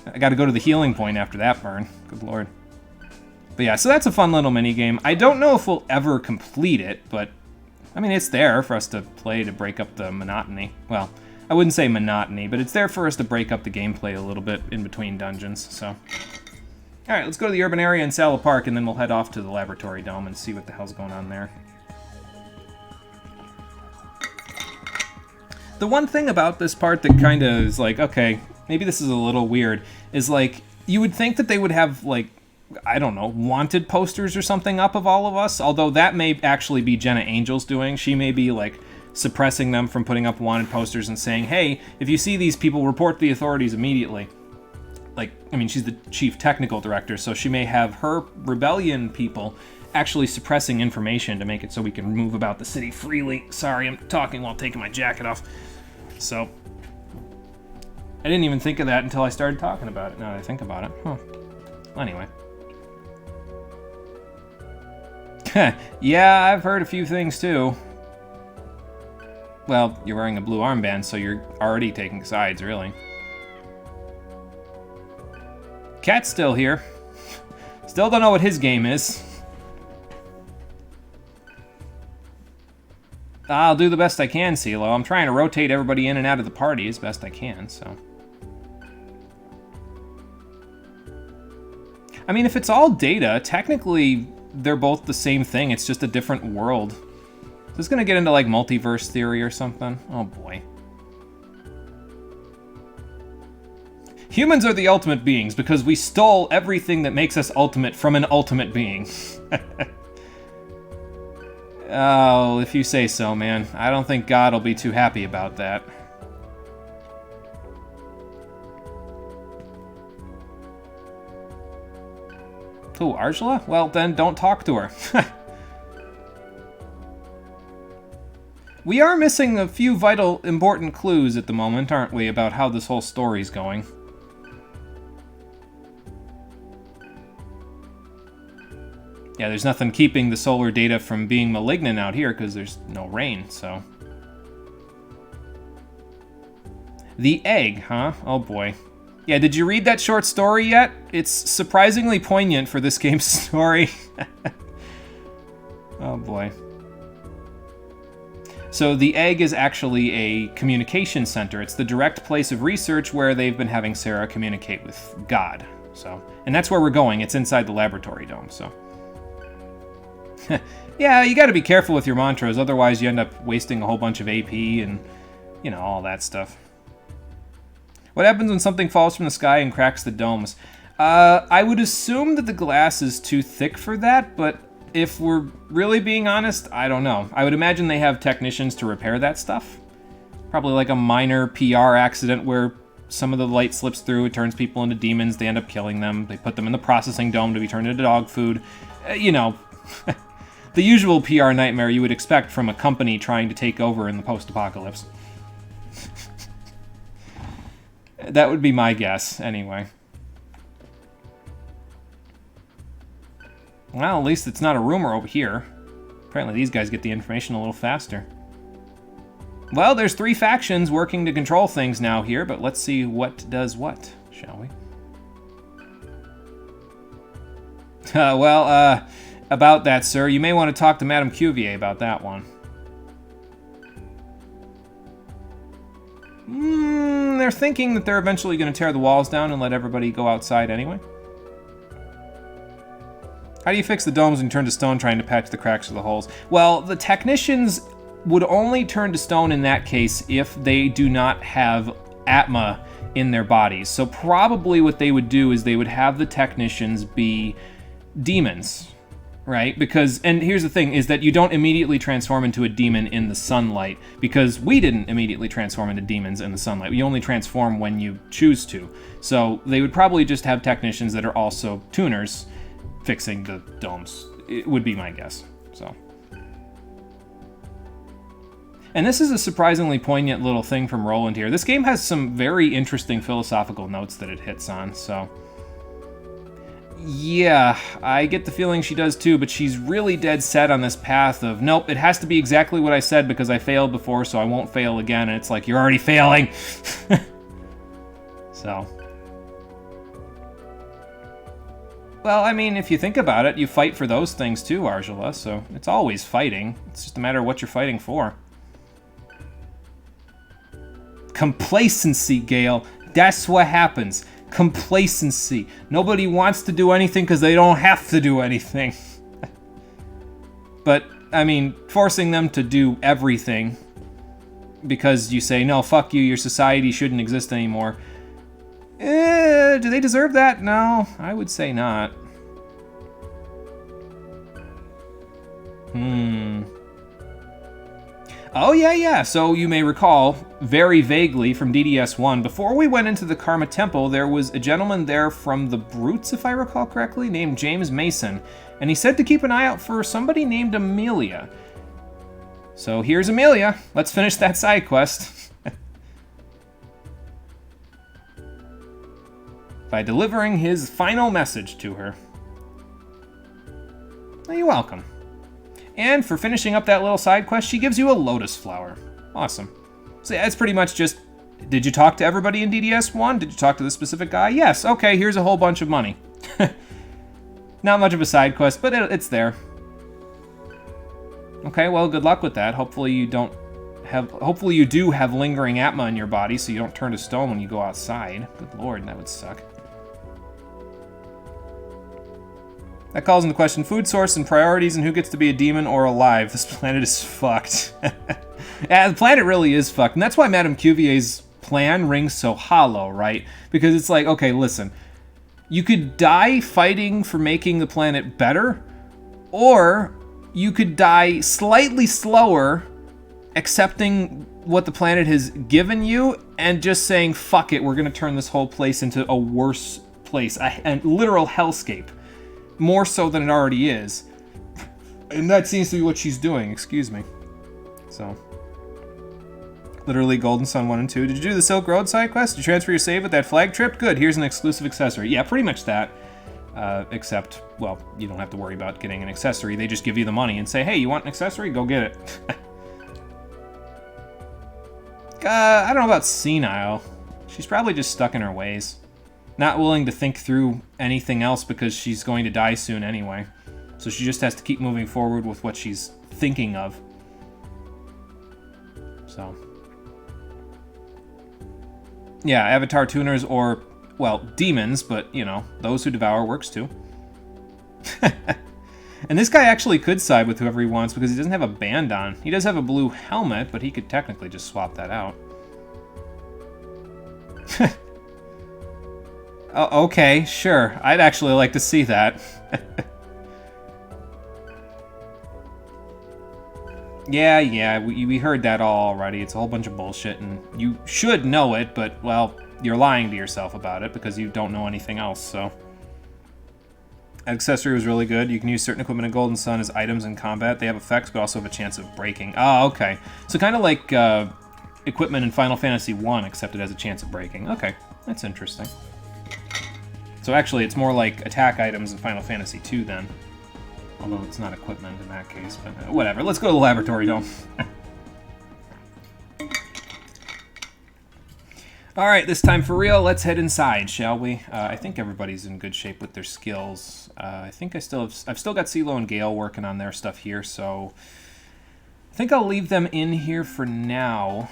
I gotta go to the healing point after that burn. Good lord. But yeah, so that's a fun little mini-game. I don't know if we'll ever complete it, but, I mean, it's there for us to play to break up the monotony. Well, I wouldn't say monotony, but it's there for us to break up the gameplay a little bit in between dungeons, so. Alright, let's go to the urban area in Sala Park, and then we'll head off to the laboratory dome and see what the hell's going on there. The one thing about this part that kind of is like, okay, maybe this is a little weird, is like, you would think that they would have, like, I don't know, wanted posters or something up of all of us, although that may actually be Jenna Angel's doing. She may be, like, suppressing them from putting up wanted posters and saying, hey, if you see these people, report to the authorities immediately. Like, I mean, she's the chief technical director, so she may have her rebellion people actually suppressing information to make it so we can move about the city freely. Sorry, I'm talking while taking my jacket off. So, I didn't even think of that until I started talking about it, now that I think about it. Huh. Well, anyway. Yeah, I've heard a few things too. Well, you're wearing a blue armband, so you're already taking sides, really. Cat's still here. Still don't know what his game is. I'll do the best I can, CeeLo. I'm trying to rotate everybody in and out of the party as best I can, so. I mean, if it's all data, technically they're both the same thing. It's just a different world. Is this gonna get into, like, multiverse theory or something? Oh, boy. Humans are the ultimate beings because we stole everything that makes us ultimate from an ultimate being. Oh, if you say so, man. I don't think God will be too happy about that. Who, Argela? Well, then don't talk to her. We are missing a few vital, important clues at the moment, aren't we, about how this whole story's going? Yeah, there's nothing keeping the solar data from being malignant out here because there's no rain, so... The egg, huh? Oh boy. Yeah, did you read that short story yet? It's surprisingly poignant for this game's story. Oh boy. So the egg is actually a communication center. It's the direct place of research where they've been having Sarah communicate with God. So, and that's where we're going. It's inside the laboratory dome, so... Yeah, you gotta be careful with your mantras, otherwise you end up wasting a whole bunch of AP and, you know, all that stuff. What happens when something falls from the sky and cracks the domes? I would assume that the glass is too thick for that, but if we're really being honest, I don't know. I would imagine they have technicians to repair that stuff. Probably like a minor PR accident where some of the light slips through, it turns people into demons, they end up killing them, they put them in the processing dome to be turned into dog food. You know... The usual PR nightmare you would expect from a company trying to take over in the post-apocalypse. That would be my guess, anyway. Well, at least it's not a rumor over here. Apparently these guys get the information a little faster. Well, there's 3 factions working to control things now here, but let's see what does what, shall we? About that, sir, you may want to talk to Madame Cuvier about that one. They're thinking that they're eventually going to tear the walls down and let everybody go outside anyway. How do you fix the domes when you turn to stone trying to patch the cracks or the holes? Well, the technicians would only turn to stone in that case if they do not have Atma in their bodies. So probably what they would do is they would have the technicians be demons. Right? Because, and here's the thing, is that you don't immediately transform into a demon in the sunlight, because we didn't immediately transform into demons in the sunlight. We only transform when you choose to. So they would probably just have technicians that are also tuners fixing the domes. It would be my guess. So. And this is a surprisingly poignant little thing from Roland here. This game has some very interesting philosophical notes that it hits on, so... Yeah, I get the feeling she does too, but she's really dead set on this path of, nope, it has to be exactly what I said because I failed before, so I won't fail again, and it's like, you're already failing! So. Well, I mean, if you think about it, you fight for those things too, Argela, so it's always fighting. It's just a matter of what you're fighting for. Complacency, Gale. That's what happens. Complacency. Nobody wants to do anything because they don't have to do anything. But, I mean, forcing them to do everything because you say, no, fuck you, your society shouldn't exist anymore. Do they deserve that? No, I would say not. Oh, yeah. So you may recall, very vaguely from DDS1, before we went into the Karma Temple, there was a gentleman there from the Brutes, if I recall correctly, named James Mason. And he said to keep an eye out for somebody named Amelia. So here's Amelia. Let's finish that side quest. By delivering his final message to her. Oh, you're welcome. And for finishing up that little side quest, she gives you a lotus flower. Awesome. So yeah, it's pretty much just, did you talk to everybody in DDS1? Did you talk to this specific guy? Yes, okay, here's a whole bunch of money. Not much of a side quest, but it's there. Okay, well, good luck with that. Hopefully you do have lingering Atma in your body so you don't turn to stone when you go outside. Good lord, that would suck. That calls into question food source and priorities and who gets to be a demon or alive. This planet is fucked. Yeah, the planet really is fucked. And that's why Madame Cuvier's plan rings so hollow, right? Because it's like, okay, listen. You could die fighting for making the planet better, or you could die slightly slower, accepting what the planet has given you, and just saying, fuck it, we're going to turn this whole place into a worse place, a literal hellscape. more so than it already is. And that seems to be what she's doing, excuse me. So, literally Golden Sun 1 and 2. Did you do the Silk Road side quest? Did you transfer your save with that flag trip? Good, here's an exclusive accessory. Yeah, pretty much that. Except, well, you don't have to worry about getting an accessory. They just give you the money and say, hey, you want an accessory? Go get it. I don't know about senile. She's probably just stuck in her ways. Not willing to think through anything else because she's going to die soon anyway. So she just has to keep moving forward with what she's thinking of. So. Yeah, Avatar tuners or, well, demons, but, you know, those who devour works too. And this guy actually could side with whoever he wants because he doesn't have a band on. He does have a blue helmet, but he could technically just swap that out. Oh, okay, sure. I'd actually like to see that. Yeah, we heard that all already. It's a whole bunch of bullshit, and you should know it, but, well, you're lying to yourself about it because you don't know anything else, so. That accessory was really good. You can use certain equipment in Golden Sun as items in combat. They have effects, but also have a chance of breaking. Oh, okay. So kind of like equipment in Final Fantasy 1, except it has a chance of breaking. Okay, that's interesting. So actually, it's more like attack items in Final Fantasy 2 then. Although it's not equipment in that case, but whatever. Let's go to the laboratory dome. Alright, this time for real, let's head inside, shall we? I think everybody's in good shape with their skills. I think I've still got CeeLo and Gale working on their stuff here, so I think I'll leave them in here for now.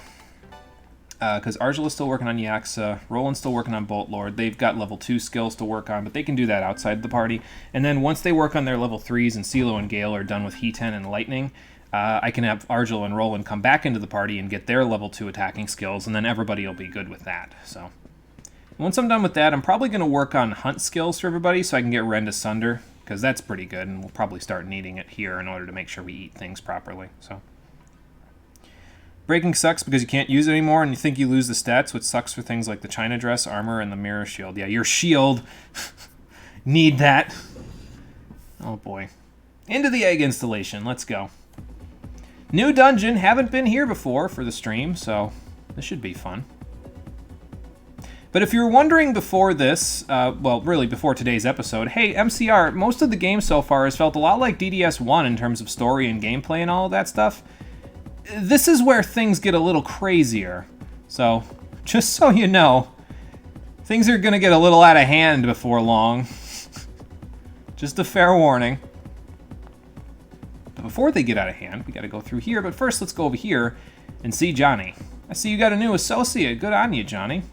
Because Argela's still working on Yaxa, Roland's still working on Bolt Lord. They've got level 2 skills to work on, but they can do that outside the party. And then once they work on their level 3s and CeeLo and Gale are done with He-10 and Lightning, I can have Argela and Roland come back into the party and get their level 2 attacking skills, and then everybody will be good with that. So once I'm done with that, I'm probably going to work on hunt skills for everybody so I can get Rend Asunder, because that's pretty good, and we'll probably start needing it here in order to make sure we eat things properly. So. Breaking sucks because you can't use it anymore and you think you lose the stats, which sucks for things like the China Dress, armor, and the Mirror Shield. Yeah, your shield. Need that. Oh boy. Into the egg installation. Let's go. New dungeon. Haven't been here before for the stream, so this should be fun. But if you were wondering before this, well, really before today's episode, hey, MCR, most of the game so far has felt a lot like DDS1 in terms of story and gameplay and all of that stuff. This is where things get a little crazier. So, just so you know, things are going to get a little out of hand before long. Just a fair warning. But before they get out of hand, we got to go through here. But first, let's go over here and see Johnny. I see you got a new associate. Good on you, Johnny.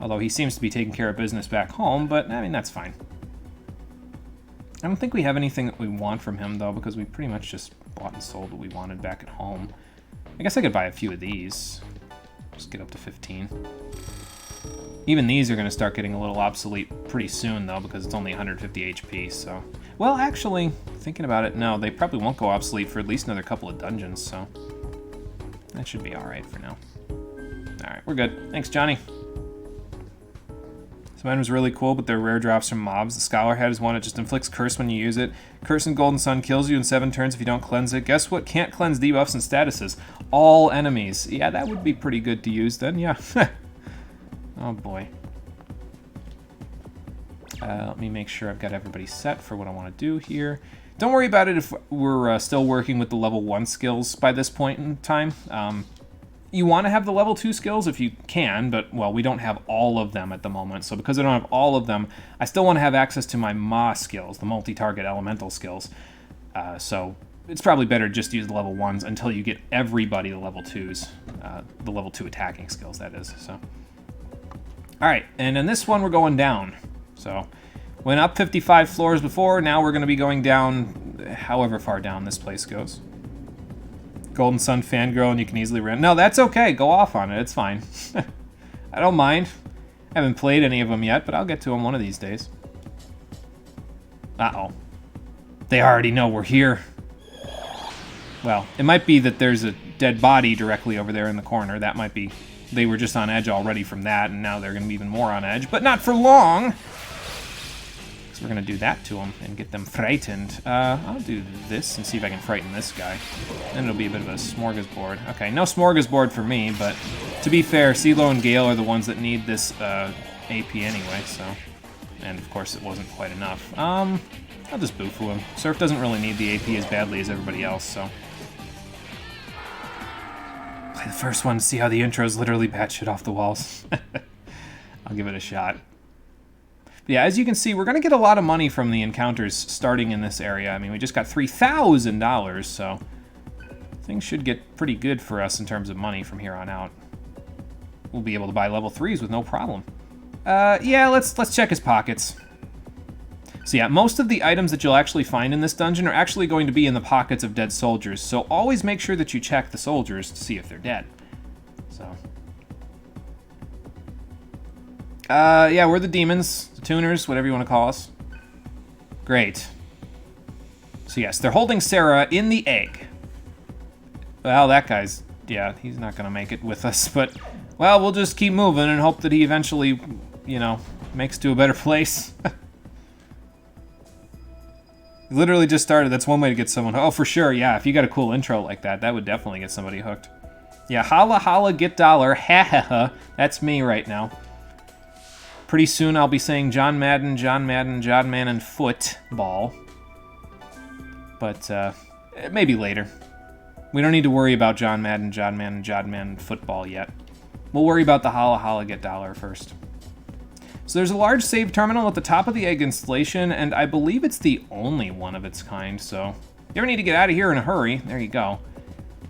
Although he seems to be taking care of business back home, but, I mean, that's fine. I don't think we have anything that we want from him, though, because we pretty much just bought and sold what we wanted back at home. I guess I could buy a few of these. Just get up to 15. Even these are going to start getting a little obsolete pretty soon, though, because it's only 150 HP, so... Well, actually, thinking about it, no, they probably won't go obsolete for at least another couple of dungeons, so... That should be alright for now. Alright, we're good. Thanks, Johnny. Some items really cool, but they're rare drops from mobs. The Scholar Head is one that just inflicts curse when you use it. Curse in Golden Sun kills you in 7 turns if you don't cleanse it. Guess what can't cleanse debuffs and statuses? All enemies. Yeah, that would be pretty good to use then, yeah. Oh boy. Let me make sure I've got everybody set for what I want to do here. Don't worry about it if we're still working with the level 1 skills by this point in time. You want to have the level 2 skills if you can, but, well, we don't have all of them at the moment. So because I don't have all of them, I still want to have access to my Ma skills, the multi-target elemental skills. So it's probably better just to use the level 1s until you get everybody the level 2s. The level 2 attacking skills, that is. So, alright, and in this one we're going down. So, went up 55 floors before, now we're going to be going down however far down this place goes. Golden Sun fangirl and you can easily run. No, that's okay. Go off on it. It's fine. I don't mind. I haven't played any of them yet, but I'll get to them one of these days. Uh-oh. They already know we're here. Well, it might be that there's a dead body directly over there in the corner. That might be... They were just on edge already from that, and now they're going to be even more on edge. But not for long! So we're going to do that to them and get them frightened. I'll do this and see if I can frighten this guy. Then it'll be a bit of a smorgasbord. Okay, no smorgasbord for me, but to be fair, CeeLo and Gale are the ones that need this AP anyway, so... And of course it wasn't quite enough. I'll just Bufu him. Surf doesn't really need the AP as badly as everybody else, so... Play the first one, see how the intro's literally batshit off the walls. I'll give it a shot. Yeah, as you can see, we're going to get a lot of money from the encounters starting in this area. I mean, we just got $3,000, so things should get pretty good for us in terms of money from here on out. We'll be able to buy level 3s with no problem. Yeah, let's check his pockets. So yeah, most of the items that you'll actually find in this dungeon are actually going to be in the pockets of dead soldiers, so always make sure that you check the soldiers to see if they're dead. So... yeah, we're the demons, the tuners, whatever you want to call us. Great. So yes, they're holding Sarah in the egg. Well, that guy's, yeah, he's not going to make it with us, but, well, we'll just keep moving and hope that he eventually, you know, makes to a better place. Literally just started, that's one way to get someone, oh, for sure, yeah, if you got a cool intro like that, that would definitely get somebody hooked. Yeah, holla holla, get dollar, ha ha ha, that's me right now. Pretty soon I'll be saying John Madden, John Madden football. But maybe later. We don't need to worry about John Madden football yet. We'll worry about the holla holla get dollar first. So there's a large save terminal at the top of the egg installation, and I believe it's the only one of its kind, so... You ever need to get out of here in a hurry, there you go.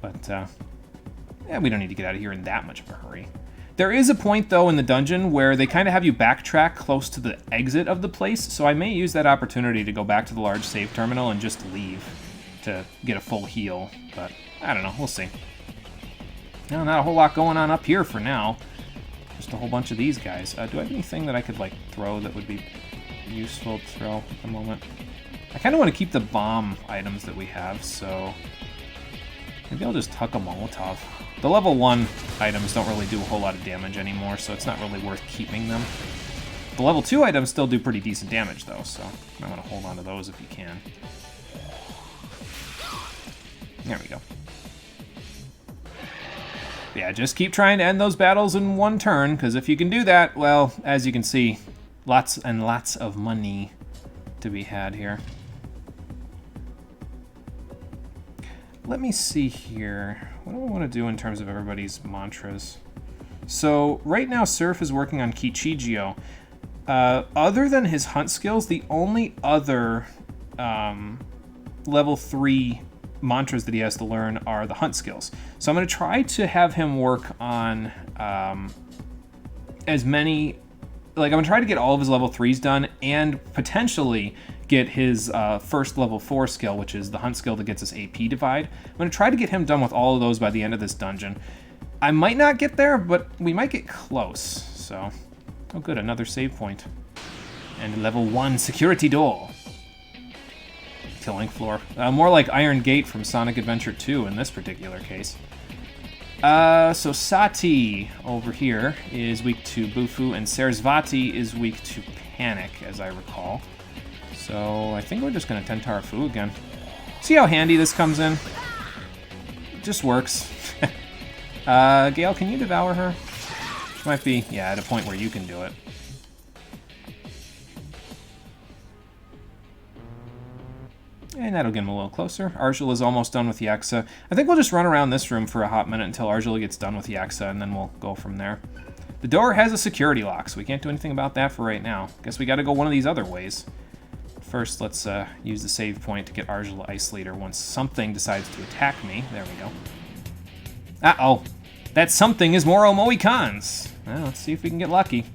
But, yeah, we don't need to get out of here in that much of a hurry. There is a point, though, in the dungeon where they kind of have you backtrack close to the exit of the place, so I may use that opportunity to go back to the large save terminal and just leave to get a full heal, but I don't know, we'll see. No, not a whole lot going on up here for now. Just a whole bunch of these guys. Do I have anything that I could, like, throw that would be useful to throw at the moment? I kind of want to keep the bomb items that we have, so maybe I'll just tuck a Molotov. The level 1 items don't really do a whole lot of damage anymore, so it's not really worth keeping them. The level 2 items still do pretty decent damage, though, so I want to hold on to those if you can. There we go. Yeah, just keep trying to end those battles in one turn, because if you can do that, well, as you can see, lots and lots of money to be had here. Let me see here. What do I want to do in terms of everybody's mantras? So, right now, Surf is working on Kichijio. Other than his hunt skills, the only other level 3 mantras that he has to learn are the hunt skills. So I'm going to try to have him work on as many... Like, I'm going to try to get all of his level 3s done and potentially get his first level 4 skill, which is the hunt skill that gets us AP divide. I'm going to try to get him done with all of those by the end of this dungeon. I might not get there, but we might get close, so... Oh good, another save point. And level 1 security door. Killing floor. More like Iron Gate from Sonic Adventure 2 in this particular case. So Sati over here is weak to Bufu, and Sarasvati is weak to Panic, as I recall. So I think we're just going to Tentara Fu again. See how handy this comes in? It just works. Gale, can you devour her? She might be, yeah, at a point where you can do it. And that'll get him a little closer. Arjula is almost done with Yaksa. I think we'll just run around this room for a hot minute until Arjula gets done with Yaksa, and then we'll go from there. The door has a security lock, so we can't do anything about that for right now. Guess we gotta go one of these other ways. First, let's use the save point to get Arjula Ice Leader once something decides to attack me. There we go. Uh-oh. That something is Moro Mohicans. Well, let's see if we can get lucky.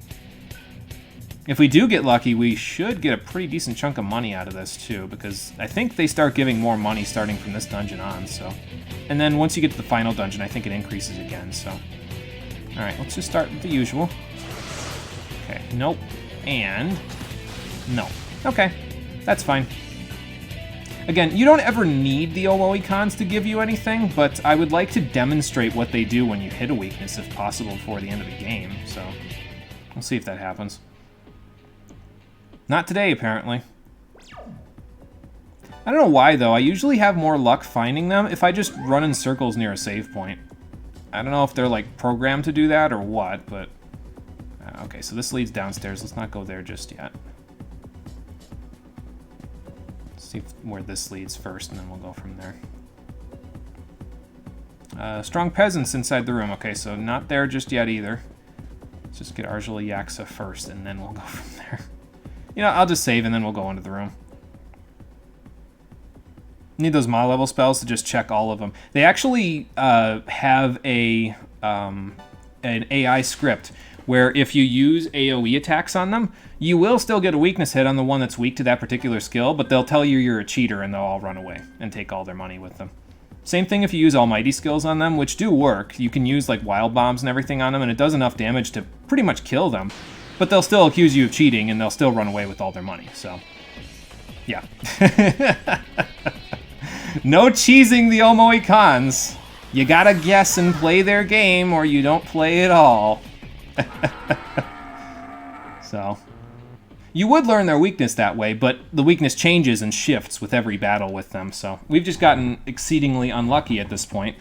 If we do get lucky, we should get a pretty decent chunk of money out of this, too, because I think they start giving more money starting from this dungeon on, so... And then once you get to the final dungeon, I think it increases again, so... Alright, let's just start with the usual. Okay, nope. And... no. Okay, that's fine. Again, you don't ever need the Omoicons to give you anything, but I would like to demonstrate what they do when you hit a weakness, if possible, before the end of the game, so... We'll see if that happens. Not today, apparently. I don't know why, though. I usually have more luck finding them if I just run in circles near a save point. I don't know if they're, like, programmed to do that or what, but... okay, so this leads downstairs. Let's not go there just yet. See where this leads first, and then we'll go from there. Strong peasants inside the room. Okay, so not there just yet either. Let's just get Arjula Yaksa first, and then we'll go from there. You know, I'll just save, and then we'll go into the room. Need those Ma level spells to just check all of them. They actually have an AI script where if you use AoE attacks on them, you will still get a weakness hit on the one that's weak to that particular skill, but they'll tell you you're a cheater and they'll all run away and take all their money with them. Same thing if you use Almighty skills on them, which do work. You can use like wild bombs and everything on them, and it does enough damage to pretty much kill them, but they'll still accuse you of cheating and they'll still run away with all their money, so yeah. No cheesing the Omoicons. You gotta guess and play their game, or you don't play at all. So, you would learn their weakness that way, but the weakness changes and shifts with every battle with them. So, we've just gotten exceedingly unlucky at this point,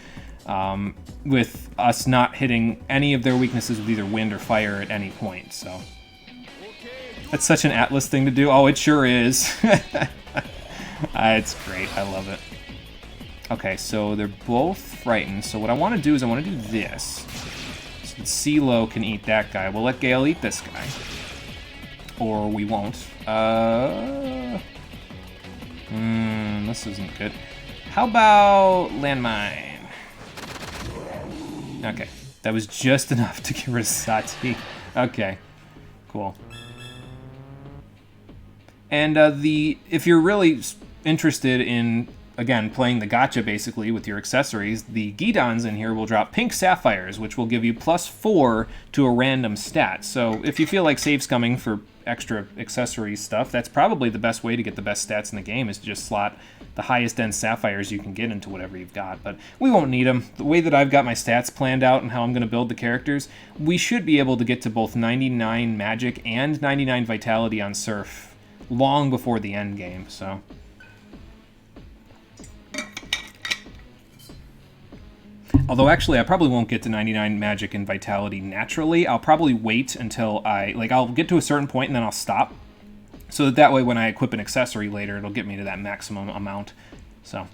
with us not hitting any of their weaknesses with either wind or fire at any point. So, that's such an Atlas thing to do. Oh, it sure is. It's great. I love it. Okay, so they're both frightened. So what I want to do is I want to do this. So that CeeLo can eat that guy. We'll let Gale eat this guy. Or we won't. This isn't good. How about landmine? Okay, that was just enough to get rid of Sati. Okay, cool. And if you're really interested in, again, playing the gacha basically with your accessories, the Gidons in here will drop pink sapphires, which will give you +4 to a random stat. So if you feel like save scumming for extra accessory stuff, that's probably the best way to get the best stats in the game, is to just slot the highest end sapphires you can get into whatever you've got. But we won't need them. The way that I've got my stats planned out and how I'm going to build the characters, we should be able to get to both 99 magic and 99 vitality on Surf long before the end game, so... Although, actually, I probably won't get to 99 magic and vitality naturally. I'll probably wait until I'll get to a certain point and then I'll stop. So that way, when I equip an accessory later, it'll get me to that maximum amount. So,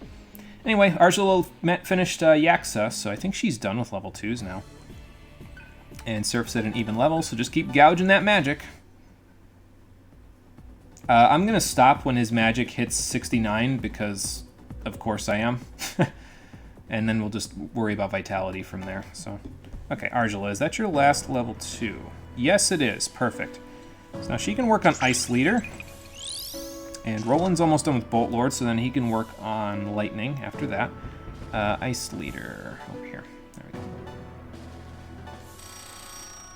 anyway, Arjula finished Yaksa, so I think she's done with level 2s now. And Surf's at an even level, so just keep gouging that magic. I'm going to stop when his magic hits 69, because, of course, I am. And then we'll just worry about vitality from there. So, okay, Arjula, is that your last level 2? Yes, it is. Perfect. So now she can work on Ice Leader. And Roland's almost done with Bolt Lord, so then he can work on Lightning after that. Ice Leader over here. There we go.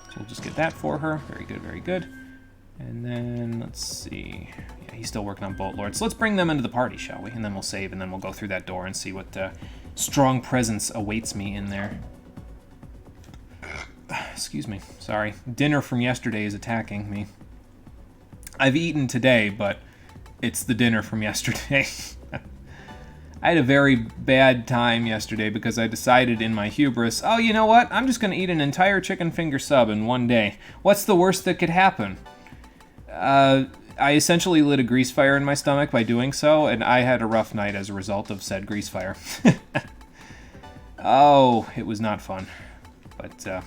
So we'll just get that for her. Very good, very good. And then, let's see. Yeah, he's still working on Bolt Lord. So let's bring them into the party, shall we? And then we'll save, and then we'll go through that door and see what strong presence awaits me in there. Excuse me. Sorry. Dinner from yesterday is attacking me. I've eaten today, but it's the dinner from yesterday. I had a very bad time yesterday because I decided in my hubris, oh, you know what? I'm just going to eat an entire chicken finger sub in one day. What's the worst that could happen? I essentially lit a grease fire in my stomach by doing so, and I had a rough night as a result of said grease fire. Oh, it was not fun. But,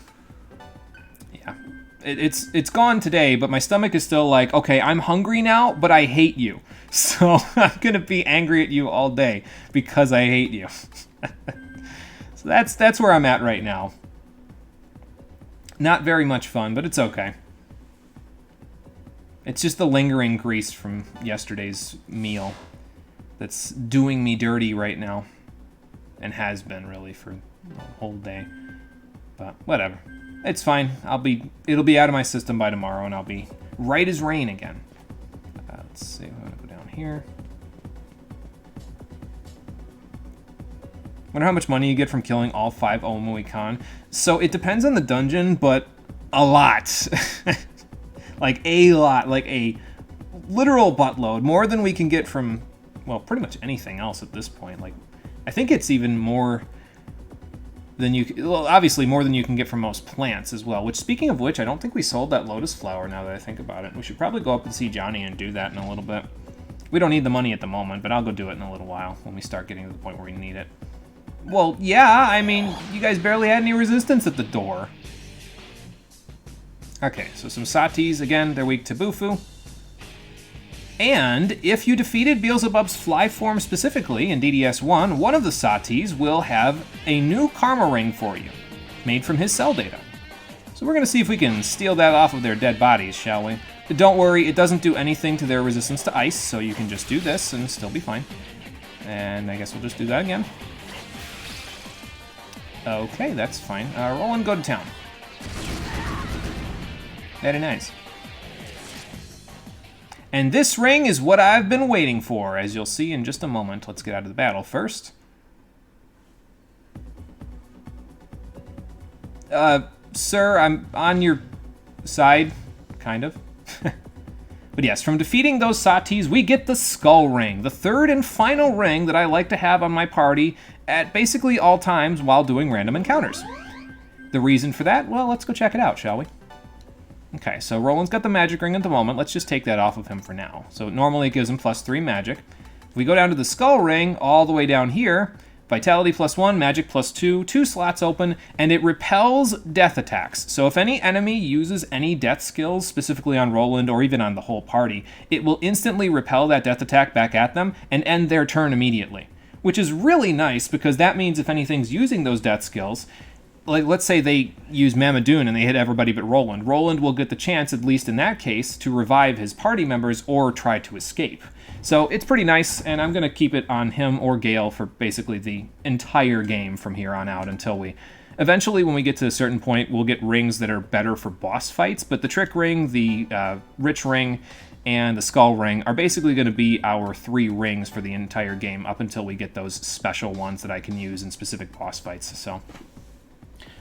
yeah. It's gone today, but my stomach is still like, okay, I'm hungry now, but I hate you. So I'm going to be angry at you all day because I hate you. So that's where I'm at right now. Not very much fun, but it's okay. It's just the lingering grease from yesterday's meal that's doing me dirty right now. And has been, really, for the whole day. But whatever. It's fine. It'll be out of my system by tomorrow, and I'll be right as rain again. Let's see. I'm going to go down here. Wonder how much money you get from killing all 5 Omoicon. So it depends on the dungeon, but a lot. Like a lot. Like a literal buttload, more than we can get from, well, pretty much anything else at this point. Like, I think it's even more than well, obviously more than you can get from most plants as well, which, speaking of which, I don't think we sold that lotus flower now that I think about it. We should probably go up and see Johnny and do that in a little bit. We don't need the money at the moment, but I'll go do it in a little while when we start getting to the point where we need it. Well, yeah, I mean, you guys barely had any resistance at the door. Okay, so some Satis, again, they're weak to Bufu. And if you defeated Beelzebub's fly form specifically in DDS1, one of the Satis will have a new karma ring for you, made from his cell data. So we're going to see if we can steal that off of their dead bodies, shall we? But don't worry, it doesn't do anything to their resistance to ice, so you can just do this and still be fine. And I guess we'll just do that again. Okay, that's fine. Roll and go to town. Very nice. And this ring is what I've been waiting for, as you'll see in just a moment. Let's get out of the battle first. Sir, I'm on your side, kind of. But yes, from defeating those Satis, we get the Skull Ring, the third and final ring that I like to have on my party at basically all times while doing random encounters. The reason for that? Well, let's go check it out, shall we? Okay, so Roland's got the magic ring at the moment. Let's just take that off of him for now. So normally it gives him +3 magic. If we go down to the Skull Ring, all the way down here, Vitality +1, Magic +2, 2 slots open, and it repels death attacks. So if any enemy uses any death skills, specifically on Roland or even on the whole party, it will instantly repel that death attack back at them and end their turn immediately. Which is really nice, because that means if anything's using those death skills, like let's say they use Mamadoon and they hit everybody but Roland, Roland will get the chance, at least in that case, to revive his party members or try to escape. So it's pretty nice, and I'm going to keep it on him or Gale for basically the entire game from here on out until we... Eventually, when we get to a certain point, we'll get rings that are better for boss fights, but the Trick Ring, the Rich Ring, and the Skull Ring are basically going to be our 3 rings for the entire game up until we get those special ones that I can use in specific boss fights, so...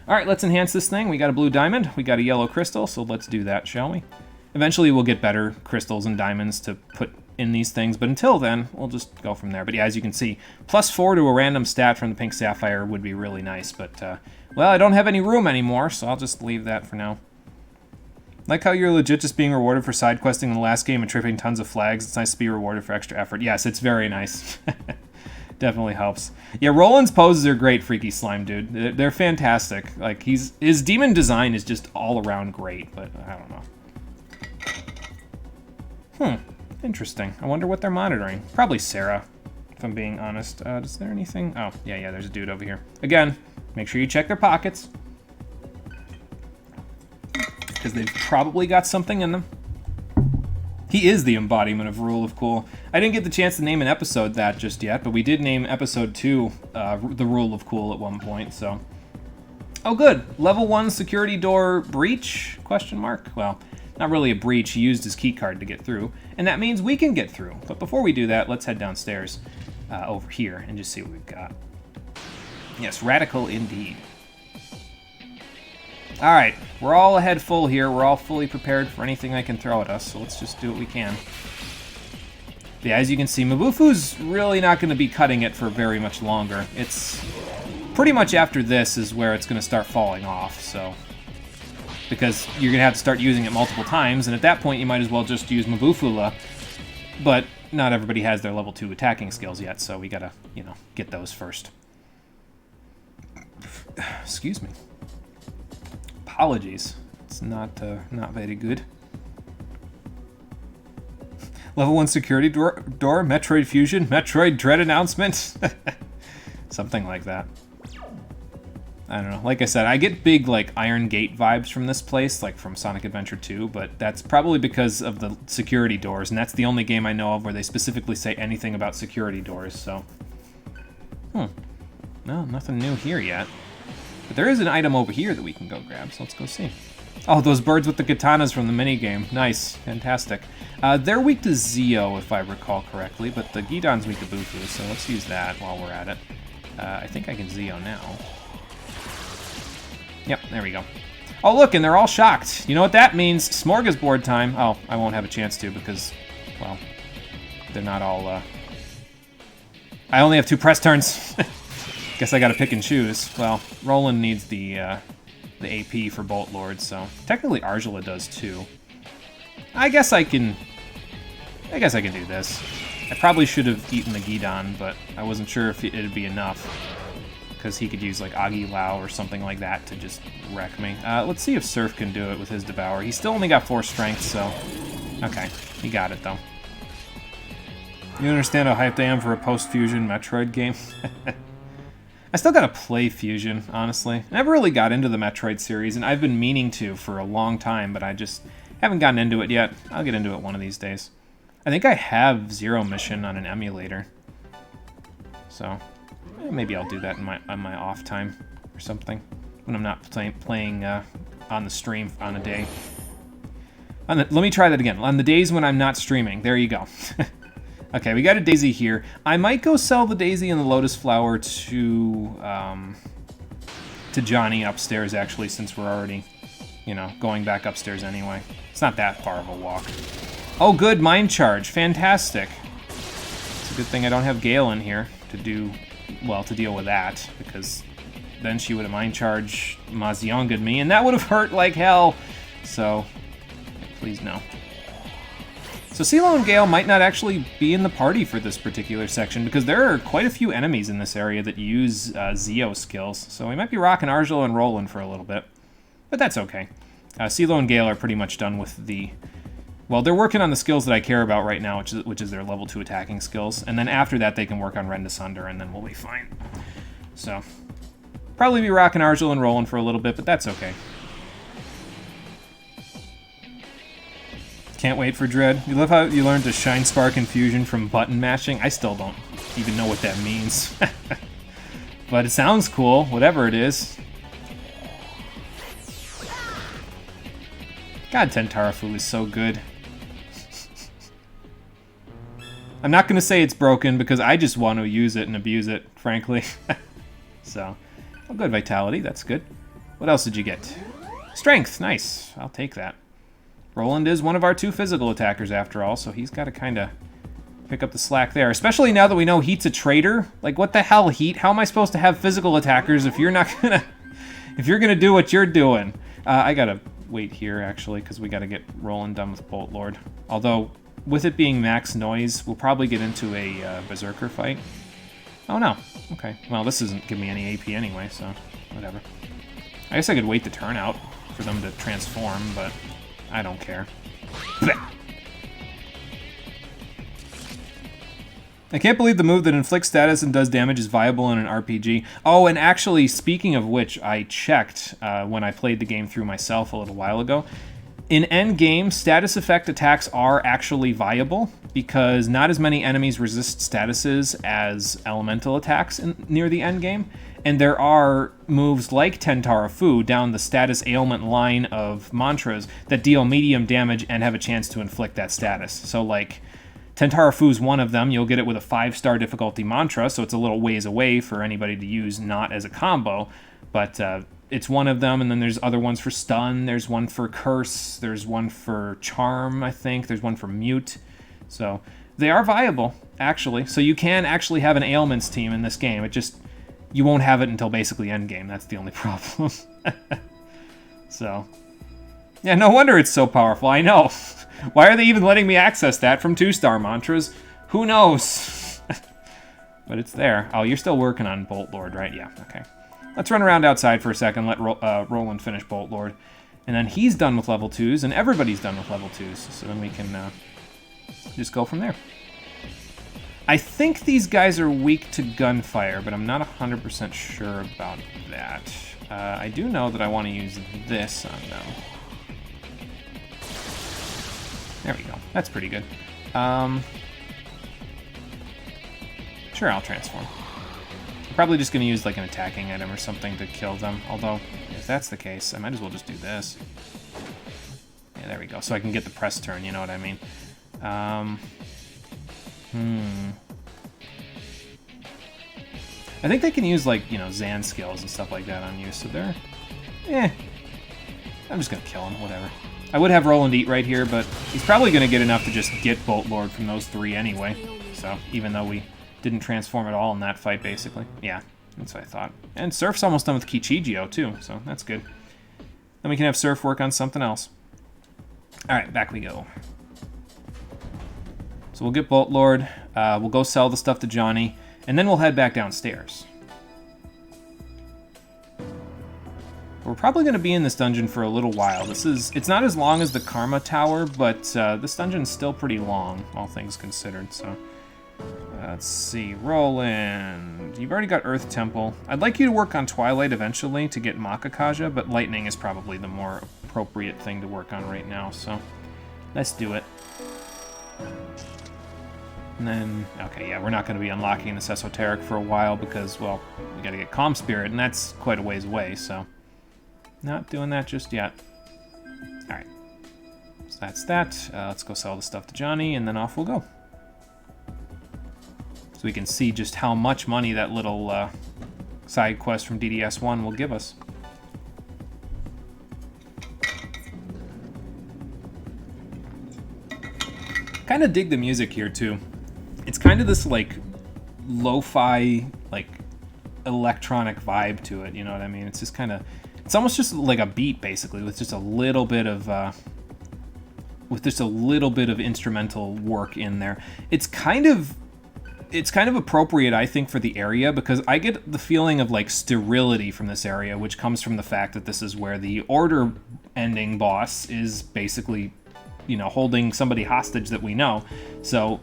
Alright, let's enhance this thing. We got a blue diamond, we got a yellow crystal, so let's do that, shall we? Eventually we'll get better crystals and diamonds to put in these things, but until then, we'll just go from there. But yeah, as you can see, +4 to a random stat from the pink sapphire would be really nice, but, well, I don't have any room anymore, so I'll just leave that for now. Like how you're legit just being rewarded for side questing in the last game and tripping tons of flags. It's nice to be rewarded for extra effort. Yes, it's very nice. Definitely helps. Yeah, Roland's poses are great, Freaky Slime, dude. They're fantastic. Like, his demon design is just all around great, but I don't know. Interesting. I wonder what they're monitoring. Probably Sarah, if I'm being honest. Is there anything? Oh, yeah, there's a dude over here. Again, make sure you check their pockets, because they've probably got something in them. He is the embodiment of Rule of Cool. I didn't get the chance to name an episode that just yet, but we did name episode 2 the Rule of Cool at one point, so... Oh, good. Level 1 security door breach? Question mark? Well, not really a breach. He used his key card to get through, and that means we can get through. But before we do that, let's head downstairs over here and just see what we've got. Yes, radical indeed. Alright, we're all ahead full here. We're all fully prepared for anything they can throw at us, so let's just do what we can. Yeah, as you can see, Mabufu's really not going to be cutting it for very much longer. It's pretty much after this is where it's going to start falling off, so... Because you're going to have to start using it multiple times, and at that point you might as well just use Mabufula. But not everybody has their level 2 attacking skills yet, so we gotta, you know, get those first. Excuse me. Apologies. It's not very good. Level 1 security door, Metroid Fusion, Metroid Dread announcement. Something like that. I don't know. Like I said, I get big, like, Iron Gate vibes from this place, like from Sonic Adventure 2, but that's probably because of the security doors, and that's the only game I know of where they specifically say anything about security doors, so... No, nothing new here yet. But there is an item over here that we can go grab, so let's go see. Oh, those birds with the katanas from the minigame. Nice. Fantastic. They're weak to Zeo, if I recall correctly, but the Gidon's weak to Bufu, so let's use that while we're at it. I think I can Zeo now. Yep, there we go. Oh, look, and they're all shocked. You know what that means? Smorgasbord time. Oh, I won't have a chance to because well, they're not all, I only have 2 press turns. Guess I gotta pick and choose. Well, Roland needs the AP for Bolt Lord, so technically Argela does too. I guess I can do this. I probably should have eaten the Gidon, but I wasn't sure if it'd be enough, because he could use like Agi Lao or something like that to just wreck me. Let's see if Surf can do it with his Devour. He still only got 4 strength, so okay, he got it though. You understand how hyped I am for a post-Fusion Metroid game? I still gotta play Fusion, honestly. I never really got into the Metroid series, and I've been meaning to for a long time, but I just haven't gotten into it yet. I'll get into it one of these days. I think I have Zero Mission on an emulator. So, maybe I'll do that in on my off time or something. When I'm not playing on the stream on a day. Let me try that again. On the days when I'm not streaming. There you go. Okay, we got a Daisy here. I might go sell the Daisy and the Lotus Flower to Johnny upstairs, actually, since we're already, you know, going back upstairs anyway. It's not that far of a walk. Oh, good, Mind Charge. Fantastic. It's a good thing I don't have Gale in here to do, well, to deal with that, because then she would have Mind Charged Maziongaed me, and that would have hurt like hell. So, please no. So CeeLo and Gale might not actually be in the party for this particular section, because there are quite a few enemies in this area that use Zeo skills, so we might be rocking Argela and Roland for a little bit. But that's okay. CeeLo and Gale are pretty much done with the... Well, they're working on the skills that I care about right now, which is their level 2 attacking skills, and then after that they can work on Rend Asunder, and then we'll be fine. So, probably be rocking Argela and Roland for a little bit, but that's okay. Can't wait for Dread. You love how you learned to Shine Spark and Fusion from button mashing? I still don't even know what that means. But it sounds cool, whatever it is. God, Tentarafu is so good. I'm not going to say it's broken because I just want to use it and abuse it, frankly. So, oh good, Vitality, that's good. What else did you get? Strength, nice. I'll take that. Roland is one of our 2 physical attackers after all, so he's got to kind of pick up the slack there. Especially now that we know Heat's a traitor. Like, what the hell, Heat? How am I supposed to have physical attackers if you're not gonna... if you're gonna do what you're doing? I gotta wait here, actually, because we gotta get Roland done with Bolt Lord. Although, with it being max noise, we'll probably get into a Berserker fight. Oh, no. Okay. Well, this isn't giving me any AP anyway, so whatever. I guess I could wait the turn out for them to transform, but... I don't care. I can't believe the move that inflicts status and does damage is viable in an RPG. Oh, and actually, speaking of which, I checked when I played the game through myself a little while ago. In endgame, status effect attacks are actually viable because not as many enemies resist statuses as elemental attacks near the endgame. And there are moves like Tentarafu down the status ailment line of mantras that deal medium damage and have a chance to inflict that status. So like, Tentarafu's one of them. You'll get it with a 5-star difficulty mantra, so it's a little ways away for anybody to use not as a combo. But it's one of them, and then there's other ones for stun. There's one for curse. There's one for charm, I think. There's one for mute. So they are viable, actually. So you can actually have an ailments team in this game. It just... You won't have it until basically endgame. That's the only problem. So, yeah, no wonder it's so powerful. I know. Why are they even letting me access that from 2-star mantras? Who knows? But it's there. Oh, you're still working on Bolt Lord, right? Yeah, okay. Let's run around outside for a second, let Roland finish Bolt Lord. And then he's done with level 2s, and everybody's done with level 2s. So then we can just go from there. I think these guys are weak to gunfire, but I'm not 100% sure about that. I do know that I want to use this on them. There we go. That's pretty good. Sure, I'll transform. I'm probably just going to use like an attacking item or something to kill them. Although, if that's the case, I might as well just do this. Yeah, there we go. So I can get the press turn, you know what I mean? I think they can use, like, you know, Zan skills and stuff like that on you, so they're... I'm just gonna kill them, whatever. I would have Roland eat right here, but he's probably going to get enough to just get Bolt Lord from those 3 anyway. So, even though we didn't transform at all in that fight, basically. Yeah, that's what I thought. And Surf's almost done with Kichijio, too, so that's good. Then we can have Surf work on something else. Alright, back we go. So we'll get Bolt Lord, we'll go sell the stuff to Johnny, and then we'll head back downstairs. We're probably going to be in this dungeon for a little while. It's not as long as the Karma Tower, but this dungeon's still pretty long, all things considered, so... let's see, Roland. You've already got Earth Temple. I'd like you to work on Twilight eventually to get Makakaja, but Lightning is probably the more appropriate thing to work on right now, so let's do it. And then, okay, yeah, we're not going to be unlocking this Esoteric for a while because, well, we got to get Calm Spirit, and that's quite a ways away, so not doing that just yet. Alright, so that's that. Let's go sell the stuff to Johnny, and then off we'll go. So we can see just how much money that little side quest from DDS1 will give us. Kind of dig the music here too. It's kind of this like lo-fi, like electronic vibe to it, you know what I mean? It's just kind of, it's almost just like a beat basically with just a little bit of instrumental work in there. It's kind of appropriate, I think, for the area, because I get the feeling of, like, sterility from this area, which comes from the fact that this is where the Order ending boss is basically, you know, holding somebody hostage that we know. So,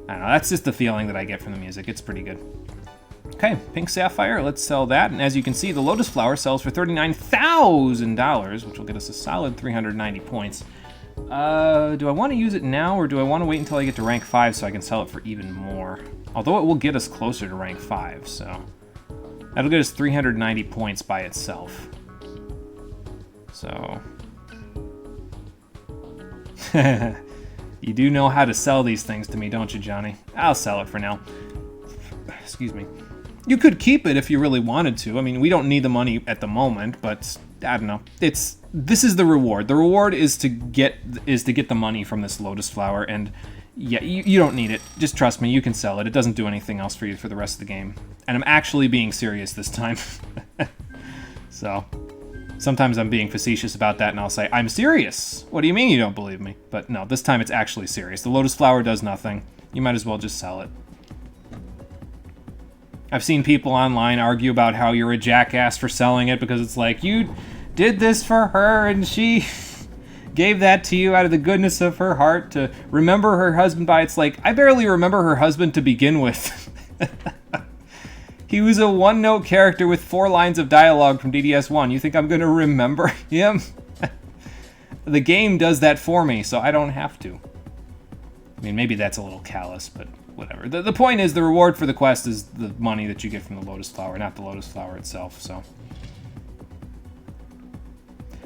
I don't know, that's just the feeling that I get from the music. It's pretty good. Okay, Pink Sapphire, let's sell that. And as you can see, the Lotus Flower sells for $39,000, which will get us a solid 390 points. Do I want to use it now, or do I want to wait until I get to rank 5 so I can sell it for even more? Although it will get us closer to rank 5, so... that'll get us 390 points by itself. So... you do know how to sell these things to me, don't you, Johnny? I'll sell it for now. Excuse me. You could keep it if you really wanted to. I mean, we don't need the money at the moment, but... I don't know. This is the reward. The reward is to get the money from this Lotus Flower, and yeah, you don't need it. Just trust me, you can sell it. It doesn't do anything else for you for the rest of the game. And I'm actually being serious this time. So, sometimes I'm being facetious about that, and I'll say, I'm serious! What do you mean you don't believe me? But no, this time it's actually serious. The Lotus Flower does nothing. You might as well just sell it. I've seen people online argue about how you're a jackass for selling it because it's like, you did this for her and she gave that to you out of the goodness of her heart to remember her husband by. It's like, I barely remember her husband to begin with. He was a one-note character with 4 lines of dialogue from DDS1. You think I'm going to remember him? The game does that for me, so I don't have to. I mean, maybe that's a little callous, but... whatever. The point is, the reward for the quest is the money that you get from the Lotus Flower, not the Lotus Flower itself, so...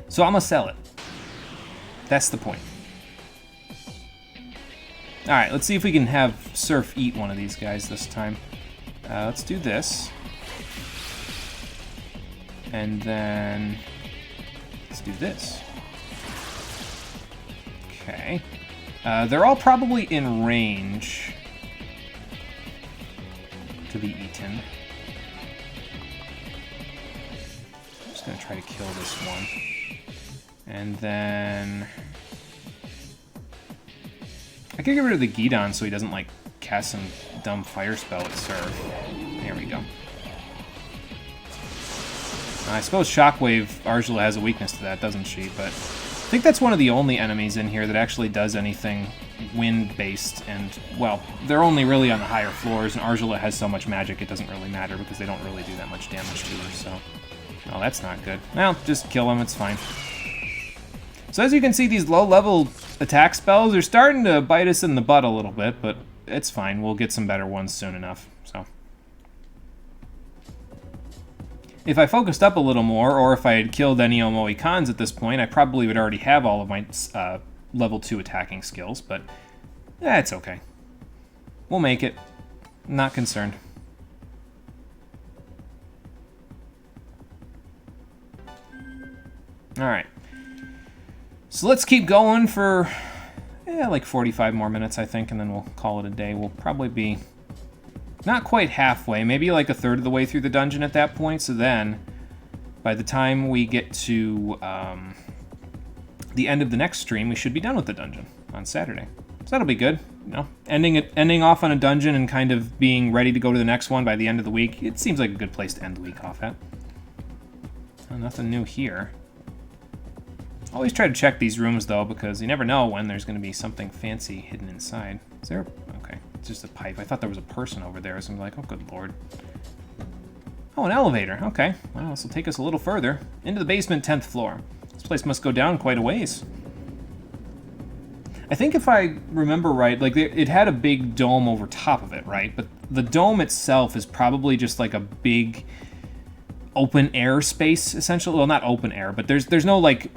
so I'm gonna sell it. That's the point. Alright, let's see if we can have Surf eat one of these guys this time. Let's do this. And then... let's do this. Okay. They're all probably in range to be eaten. I'm just gonna try to kill this one. And then... I could get rid of the Gidon so he doesn't, like, cast some dumb fire spell at Surf. There we go. I suppose Shockwave, Arjula has a weakness to that, doesn't she? But I think that's one of the only enemies in here that actually does anything wind-based, and, well, they're only really on the higher floors, and Arjula has so much magic it doesn't really matter because they don't really do that much damage to her, so... oh, that's not good. Well, just kill him, it's fine. So as you can see, these low-level attack spells are starting to bite us in the butt a little bit, but it's fine. We'll get some better ones soon enough, so... if I focused up a little more, or if I had killed any Omoicons at this point, I probably would already have all of my level 2 attacking skills, but it's okay. We'll make it. Not concerned. Alright. So let's keep going for, like 45 more minutes, I think, and then we'll call it a day. We'll probably be not quite halfway, maybe like a third of the way through the dungeon at that point. So then, by the time we get to the end of the next stream, we should be done with the dungeon on Saturday. So that'll be good. You know, ending off on a dungeon and kind of being ready to go to the next one by the end of the week. It seems like a good place to end the week off at. Oh, nothing new here. Always try to check these rooms, though, because you never know when there's going to be something fancy hidden inside. Is there? Okay, it's just a pipe. I thought there was a person over there, so I'm like, oh, good lord. Oh, an elevator. Okay, well, this will take us a little further. Into the basement, 10th floor. This place must go down quite a ways. I think if I remember right, like, it had a big dome over top of it, right? But the dome itself is probably just like a big open air space, essentially. Well, not open air, but there's no, like,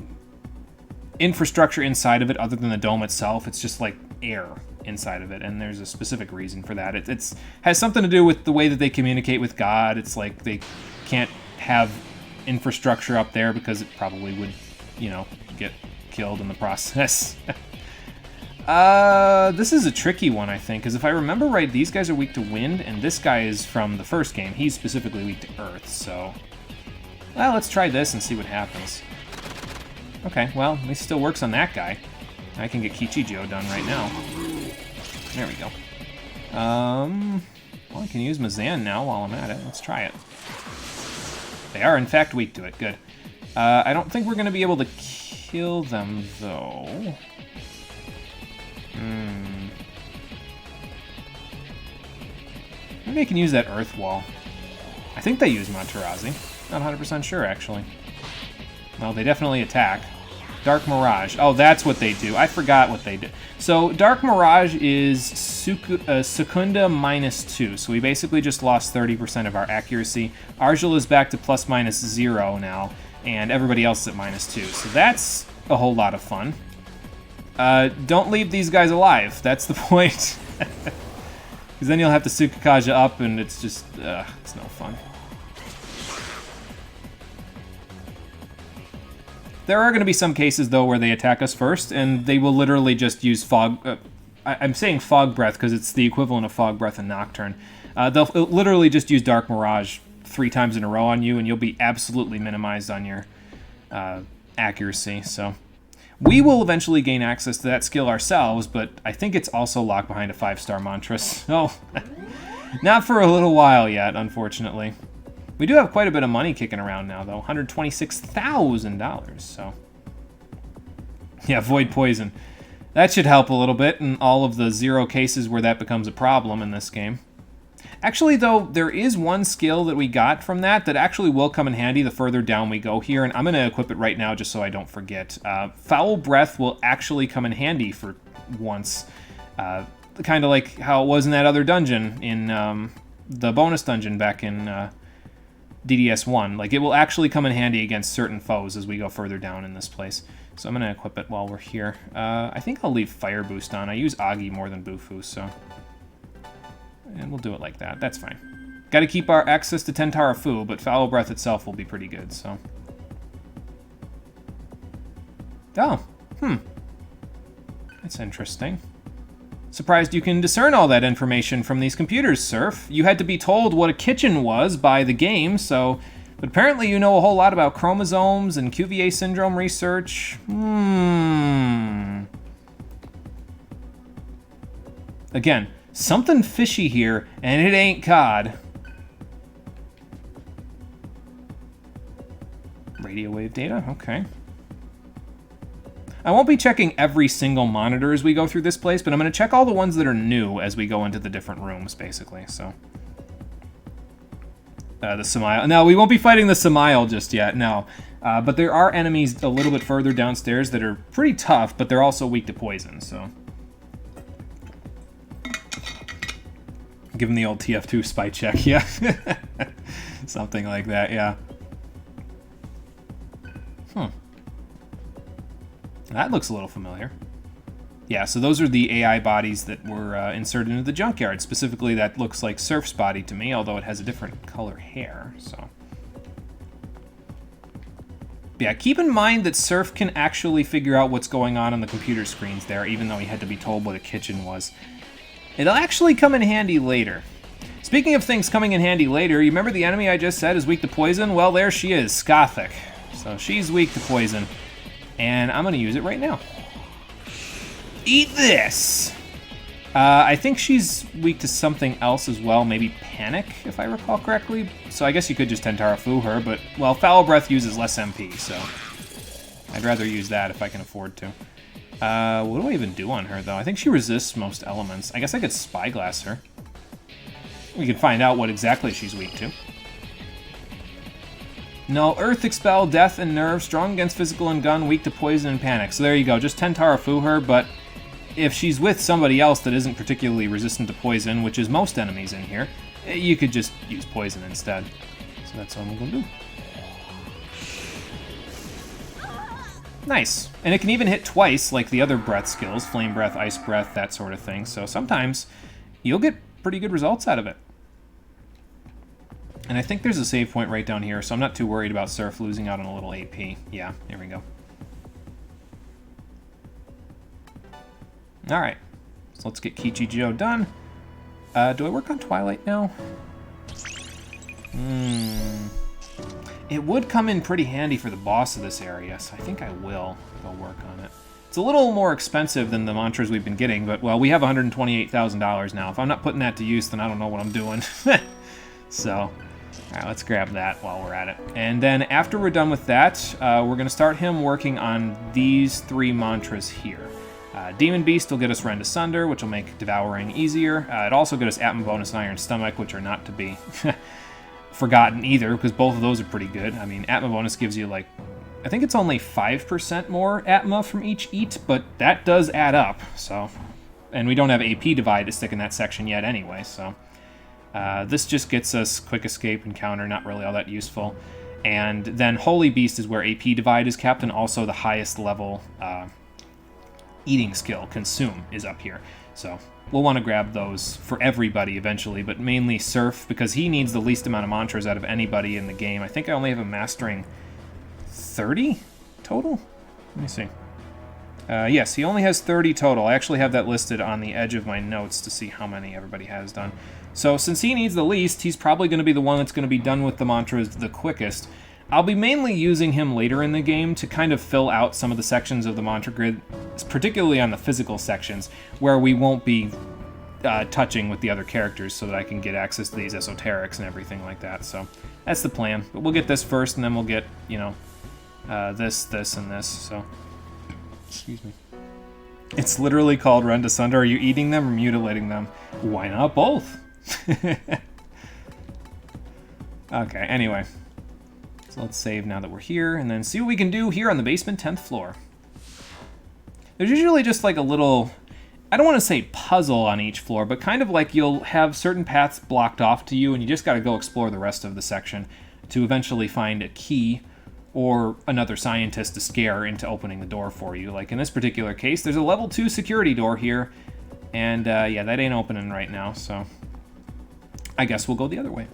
infrastructure inside of it other than the dome itself. It's just like air inside of it, and there's a specific reason for that. It's has something to do with the way that they communicate with God. It's like they can't have infrastructure up there because it probably would, you know, get killed in the process. This is a tricky one, I think, because if I remember right, these guys are weak to wind, and this guy is from the first game. He's specifically weak to earth, so... Well, let's try this and see what happens. Okay, well, at least it still works on that guy. I can get Kichijo done right now. There we go. Well, I can use Mazan now while I'm at it. Let's try it. They are, in fact, weak to it. Good. I don't think we're going to be able to kill them, though. Maybe I can use that earth wall. I think they use Materazi. Not 100% sure, actually. Well, they definitely attack. Dark Mirage. Oh, that's what they do. I forgot what they did. So, Dark Mirage is Secunda -2. So we basically just lost 30% of our accuracy. Argel is back to ±0 now, and everybody else is at -2. So that's a whole lot of fun. Don't leave these guys alive. That's the point. Because then you'll have to Tsukakaja up, and it's just, it's no fun. There are going to be some cases, though, where they attack us first, and they will literally just use fog... I'm saying fog breath because it's the equivalent of fog breath and nocturne. They'll literally just use Dark Mirage 3 times in a row on you, and you'll be absolutely minimized on your accuracy, so... We will eventually gain access to that skill ourselves, but I think it's also locked behind a 5-star mantra, so... Not for a little while yet, unfortunately. We do have quite a bit of money kicking around now, though. $126,000, so... Yeah, Void Poison. That should help a little bit in all of the 0 cases where that becomes a problem in this game. Actually, though, there is one skill that we got from that actually will come in handy the further down we go here, and I'm going to equip it right now just so I don't forget. Foul Breath will actually come in handy for once. Kind of like how it was in that other dungeon in the bonus dungeon back in DDS1. Like, it will actually come in handy against certain foes as we go further down in this place. So I'm going to equip it while we're here. I think I'll leave Fire Boost on. I use Agi more than Bufu, so... And we'll do it like that. That's fine. Got to keep our access to Tentara Fu, but Foul Breath itself will be pretty good, so... Oh. That's interesting. Surprised you can discern all that information from these computers, Surf. You had to be told what a kitchen was by the game, so... But apparently you know a whole lot about chromosomes and QVA syndrome research. Again, something fishy here, and it ain't COD. Radio wave data, okay. I won't be checking every single monitor as we go through this place, but I'm going to check all the ones that are new as we go into the different rooms, basically, so... the Samael. No, we won't be fighting the Samael just yet, no. But there are enemies a little bit further downstairs that are pretty tough, but they're also weak to poison, so... Give him the old TF2 spy check, yeah. Something like that, yeah. That looks a little familiar. Yeah, so those are the AI bodies that were inserted into the junkyard. Specifically, that looks like Surf's body to me, although it has a different color hair, so... Yeah, keep in mind that Surf can actually figure out what's going on the computer screens there, even though he had to be told what a kitchen was. It'll actually come in handy later. Speaking of things coming in handy later, you remember the enemy I just said is weak to poison? Well, there she is, Skothic. So she's weak to poison, and I'm going to use it right now. Eat this! I think she's weak to something else as well, maybe Panic, if I recall correctly. So I guess you could just Tentara Fu her, but, well, Foul Breath uses less MP, so I'd rather use that if I can afford to. What do I even do on her, though? I think she resists most elements. I guess I could Spyglass her. We could find out what exactly she's weak to. No, Earth, Expel, Death, and Nerve, strong against physical and gun, weak to poison and panic. So there you go, just Tentara Fu her, but if she's with somebody else that isn't particularly resistant to poison, which is most enemies in here, you could just use poison instead. So that's what I'm going to do. Nice. And it can even hit twice, like the other breath skills, Flame Breath, Ice Breath, that sort of thing. So sometimes you'll get pretty good results out of it. And I think there's a save point right down here, so I'm not too worried about Surf losing out on a little AP. Yeah, there we go. Alright, so let's get Kichijo done. Do I work on Twilight now? It would come in pretty handy for the boss of this area, so I think I will go work on it. It's a little more expensive than the mantras we've been getting, but, well, we have $128,000 now. If I'm not putting that to use, then I don't know what I'm doing. So, alright, let's grab that while we're at it. And then after we're done with that, we're going to start him working on these 3 mantras here. Demon Beast will get us Rend Asunder, which will make Devouring easier. It'll also get us Atma Bonus and Iron Stomach, which are not to be forgotten either, because both of those are pretty good. I mean, Atma Bonus gives you, like, I think it's only 5% more Atma from each eat, but that does add up, so. And we don't have AP Divide to stick in that section yet anyway, so. This just gets us Quick Escape and Counter, not really all that useful. And then Holy Beast is where AP Divide is kept, and also the highest level eating skill, Consume, is up here. So we'll want to grab those for everybody eventually, but mainly Surf, because he needs the least amount of mantras out of anybody in the game. I think I only have him mastering 30 total? Let me see. Yes, he only has 30 total. I actually have that listed on the edge of my notes to see how many everybody has done. So since he needs the least, he's probably going to be the one that's going to be done with the mantras the quickest. I'll be mainly using him later in the game to kind of fill out some of the sections of the mantra grid, particularly on the physical sections, where we won't be touching with the other characters so that I can get access to these esoterics and everything like that. So that's the plan. But we'll get this first, and then we'll get, you know, this, and this. So, excuse me. It's literally called Rend Asunder. Are you eating them or mutilating them? Why not both? Okay, anyway. So let's save now that we're here, and then see what we can do here on the basement 10th floor. There's usually just like a little, I don't want to say puzzle on each floor, but kind of like you'll have certain paths blocked off to you, and you just got to go explore the rest of the section to eventually find a key or another scientist to scare into opening the door for you. Like in this particular case, there's a level 2 security door here, and yeah, that ain't opening right now, so I guess we'll go the other way.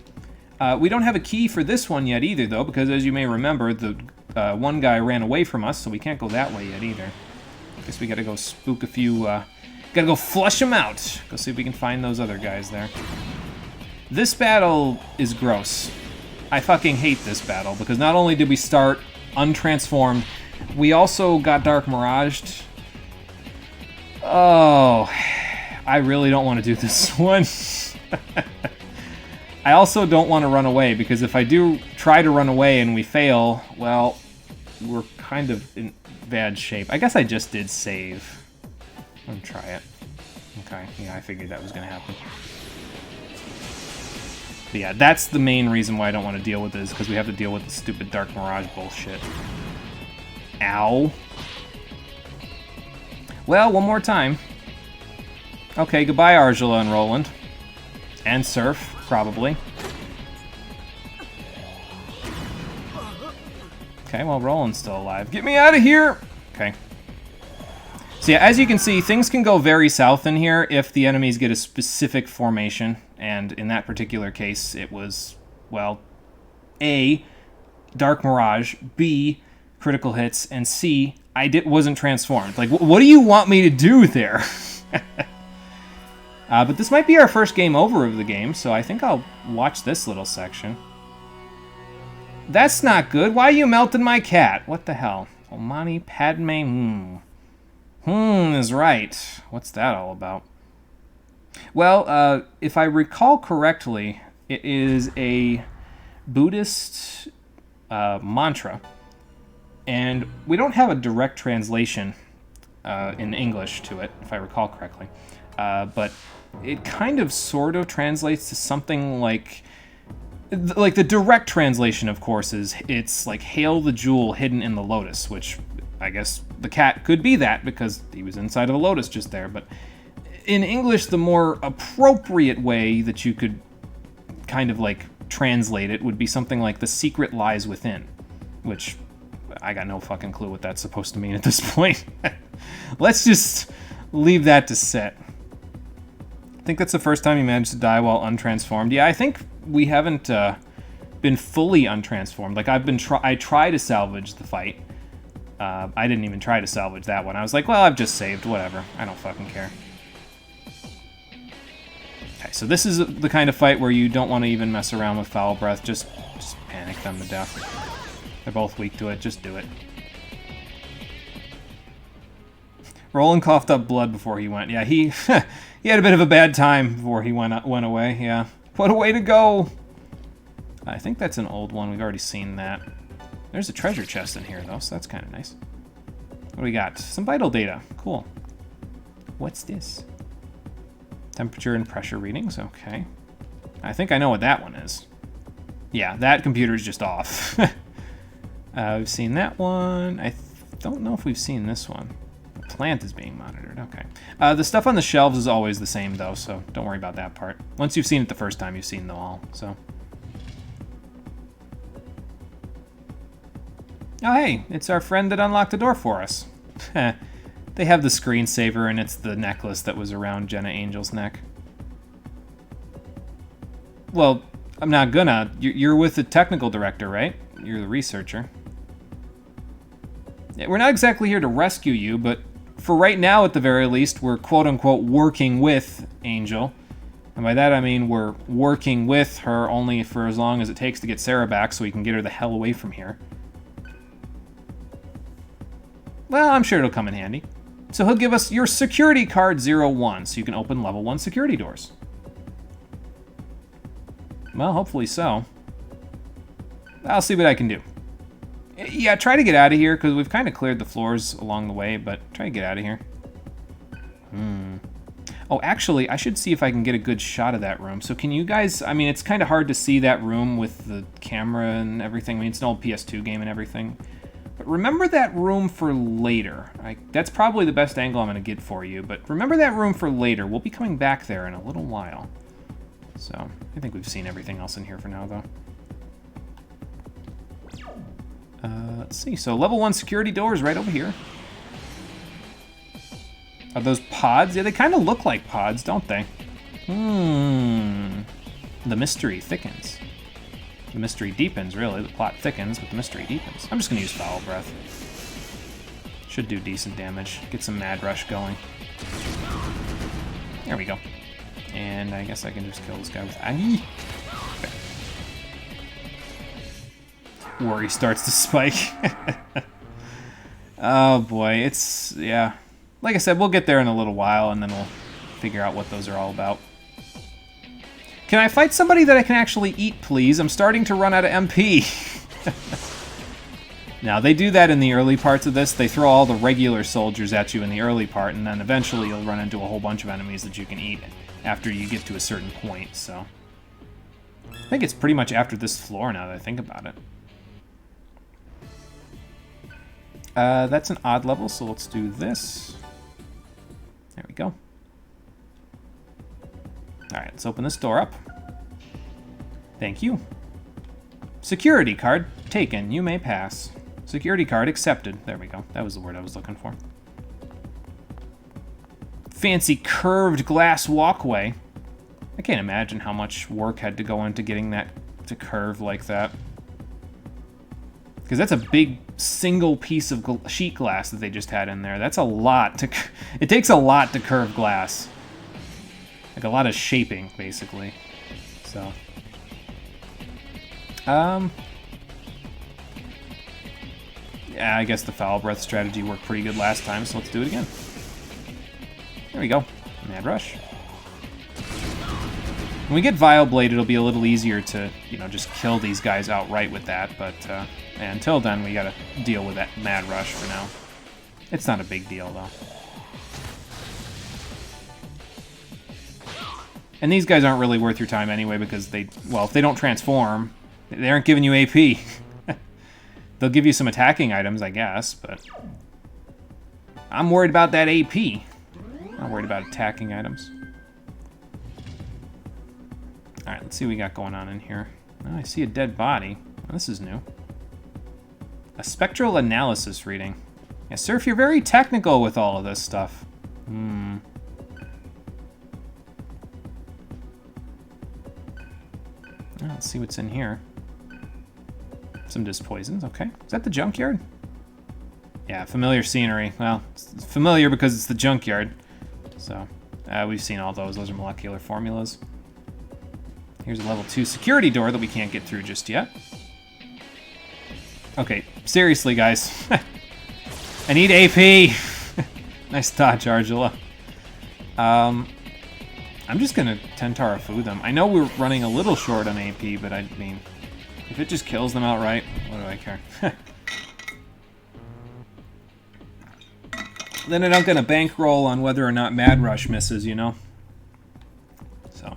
We don't have a key for this one yet either, though, because as you may remember, the one guy ran away from us, so we can't go that way yet either. Guess we gotta go spook a few, gotta go flush them out. Go see if we can find those other guys there. This battle is gross. I fucking hate this battle, because not only did we start untransformed, we also got Dark Miraged. Oh, I really don't want to do this one. I also don't want to run away, because if I do try to run away and we fail, well, we're kind of in bad shape. I guess I just did save. I'm gonna try it. Okay, yeah, I figured that was gonna happen. But yeah, that's the main reason why I don't want to deal with this, because we have to deal with the stupid Dark Mirage bullshit. Ow. Well, one more time. Okay, goodbye, Argela and Roland. And Surf, probably. Okay, well, Roland's still alive. Get me out of here! Okay. So yeah, as you can see, things can go very south in here if the enemies get a specific formation. And in that particular case, it was, well, A, Dark Mirage, B, critical hits, and C, wasn't transformed. Like, what do you want me to do there? But this might be our first game over of the game, so I think I'll watch this little section. That's not good. Why you melted my cat? What the hell? Omani Padme, is right. What's that all about? Well, if I recall correctly, it is a Buddhist mantra, and we don't have a direct translation in English to it, if I recall correctly. But it kind of sort of translates to something like the direct translation, of course, is it's like "Hail the jewel hidden in the lotus," which I guess the cat could be that because he was inside of a lotus just there. But in English, the more appropriate way that you could kind of like translate it would be something like "The secret lies within," which I got no fucking clue what that's supposed to mean at this point. Let's just leave that to sit. I think that's the first time he managed to die while untransformed. Yeah, I think we haven't been fully untransformed. Like, I tried to salvage the fight. I didn't even try to salvage that one. I was like, well, I've just saved, whatever. I don't fucking care. Okay, so this is the kind of fight where you don't want to even mess around with foul breath. Just panic them to death. They're both weak to it. Just do it. Roland coughed up blood before he went. Yeah, he he had a bit of a bad time before he went away. Yeah, what a way to go! I think that's an old one. We've already seen that. There's a treasure chest in here though, so that's kind of nice. What do we got? Some vital data. Cool. What's this? Temperature and pressure readings. Okay. I think I know what that one is. Yeah, that computer's just off. We've seen that one. I don't know if we've seen this one. Plant is being monitored. Okay. The stuff on the shelves is always the same, though, so don't worry about that part. Once you've seen it the first time, you've seen them all, so. Oh, hey, it's our friend that unlocked the door for us. They have the screensaver, and it's the necklace that was around Jenna Angel's neck. Well, I'm not gonna. You're with the technical director, right? You're the researcher. Yeah, we're not exactly here to rescue you, but for right now, at the very least, we're quote-unquote working with Angel. And by that, I mean we're working with her only for as long as it takes to get Sarah back so we can get her the hell away from here. Well, I'm sure it'll come in handy. So he'll give us your security card 01, so you can open level 1 security doors. Well, hopefully so. I'll see what I can do. Yeah, try to get out of here, because we've kind of cleared the floors along the way, but try to get out of here. Oh, actually, I should see if I can get a good shot of that room. So can you guys... I mean, it's kind of hard to see that room with the camera and everything. I mean, it's an old PS2 game and everything. But remember that room for later. That's probably the best angle I'm going to get for you, but remember that room for later. We'll be coming back there in a little while. So, I think we've seen everything else in here for now, though. Let's see. So, level 1 security doors right over here. Are those pods? Yeah, they kind of look like pods, don't they? The mystery thickens. The mystery deepens, really. The plot thickens, but the mystery deepens. I'm just going to use Foul Breath. Should do decent damage. Get some Mad Rush going. There we go. And I guess I can just kill this guy with... Okay. Worry starts to spike. Oh boy, it's... yeah. Like I said, we'll get there in a little while, and then we'll figure out what those are all about. Can I fight somebody that I can actually eat, please? I'm starting to run out of MP. Now, they do that in the early parts of this. They throw all the regular soldiers at you in the early part, and then eventually you'll run into a whole bunch of enemies that you can eat after you get to a certain point, so... I think it's pretty much after this floor now that I think about it. That's an odd level, so let's do this. There we go. Alright, let's open this door up. Thank you. Security card taken. You may pass. Security card accepted. There we go. That was the word I was looking for. Fancy curved glass walkway. I can't imagine how much work had to go into getting that to curve like that. Because that's a big single piece of sheet glass that they just had in there. That's a lot to... It takes a lot to curve glass. Like a lot of shaping, basically. So... Yeah, I guess the foul breath strategy worked pretty good last time, so let's do it again. There we go. Mad Rush. When we get Vile Blade, it'll be a little easier to, you know, just kill these guys outright with that, but until then, we gotta deal with that Mad Rush for now. It's not a big deal, though. And these guys aren't really worth your time anyway, because they, well, if they don't transform, they aren't giving you AP. They'll give you some attacking items, I guess, but I'm worried about that AP. I'm not worried about attacking items. Alright, let's see what we got going on in here. Oh, I see a dead body. Oh, this is new. A spectral analysis reading. Yeah, Surf, you're very technical with all of this stuff. Oh, let's see what's in here. Some dispoisons, okay. Is that the junkyard? Yeah, familiar scenery. Well, it's familiar because it's the junkyard. So, we've seen all those. Those are molecular formulas. Here's a level 2 security door that we can't get through just yet. Okay, seriously, guys. I need AP! Nice dodge, Argilla. I'm just gonna Tentara food them. I know we're running a little short on AP, but I mean... If it just kills them outright, what do I care? Then I'm not gonna bankroll on whether or not Mad Rush misses, you know? So.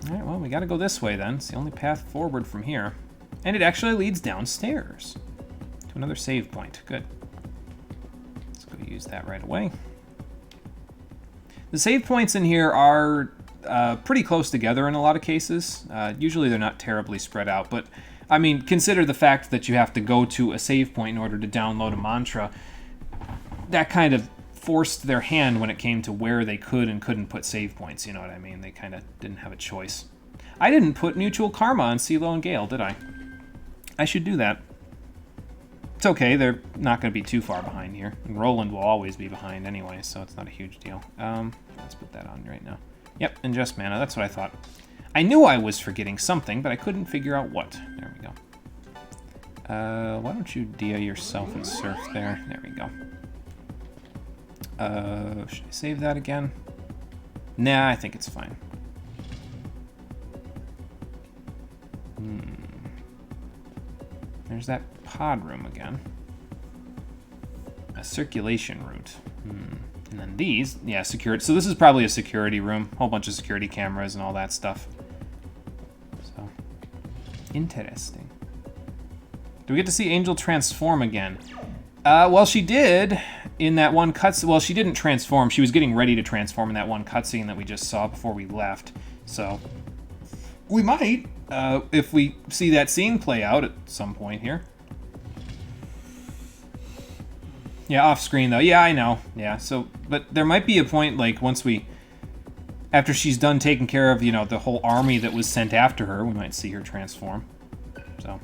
Alright, well, we gotta go this way then. It's the only path forward from here. And it actually leads downstairs. To another save point. Good. Let's go use that right away. The save points in here are... pretty close together in a lot of cases. Usually they're not terribly spread out, but I mean, consider the fact that you have to go to a save point in order to download a mantra. That kind of forced their hand when it came to where they could and couldn't put save points, you know what I mean? They kind of didn't have a choice. I didn't put Mutual Karma on CeeLo and Gale, did I? I should do that. It's okay, they're not going to be too far behind here. And Roland will always be behind anyway, so it's not a huge deal. Let's put that on right now. Yep, and just mana, that's what I thought. I knew I was forgetting something, but I couldn't figure out what. There we go. Why don't you Dia yourself and Surf there? There we go. Should I save that again? Nah, I think it's fine. There's that pod room again. A circulation route. And then these, yeah, security. So this is probably a security room. Whole bunch of security cameras and all that stuff. So, interesting. Do we get to see Angel transform again? Well, she did in that one cutscene. Well, she didn't transform. She was getting ready to transform in that one cutscene that we just saw before we left. So, we might, if we see that scene play out at some point here. Yeah, off screen though. Yeah, I know. Yeah, so, but there might be a point, like, once we, after she's done taking care of, you know, the whole army that was sent after her, we might see her transform. So,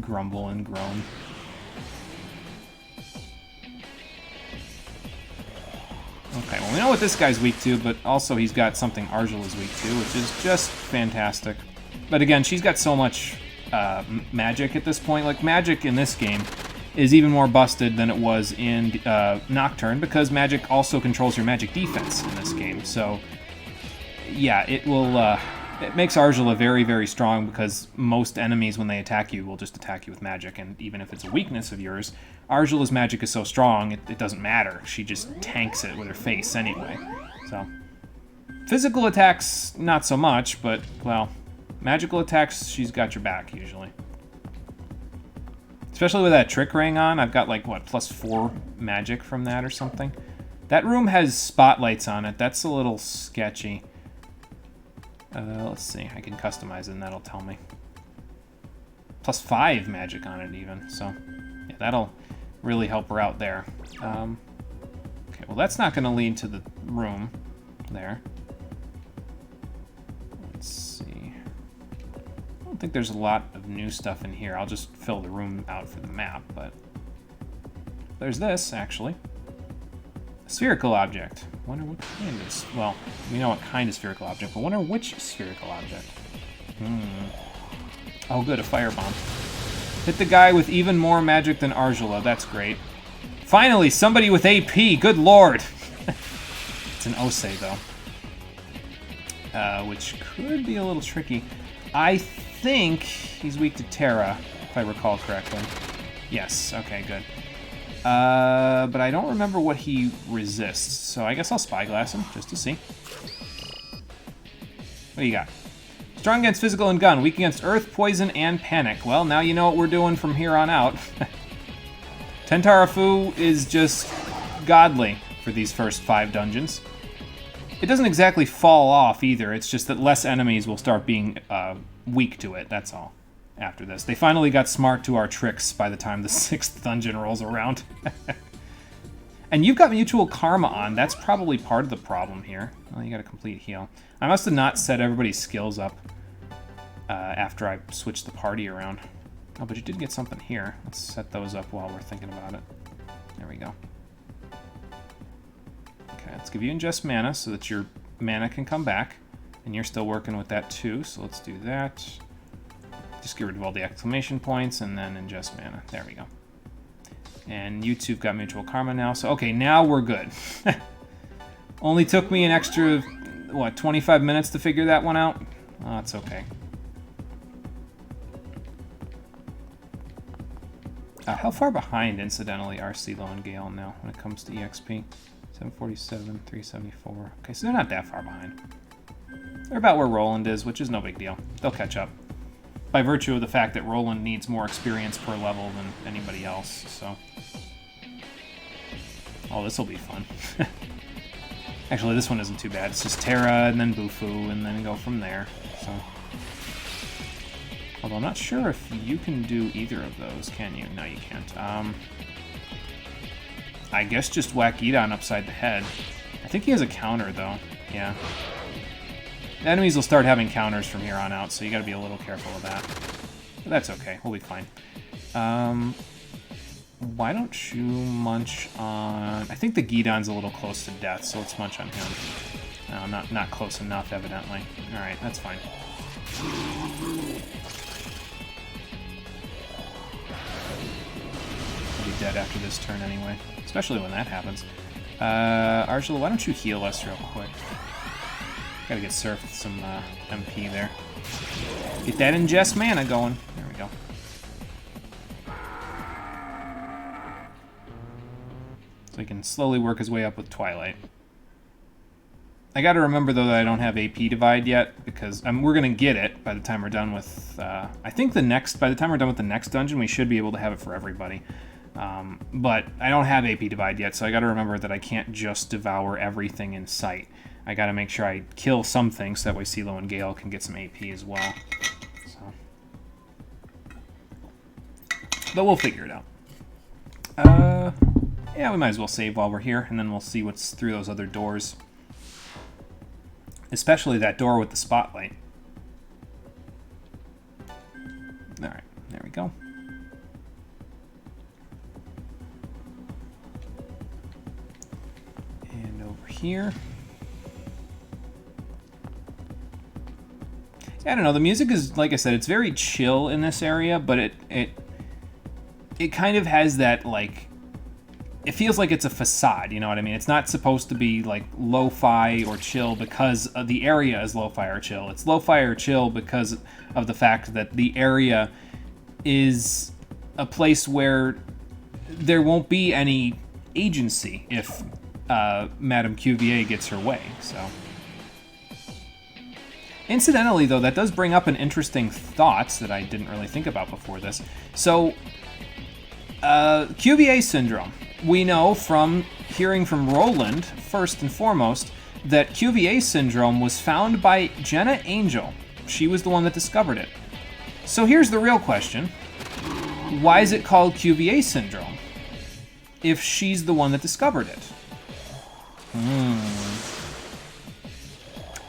grumble and groan. Okay, well, we know what this guy's weak to, but also he's got something Argel is weak to, which is just fantastic. But again, she's got so much magic at this point. Like, magic in this game is even more busted than it was in Nocturne, because magic also controls your magic defense in this game. So, yeah, it will. It makes Argela very, very strong, because most enemies, when they attack you, will just attack you with magic. And even if it's a weakness of yours, Argela's magic is so strong, it doesn't matter. She just tanks it with her face anyway. So, physical attacks, not so much, but, well, magical attacks, she's got your back, usually. Especially with that trick ring on, I've got like, what, +4 magic from that or something? That room has spotlights on it. That's a little sketchy. Let's see. I can customize it and that'll tell me. +5 magic on it even. So, yeah, that'll really help her out there. Okay, well, that's not going to lead to the room there. Let's see. Oh, don't think there's a lot of new stuff in here. I'll just fill the room out for the map, but there's this, actually. A spherical object. Wonder what kind is... Well, we know what kind of spherical object, but wonder which spherical object. Oh, good, a firebomb. Hit the guy with even more magic than Argela. That's great. Finally, somebody with AP. Good lord. It's an Ose, though. Which could be a little tricky. I think he's weak to Terra, if I recall correctly. Yes, okay, good. But I don't remember what he resists, so I guess I'll Spyglass him, just to see. What do you got? Strong against physical and gun, weak against earth, poison, and panic. Well, now you know what we're doing from here on out. Tentarafu is just godly for these first 5 dungeons. It doesn't exactly fall off either, it's just that less enemies will start being weak to it, that's all, after this. They finally got smart to our tricks by the time the 6th dungeon rolls around. And you've got Mutual Karma on, that's probably part of the problem here. Well, you got a complete heal. I must have not set everybody's skills up after I switched the party around. Oh, but you did get something here. Let's set those up while we're thinking about it. There we go. Okay, let's give you ingest mana so that your mana can come back. And you're still working with that too, so let's do that. Just get rid of all the exclamation points and then ingest mana. There we go. And you two've got Mutual Karma now, so okay, now we're good. Only took me an extra, what, 25 minutes to figure that one out? Oh, it's okay. How far behind, incidentally, are CeeLo and Gale now when it comes to EXP? 747, 374. Okay, so they're not that far behind. They're about where Roland is, which is no big deal. They'll catch up. By virtue of the fact that Roland needs more experience per level than anybody else, so... Oh, this'll be fun. Actually, this one isn't too bad. It's just Terra, and then Bufu, and then go from there, so... Although I'm not sure if you can do either of those, can you? No, you can't. I guess just whack Edon upside the head. I think he has a counter, though. Yeah. Enemies will start having counters from here on out, so you gotta be a little careful of that. But that's okay, we'll be fine. Why don't you munch on... I think the Gidon's a little close to death, so let's munch on him. No, not close enough, evidently. Alright, that's fine. I'll be dead after this turn anyway, especially when that happens. Argela, why don't you heal us real quick? Gotta get surfed with some MP there. Get that ingest mana going. There we go. So he can slowly work his way up with Twilight. I gotta remember, though, that I don't have AP Divide yet, because we're gonna get it by the time we're done with... I think by the time we're done with the next dungeon, we should be able to have it for everybody. But I don't have AP Divide yet, so I gotta remember that I can't just devour everything in sight. I gotta make sure I kill some things, so that way CeeLo and Gale can get some AP as well. So. But we'll figure it out. Yeah, we might as well save while we're here, and then we'll see what's through those other doors. Especially that door with the spotlight. Alright, there we go. And over here. I don't know, the music is, like I said, it's very chill in this area, but it kind of has that, like, it feels like it's a facade, you know what I mean? It's not supposed to be, like, lo-fi or chill because the area is lo-fi or chill. It's lo-fi or chill because of the fact that the area is a place where there won't be any agency if Madame QVA gets her way, so... Incidentally, though, that does bring up an interesting thought that I didn't really think about before this. So, QVA syndrome. We know from hearing from Roland, first and foremost, that QVA syndrome was found by Jenna Angel. She was the one that discovered it. So here's the real question. Why is it called QVA syndrome if she's the one that discovered it?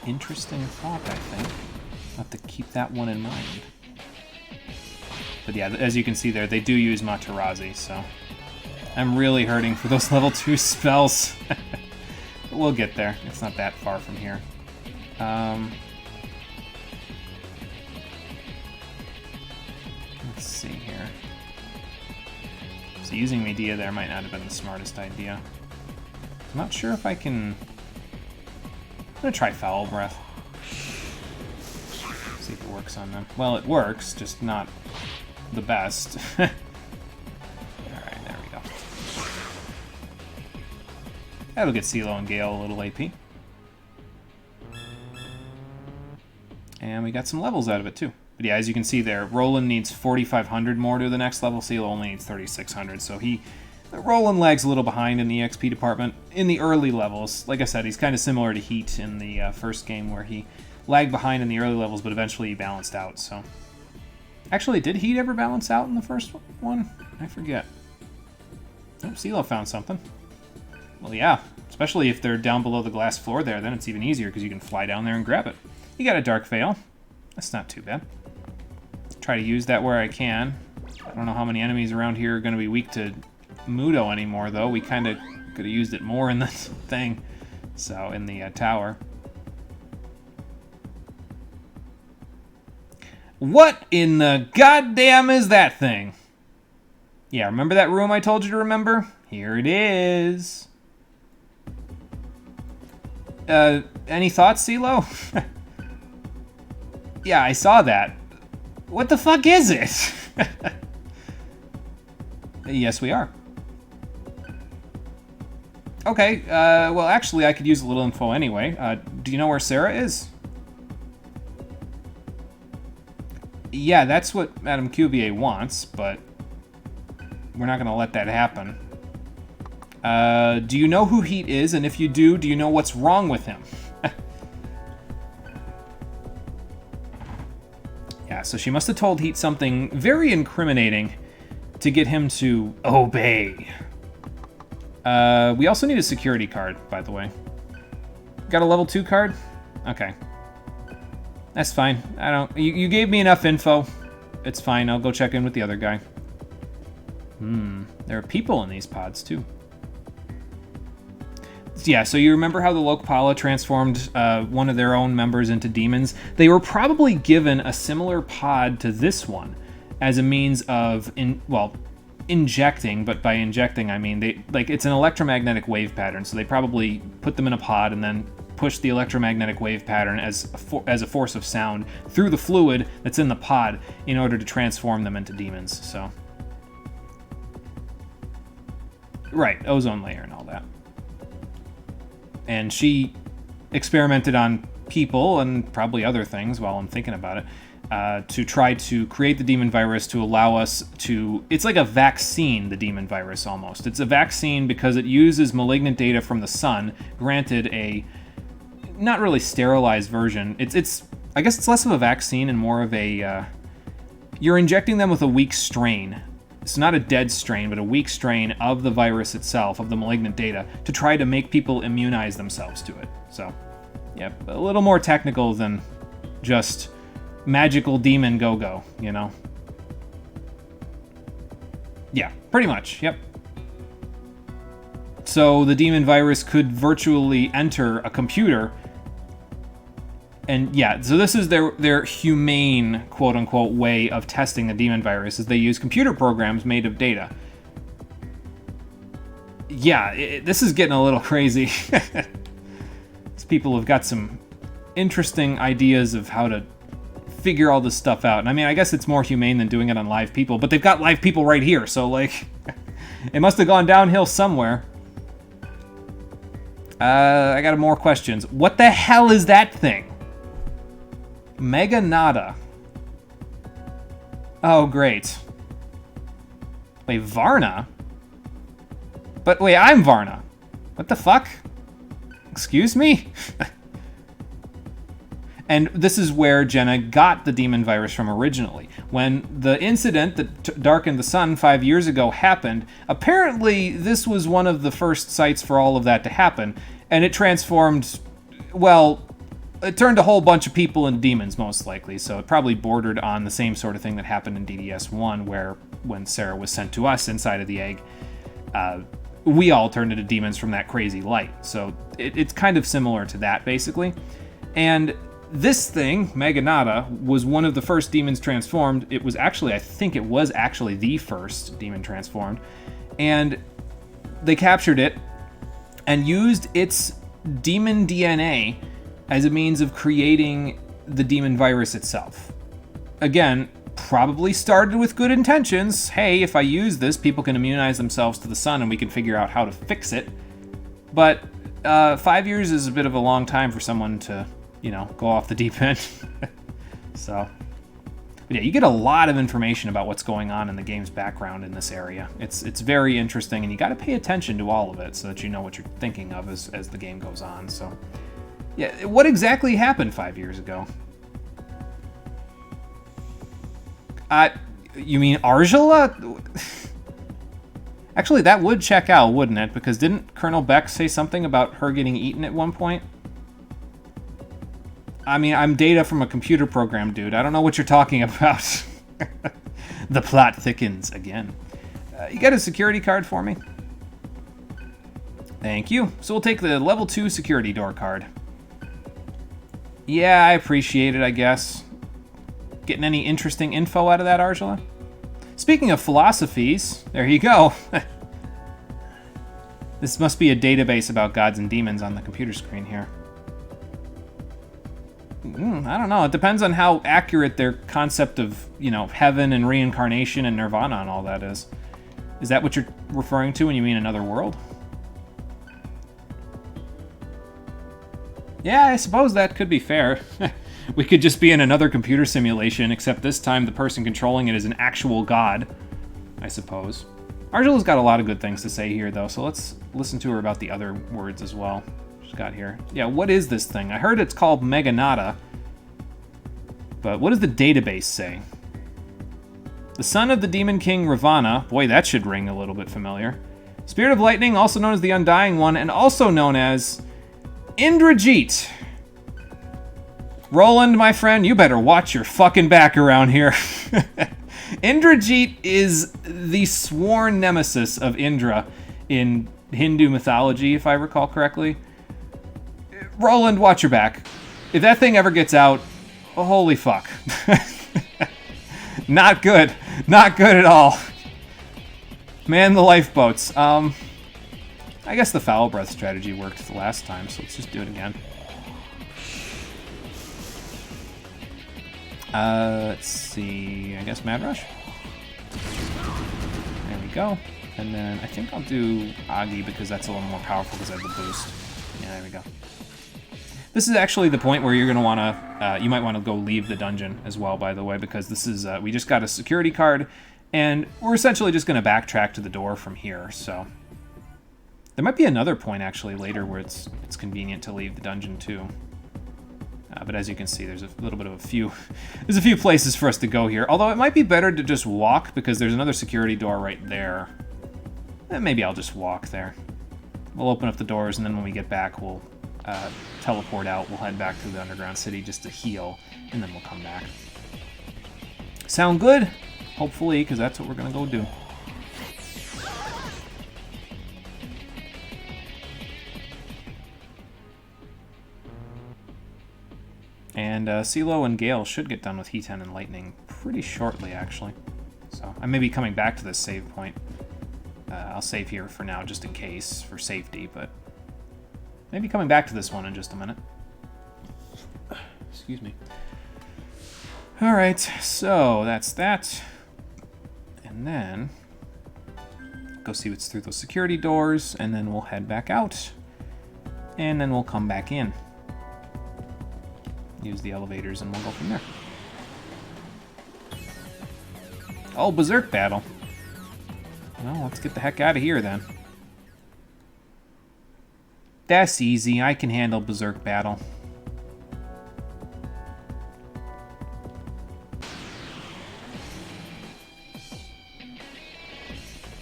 Interesting thought, I think. I'll have to keep that one in mind. But yeah, as you can see there, they do use Materazi, so I'm really hurting for those level 2 spells. But we'll get there. It's not that far from here. Let's see here. So using Medea there might not have been the smartest idea. I'm not sure if I can... I'm gonna try Foul Breath. See if it works on them. Well, it works, just not the best. Alright, there we go. That'll get CeeLo and Gale a little AP. And we got some levels out of it, too. But yeah, as you can see there, Roland needs 4,500 more to the next level. CeeLo only needs 3,600, so Roland lags a little behind in the XP department in the early levels. Like I said, he's kind of similar to Heat in the first game, where he lagged behind in the early levels, but eventually he balanced out, so... Actually, did Heat ever balance out in the first one? I forget. Oh, CeeLo found something. Well, yeah. Especially if they're down below the glass floor there, then it's even easier, because you can fly down there and grab it. You got a Dark Veil. That's not too bad. Try to use that where I can. I don't know how many enemies around here are going to be weak to Mudo anymore, though. We kind of could have used it more in the thing. So, in the tower. What in the goddamn is that thing? Yeah, remember that room I told you to remember? Here it is. Any thoughts, CeeLo? Yeah, I saw that. What the fuck is it? Yes, we are. Okay, well, actually, I could use a little info anyway. Do you know where Sarah is? Yeah, that's what Madame Cuvier wants, but we're not going to let that happen. Do you know who Heat is? And if you do you know what's wrong with him? Yeah, so she must have told Heat something very incriminating to get him to obey. We also need a security card, by the way. Got a level 2 card? Okay. That's fine. You gave me enough info. It's fine. I'll go check in with the other guy. There are people in these pods, too. Yeah, so you remember how the Lokpala transformed one of their own members into demons? They were probably given a similar pod to this one as a means of, injecting, but by injecting I mean it's an electromagnetic wave pattern, so they probably put them in a pod and then push the electromagnetic wave pattern as a force of sound through the fluid that's in the pod in order to transform them into demons, so... Right, ozone layer and all that. And she experimented on people and probably other things while I'm thinking about it, to try to create the demon virus to allow us to... It's like a vaccine, the demon virus, almost. It's a vaccine because it uses malignant data from the sun, granted a not really sterilized version. It's I guess it's less of a vaccine and more of a... you're injecting them with a weak strain. It's not a dead strain, but a weak strain of the virus itself, of the malignant data, to try to make people immunize themselves to it. So, yep, a little more technical than just magical demon go-go, you know? Yeah, pretty much, yep. So the demon virus could virtually enter a computer. And yeah, so this is their humane, quote-unquote, way of testing the demon virus, is they use computer programs made of data. Yeah, this is getting a little crazy. These people have got some interesting ideas of how to figure all this stuff out. And I mean, I guess it's more humane than doing it on live people, but they've got live people right here, so, like, it must have gone downhill somewhere. I got more questions. What the hell is that thing? Mega Nada. Oh, great. Wait, Varna? But wait, I'm Varna. What the fuck? Excuse me? And this is where Jenna got the demon virus from originally. When the incident that darkened the sun 5 years ago happened, apparently this was one of the first sites for all of that to happen, and it transformed, well, it turned a whole bunch of people into demons, most likely, so it probably bordered on the same sort of thing that happened in DDS1, where when Sarah was sent to us inside of the egg, we all turned into demons from that crazy light. So it's kind of similar to that, basically. And this thing, Meganata, was one of the first demons transformed. It was actually, I think it was actually the first demon transformed. And they captured it and used its demon DNA as a means of creating the demon virus itself. Again, probably started with good intentions. Hey, if I use this, people can immunize themselves to the sun and we can figure out how to fix it. But 5 years is a bit of a long time for someone to, you know, go off the deep end. So, but yeah, you get a lot of information about what's going on in the game's background in this area. It's very interesting, and you got to pay attention to all of it so that you know what you're thinking of as the game goes on. So, yeah, what exactly happened 5 years ago? You mean Argela? Actually, that would check out, wouldn't it? Because didn't Colonel Beck say something about her getting eaten at one point? I mean, I'm data from a computer program, dude. I don't know what you're talking about. The plot thickens again. You got a security card for me? Thank you. So we'll take the level 2 security door card. Yeah, I appreciate it, I guess. Getting any interesting info out of that, Argela? Speaking of philosophies, there you go. This must be a database about gods and demons on the computer screen here. I don't know. It depends on how accurate their concept of, you know, heaven and reincarnation and nirvana and all that is. Is that what you're referring to when you mean another world? Yeah, I suppose that could be fair. We could just be in another computer simulation, except this time the person controlling it is an actual god, I suppose. Argela's got a lot of good things to say here, though, so let's listen to her about the other words as well she's got here. Yeah, what is this thing? I heard it's called Meganata, but what does the database say? The son of the Demon King Ravana. Boy, that should ring a little bit familiar. Spirit of Lightning, also known as the Undying One, and also known as Indrajit. Roland, my friend, you better watch your fucking back around here. Indrajit is the sworn nemesis of Indra in Hindu mythology, if I recall correctly. Roland, watch your back. If that thing ever gets out, oh, holy fuck. Not good. Not good at all. Man the lifeboats. I guess the foul breath strategy worked the last time, so let's just do it again. Let's see, I guess Mad Rush? There we go. And then I think I'll do Agi because that's a little more powerful because I have the boost. Yeah, there we go. This is actually the point where you're going to want to, you might want to go leave the dungeon as well, by the way, because this is, we just got a security card, and we're essentially just going to backtrack to the door from here, so. There might be another point, actually, later where it's convenient to leave the dungeon, too. But as you can see, there's a little bit of there's a few places for us to go here. Although it might be better to just walk because there's another security door right there. Maybe I'll just walk there. We'll open up the doors, and then when we get back, we'll teleport out. We'll head back to the underground city just to heal, and then we'll come back. Sound good? Hopefully, because that's what we're going to go do. And CeeLo and Gale should get done with Heaton and Lightning pretty shortly, actually. So I may be coming back to this save point. I'll save here for now, just in case, for safety, but maybe coming back to this one in just a minute. Excuse me. All right, so that's that. And then go see what's through those security doors, and then we'll head back out, and then we'll come back in. Use the elevators, and we'll go from there. Oh, Berserk battle. Well, let's get the heck out of here, then. That's easy. I can handle Berserk battle.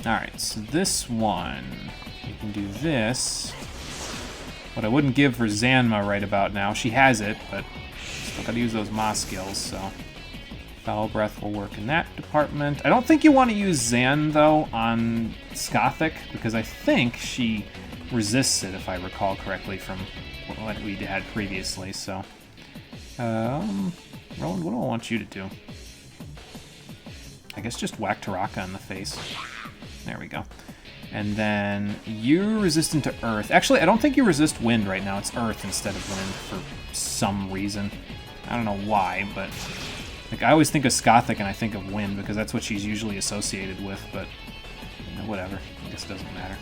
Alright, so this one, we can do this. What I wouldn't give for Zanma right about now. She has it, but still gotta use those Moss skills, so... Foul Breath will work in that department. I don't think you want to use Zan, though, on Skothic, because I think she resists it, if I recall correctly, from what we had previously, so... Roland, what do I want you to do? I guess just whack Taraka in the face. There we go. And then you're resistant to Earth. Actually, I don't think you resist Wind right now. It's Earth instead of Wind for some reason. I don't know why, but... Like, I always think of Skothic and I think of Wind because that's what she's usually associated with, but you know, whatever. I guess it doesn't matter.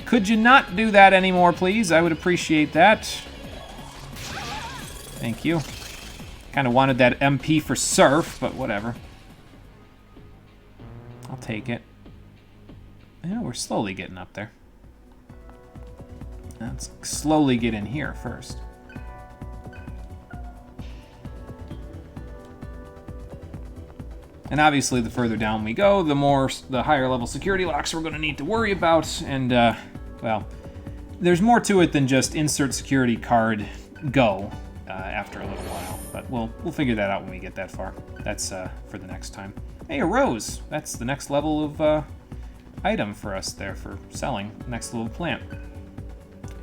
Could you not do that anymore, please? I would appreciate that. Thank you. Kind of wanted that MP for Surf, but whatever. I'll take it. Yeah, we're slowly getting up there. Let's slowly get in here first. And obviously, the further down we go, the higher level security locks we're going to need to worry about. And, well, there's more to it than just insert security card, go, after a little while. But we'll figure that out when we get that far. That's for the next time. Hey, a rose! That's the next level of item for us there for selling. Next level plant.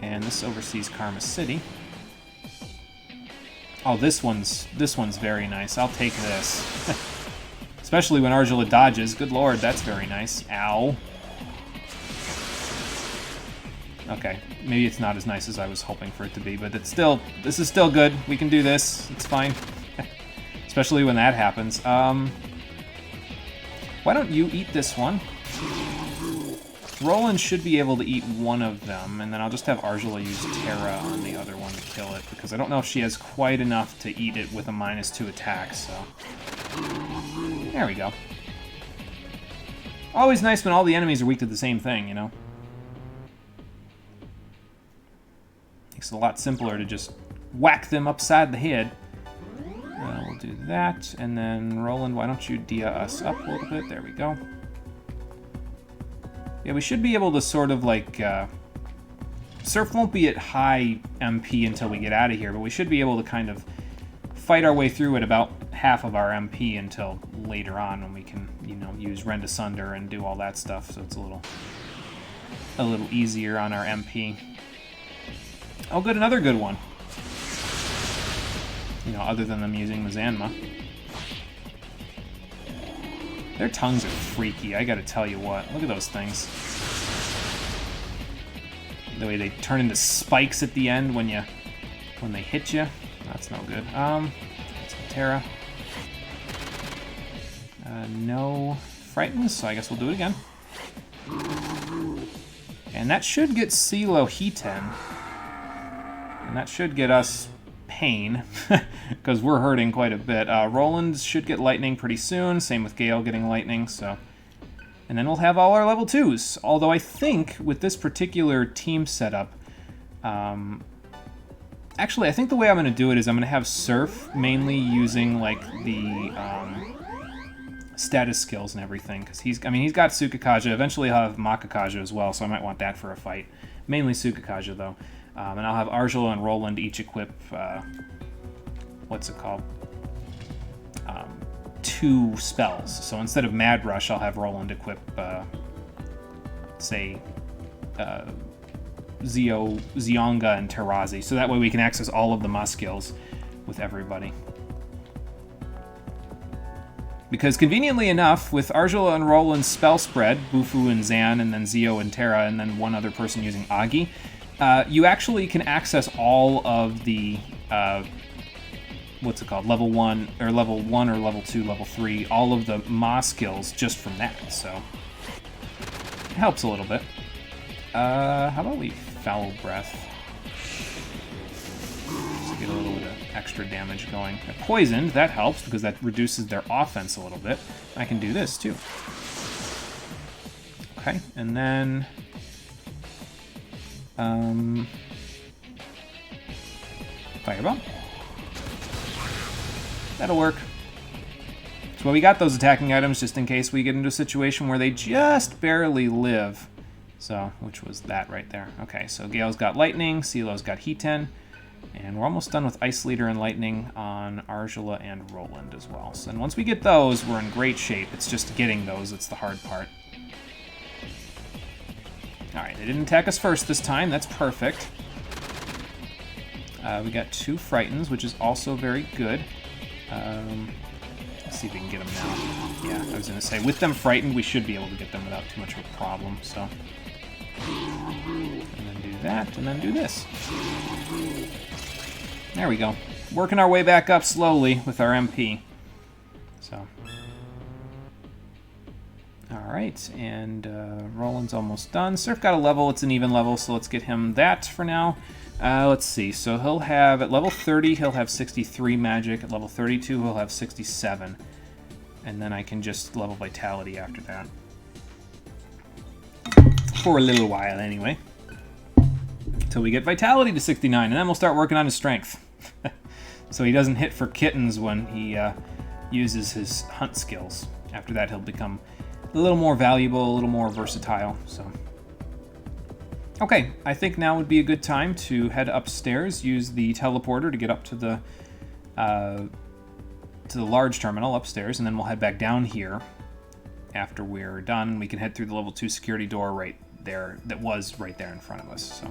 And this oversees Karma City. Oh, this one's very nice. I'll take this. Especially when Argila dodges. Good lord, that's very nice. Ow. Okay, maybe it's not as nice as I was hoping for it to be, but it's still, this is still good. We can do this. It's fine. Especially when that happens. Why don't you eat this one? Roland should be able to eat one of them, and then I'll just have Argila use Terra on the other one to kill it, because I don't know if she has quite enough to eat it with a -2 attack, so... There we go. Always nice when all the enemies are weak to the same thing, you know? Makes it a lot simpler to just whack them upside the head. We'll do that, and then Roland, why don't you dia us up a little bit? There we go. Yeah, we should be able to sort of like... Surf won't be at high MP until we get out of here, but we should be able to kind of fight our way through at about half of our MP until later on when we can, you know, use Rend Asunder and do all that stuff, so it's a little easier on our MP. Oh, good, another good one. You know, other than them using the Zanma. Their tongues are freaky, I gotta tell you what. Look at those things. The way they turn into spikes at the end when they hit you. That's no good. Let's go Terra. No Frightens, so I guess we'll do it again. And that should get Silo Hiten. And that should get us Pain, because we're hurting quite a bit. Roland should get Lightning pretty soon, same with Gale getting Lightning, so... And then we'll have all our level 2s. Although I think with this particular team setup... Actually, I think the way I'm going to do it is I'm going to have Surf mainly using, like, the status skills and everything. Because he's got Tsukakaja. Eventually I'll have Makakaja as well, so I might want that for a fight. Mainly Tsukakaja, though. And I'll have Argila and Roland each equip, what's it called? 2 spells. So instead of Mad Rush, I'll have Roland equip, say, Zionga and Tarazi. So that way we can access all of the Musk skills with everybody. Because conveniently enough, with Argila and Roland's spell spread, Bufu and Zan, and then Zio and Terra, and then one other person using Agi, you actually can access all of the, what's it called, level 1 or level 2, level 3, all of the Ma skills just from that, so it helps a little bit. How about we Foul Breath? Just to get a little bit of extra damage going. Poisoned, that helps because that reduces their offense a little bit. I can do this too. Okay, and then... Fireball. That'll work. So we got those attacking items just in case we get into a situation where they just barely live. So, which was that right there. Okay, so Gale's got Lightning, CeeLo's got Heaten, and we're almost done with Ice Leader and Lightning on Argela and Roland as well. So, and once we get those, we're in great shape. It's just getting those that's the hard part. Alright, they didn't attack us first this time. That's perfect. We got 2 Frightens, which is also very good. Let's see if we can get them now. Yeah, I was going to say, with them frightened, we should be able to get them without too much of a problem, so... And then do that, and then do this. There we go. Working our way back up slowly with our MP. So... Alright, and Roland's almost done. Surf got a level, it's an even level, so let's get him that for now. Let's see, so he'll have, at level 30, he'll have 63 magic. At level 32, he'll have 67. And then I can just level Vitality after that. For a little while, anyway. Until we get Vitality to 69, and then we'll start working on his Strength. So he doesn't hit for kittens when he uses his hunt skills. After that, he'll become a little more valuable, a little more versatile, so... Okay, I think now would be a good time to head upstairs, use the teleporter to get up to the large terminal upstairs, and then we'll head back down here after we're done. We can head through the level 2 security door right there, that was right there in front of us. So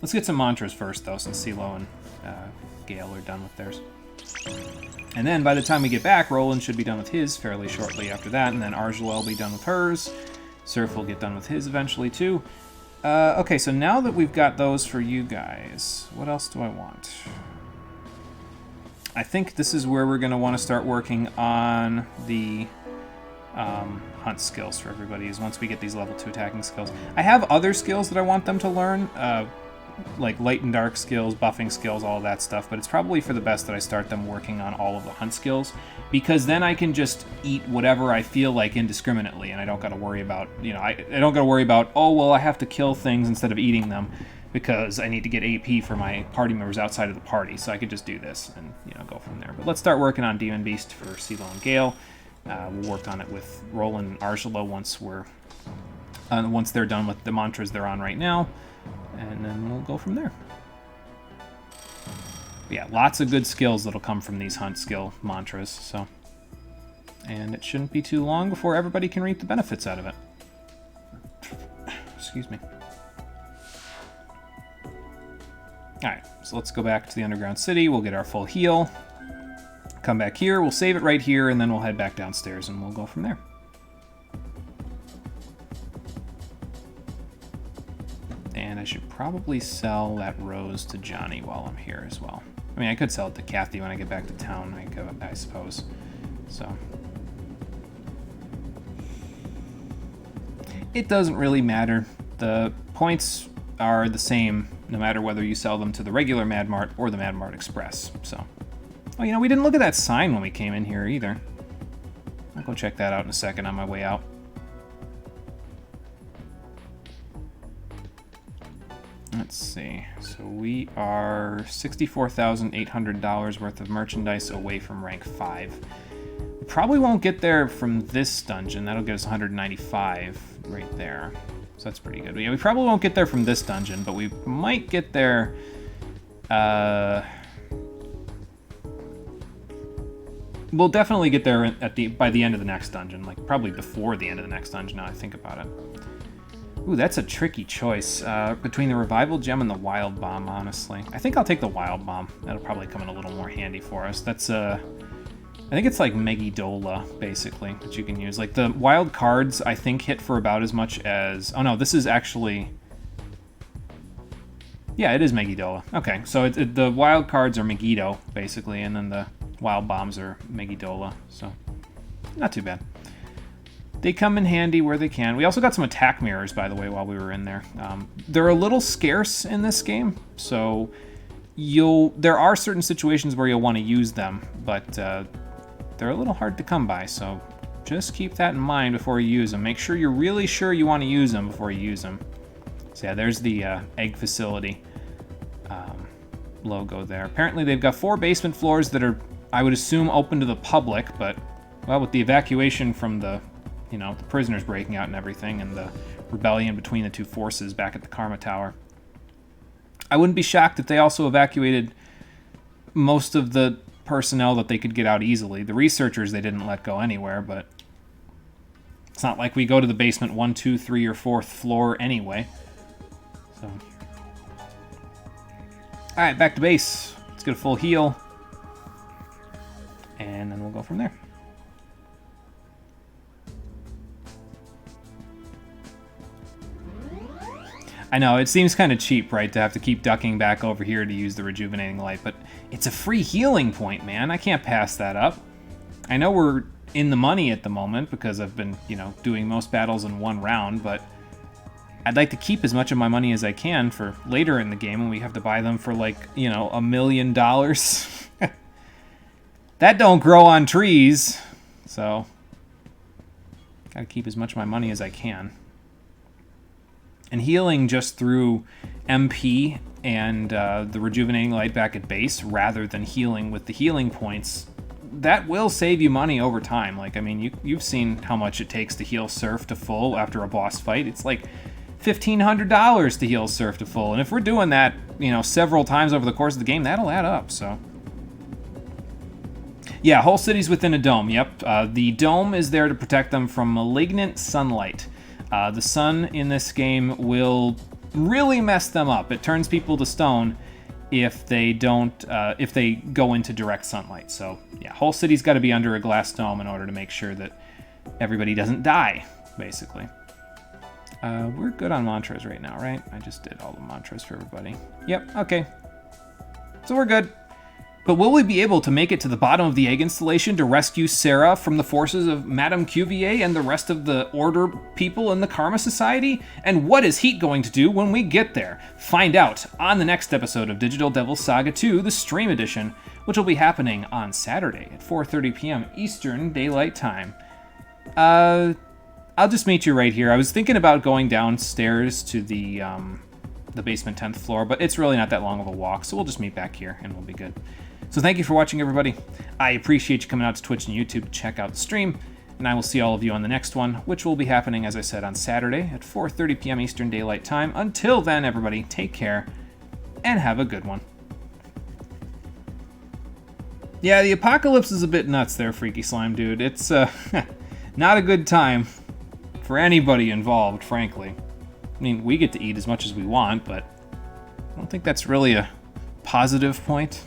let's get some mantras first, though, since CeeLo and Gale are done with theirs. And then by the time we get back, Roland should be done with his fairly shortly after that, and then Argela will be done with hers. Surf will get done with his eventually, too. Okay, so now that we've got those for you guys, what else do I want? I think this is where we're going to want to start working on the hunt skills for everybody, is once we get these level 2 attacking skills. I have other skills that I want them to learn, like light and dark skills, buffing skills, all of that stuff, but it's probably for the best that I start them working on all of the hunt skills, because then I can just eat whatever I feel like indiscriminately, and I don't got to worry about, you know, I don't got to worry about, oh, well, I have to kill things instead of eating them, because I need to get AP for my party members outside of the party, so I could just do this and, you know, go from there. But let's start working on Demon Beast for CeeLo and Gale. We'll work on it with Roland and Argela once they're done with the mantras they're on right now, and then we'll go from there. Yeah, lots of good skills that'll come from these hunt skill mantras, so... And it shouldn't be too long before everybody can reap the benefits out of it. Excuse me. Alright, so let's go back to the underground city, we'll get our full heal. Come back here, we'll save it right here, and then we'll head back downstairs and we'll go from there. And I should probably sell that rose to Johnny while I'm here as well. I mean, I could sell it to Kathy when I get back to town, I suppose. So. It doesn't really matter. The points are the same no matter whether you sell them to the regular Mad Mart or the Mad Mart Express, so. Oh, you know, we didn't look at that sign when we came in here either. I'll go check that out in a second on my way out. Let's see. So we are $64,800 worth of merchandise away from rank 5. We probably won't get there from this dungeon. That'll get us 195 right there. So that's pretty good. Yeah, we probably won't get there from this dungeon, but we might get there... We'll definitely get there by the end of the next dungeon, like probably before the end of the next dungeon, now I think about it. Ooh, that's a tricky choice between the Revival Gem and the Wild Bomb, honestly. I think I'll take the Wild Bomb. That'll probably come in a little more handy for us. That's, I think it's like Megidola, basically, that you can use. Like, the wild cards, I think, hit for about as much as... Oh, no, this is actually... Yeah, it is Megidola. Okay, so the wild cards are Megiddo, basically, and then the wild bombs are Megidola, so not too bad. They come in handy where they can. We also got some attack mirrors, by the way, while we were in there. They're a little scarce in this game, so there are certain situations where you'll want to use them, but they're a little hard to come by, so just keep that in mind before you use them. Make sure you're really sure you want to use them before you use them. So yeah, there's the egg facility logo there. Apparently they've got 4 basement floors that are, I would assume, open to the public, but, well, with the evacuation from the, you know, the prisoners breaking out and everything, and the rebellion between the two forces back at the Karma Tower. I wouldn't be shocked if they also evacuated most of the personnel that they could get out easily. The researchers they didn't let go anywhere, but it's not like we go to the basement 1, 2, 3, or 4th floor anyway. So, alright, back to base. Let's get a full heal. And then we'll go from there. I know, it seems kind of cheap, right, to have to keep ducking back over here to use the rejuvenating light, but it's a free healing point, man. I can't pass that up. I know we're in the money at the moment because I've been, you know, doing most battles in one round, but I'd like to keep as much of my money as I can for later in the game when we have to buy them for, like, you know, $1 million. That don't grow on trees, so gotta keep as much of my money as I can. And healing just through MP and the rejuvenating light back at base rather than healing with the healing points, that will save you money over time. Like, I mean, you've seen how much it takes to heal Surf to full after a boss fight. It's like $1,500 to heal Surf to full. And if we're doing that, you know, several times over the course of the game, that'll add up, so. Yeah, whole city's within a dome, yep. The dome is there to protect them from malignant sunlight. The sun in this game will really mess them up. It turns people to stone if they go into direct sunlight. So yeah, whole city's got to be under a glass dome in order to make sure that everybody doesn't die, basically. We're good on mantras right now, right? I just did all the mantras for everybody. Yep, okay. So we're good. But will we be able to make it to the bottom of the egg installation to rescue Sarah from the forces of Madame Cuvier and the rest of the Order people in the Karma Society? And what is Heat going to do when we get there? Find out on the next episode of Digital Devil Saga 2, the Stream Edition, which will be happening on Saturday at 4:30 p.m. Eastern Daylight Time. I'll just meet you right here. I was thinking about going downstairs to the basement 10th floor, but it's really not that long of a walk, so we'll just meet back here and we'll be good. So thank you for watching, everybody. I appreciate you coming out to Twitch and YouTube to check out the stream, and I will see all of you on the next one, which will be happening, as I said, on Saturday at 4:30 p.m. Eastern Daylight Time. Until then, everybody, take care and have a good one. Yeah, the apocalypse is a bit nuts there, Freaky Slime Dude. It's not a good time for anybody involved, frankly. I mean, we get to eat as much as we want, but I don't think that's really a positive point.